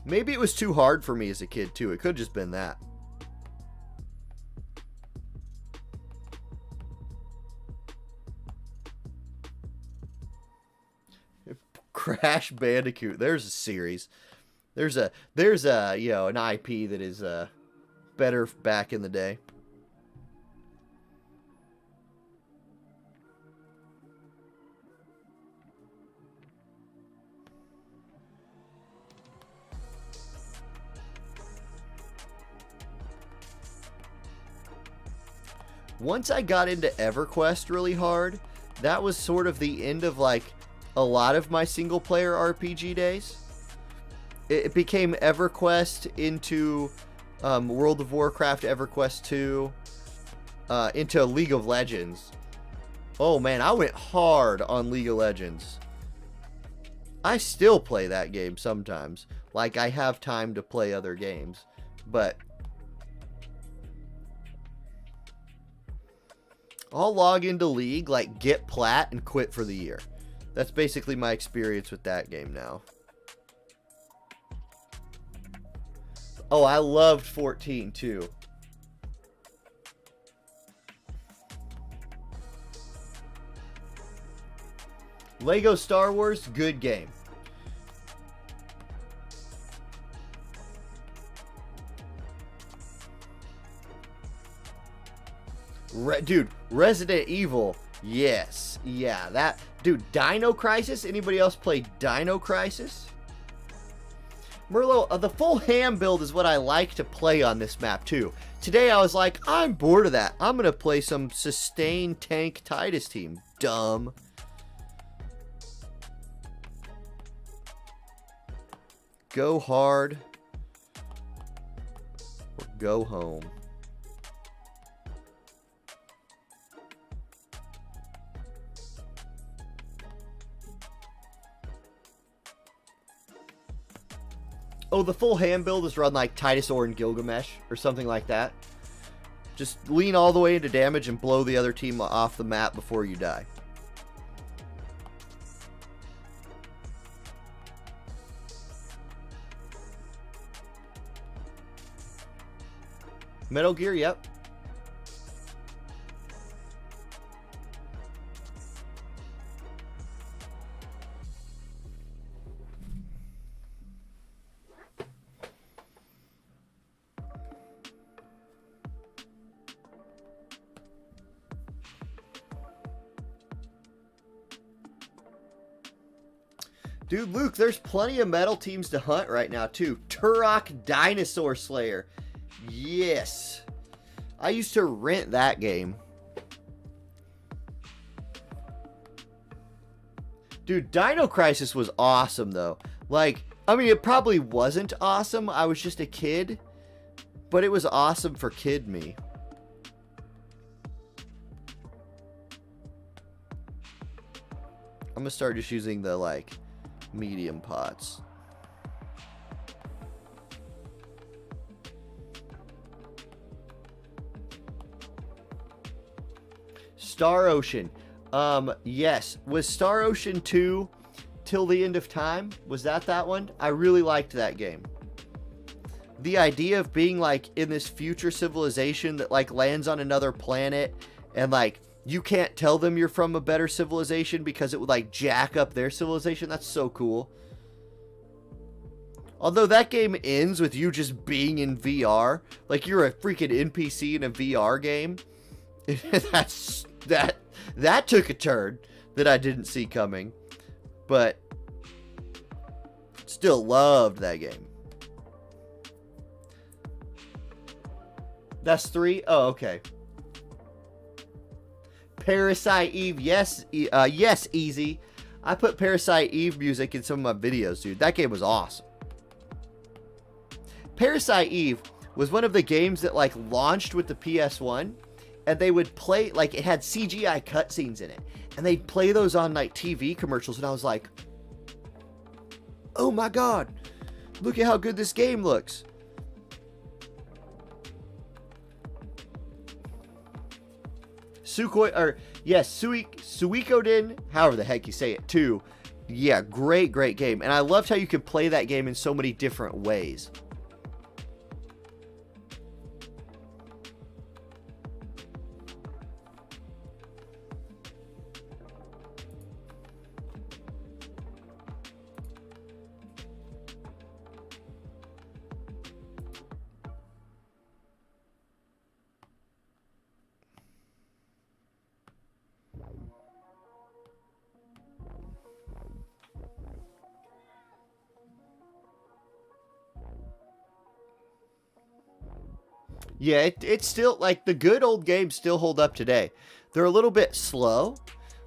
Maybe it was too hard for me as a kid, too. It could have just been that. Crash Bandicoot. There's a series. There's a you know, an IP that is better back in the day. Once I got into EverQuest really hard, that was sort of the end of, like, a lot of my single player RPG days. It became EverQuest into World of Warcraft, EverQuest 2, into League of Legends. Oh man, I went hard on League of Legends. I still play that game sometimes. Like, I have time to play other games. But I'll log into League, like, get plat, and quit for the year. That's basically my experience with that game now. Oh, I loved 14 too. Lego Star Wars, good game. Dude, Resident Evil, yes. Yeah, that... Dude, Dino Crisis? Anybody else play Dino Crisis? Merlot, the full ham build is what I like to play on this map too. Today I was like, I'm bored of that. I'm going to play some sustain tank Titus team. Dumb. Go hard or go home. Oh, the full ham build is run like Titus Or and Gilgamesh or something like that. Just lean all the way into damage and blow the other team off the map before you die. Metal Gear, yep. Dude, Luke, there's plenty of metal teams to hunt right now, too. Turok Dinosaur Slayer. Yes. I used to rent that game. Dude, Dino Crisis was awesome, though. Like, I mean, it probably wasn't awesome. I was just a kid. But it was awesome for kid me. I'm gonna start just using the, like, medium pots. Star Ocean. Yes. Was Star Ocean 2 Till the End of Time? Was that one? I really liked that game. The idea of being, like, in this future civilization that, like, lands on another planet and, like, you can't tell them you're from a better civilization because it would, like, jack up their civilization. That's so cool. Although that game ends with you just being in VR. Like, you're a freaking NPC in a VR game. That took a turn that I didn't see coming. But still loved that game. That's 3? Oh, okay. Parasite Eve, yes, yes, easy. I put Parasite Eve music in some of my videos, dude. That game was awesome. Parasite Eve was one of the games that, like, launched with the PS1, and they would play, like, it had CGI cutscenes in it, and they'd play those on, like, TV commercials, and I was like, oh my god, look at how good this game looks. Suikoden, however the heck you say it, too. Yeah, great game. And I loved how you could play that game in so many different ways. Yeah, it's still, like, the good old games still hold up today. They're a little bit slow.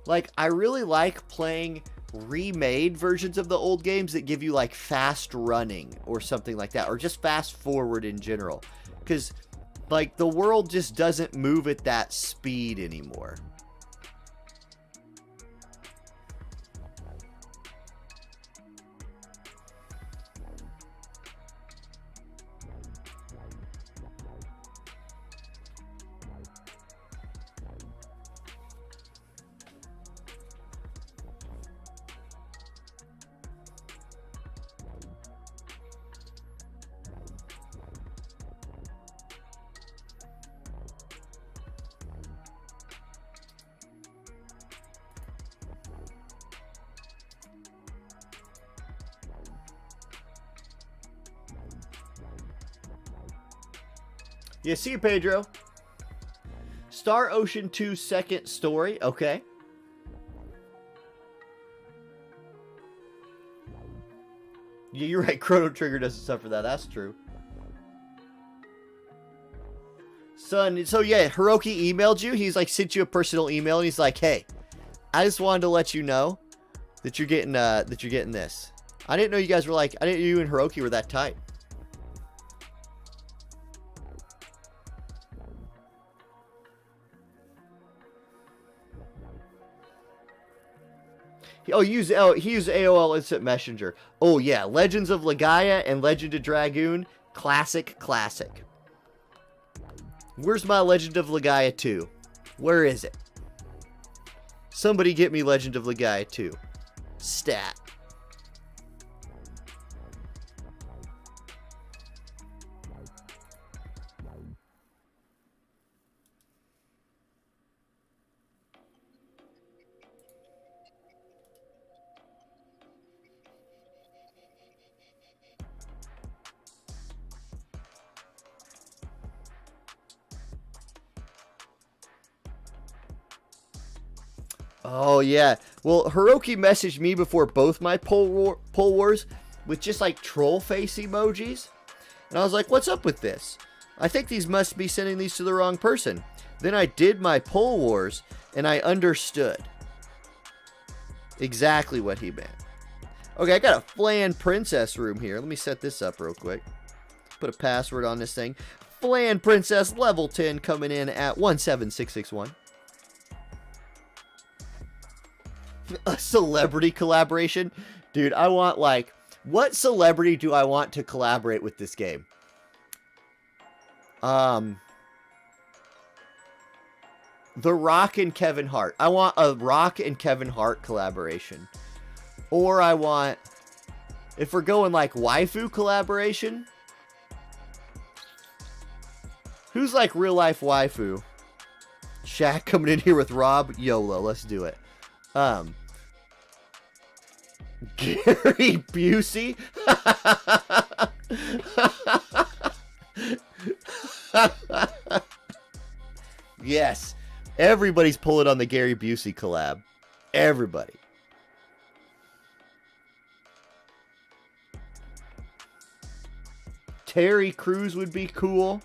Like, I really like playing remade versions of the old games that give you, like, fast running or something like that, or just fast forward in general. Because, like, the world just doesn't move at that speed anymore. Yeah, see you, Pedro. Star Ocean 2 second story. Okay. Yeah, you're right. Chrono Trigger doesn't suffer that. That's true. Son, so yeah, Hiroki emailed you. He's like sent you a personal email, and he's like, "Hey, I just wanted to let you know that you're getting this. I didn't know you guys were like, I didn't know you and Hiroki were that tight." He used AOL Instant Messenger. Oh yeah, Legends of Legaia and Legend of Dragoon, classic. Where's my Legend of Legaia 2? Where is it? Somebody get me Legend of Legaia 2. Stat. Oh, yeah. Well, Hiroki messaged me before both my poll wars with just like troll face emojis. And I was like, what's up with this? I think these must be sending these to the wrong person. Then I did my poll wars and I understood exactly what he meant. Okay, I got a Flan Princess room here. Let me set this up real quick. Put a password on this thing. Flan Princess level 10 coming in at 17661. A celebrity collaboration? Dude, I want like, what celebrity do I want to collaborate with this game? The Rock and Kevin Hart. I want a Rock and Kevin Hart collaboration. Or I want, if we're going like waifu collaboration, who's like real life waifu? Shaq coming in here with Rob. YOLO, let's do it. Gary Busey. Yes. Everybody's pulling on the Gary Busey collab. Everybody. Terry Crews would be cool.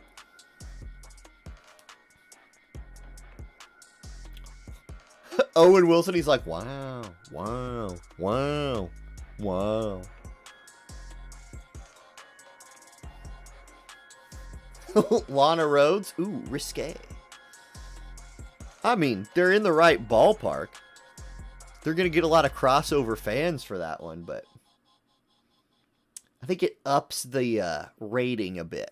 Owen Wilson, he's like, wow. Lana Rhodes, ooh, risque. I mean, they're in the right ballpark. They're going to get a lot of crossover fans for that one, but I think it ups the rating a bit.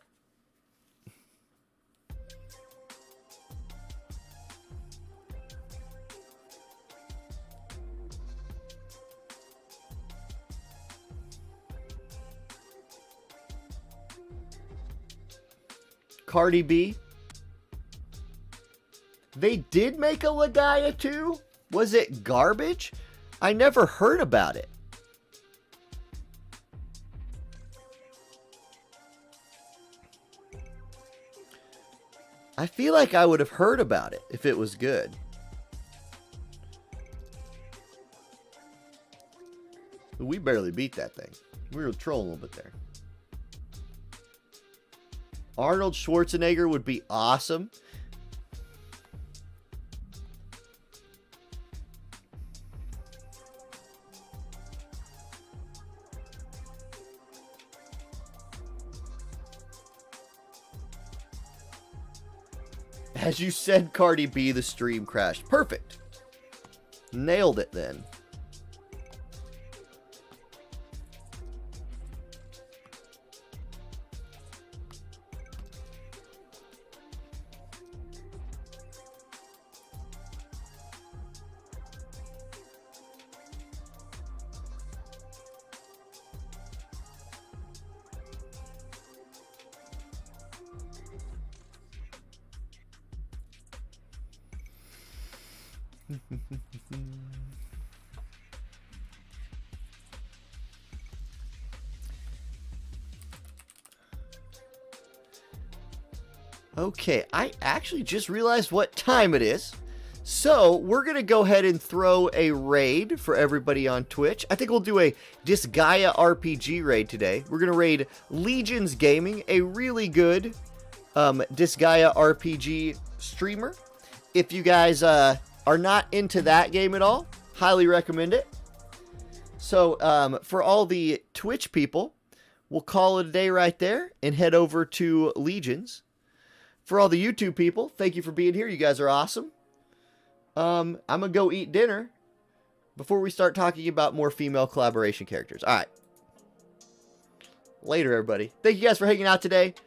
Cardi B. They did make a Legaia 2? Was it garbage? I never heard about it. I feel like I would have heard about it if it was good. We barely beat that thing. We were trolling a little bit there. Arnold Schwarzenegger would be awesome. As you said, Cardi B, the stream crashed. Perfect. Nailed it then. Okay, I actually just realized what time it is. So, we're going to go ahead and throw a raid for everybody on Twitch. I think we'll do a Disgaea RPG raid today. We're going to raid Legions Gaming, a really good Disgaea RPG streamer. If you guys are not into that game at all, highly recommend it. So, for all the Twitch people, we'll call it a day right there and head over to Legions. For all the YouTube people, thank you for being here. You guys are awesome. I'm going to go eat dinner before we start talking about more female collaboration characters. All right. Later, everybody. Thank you guys for hanging out today.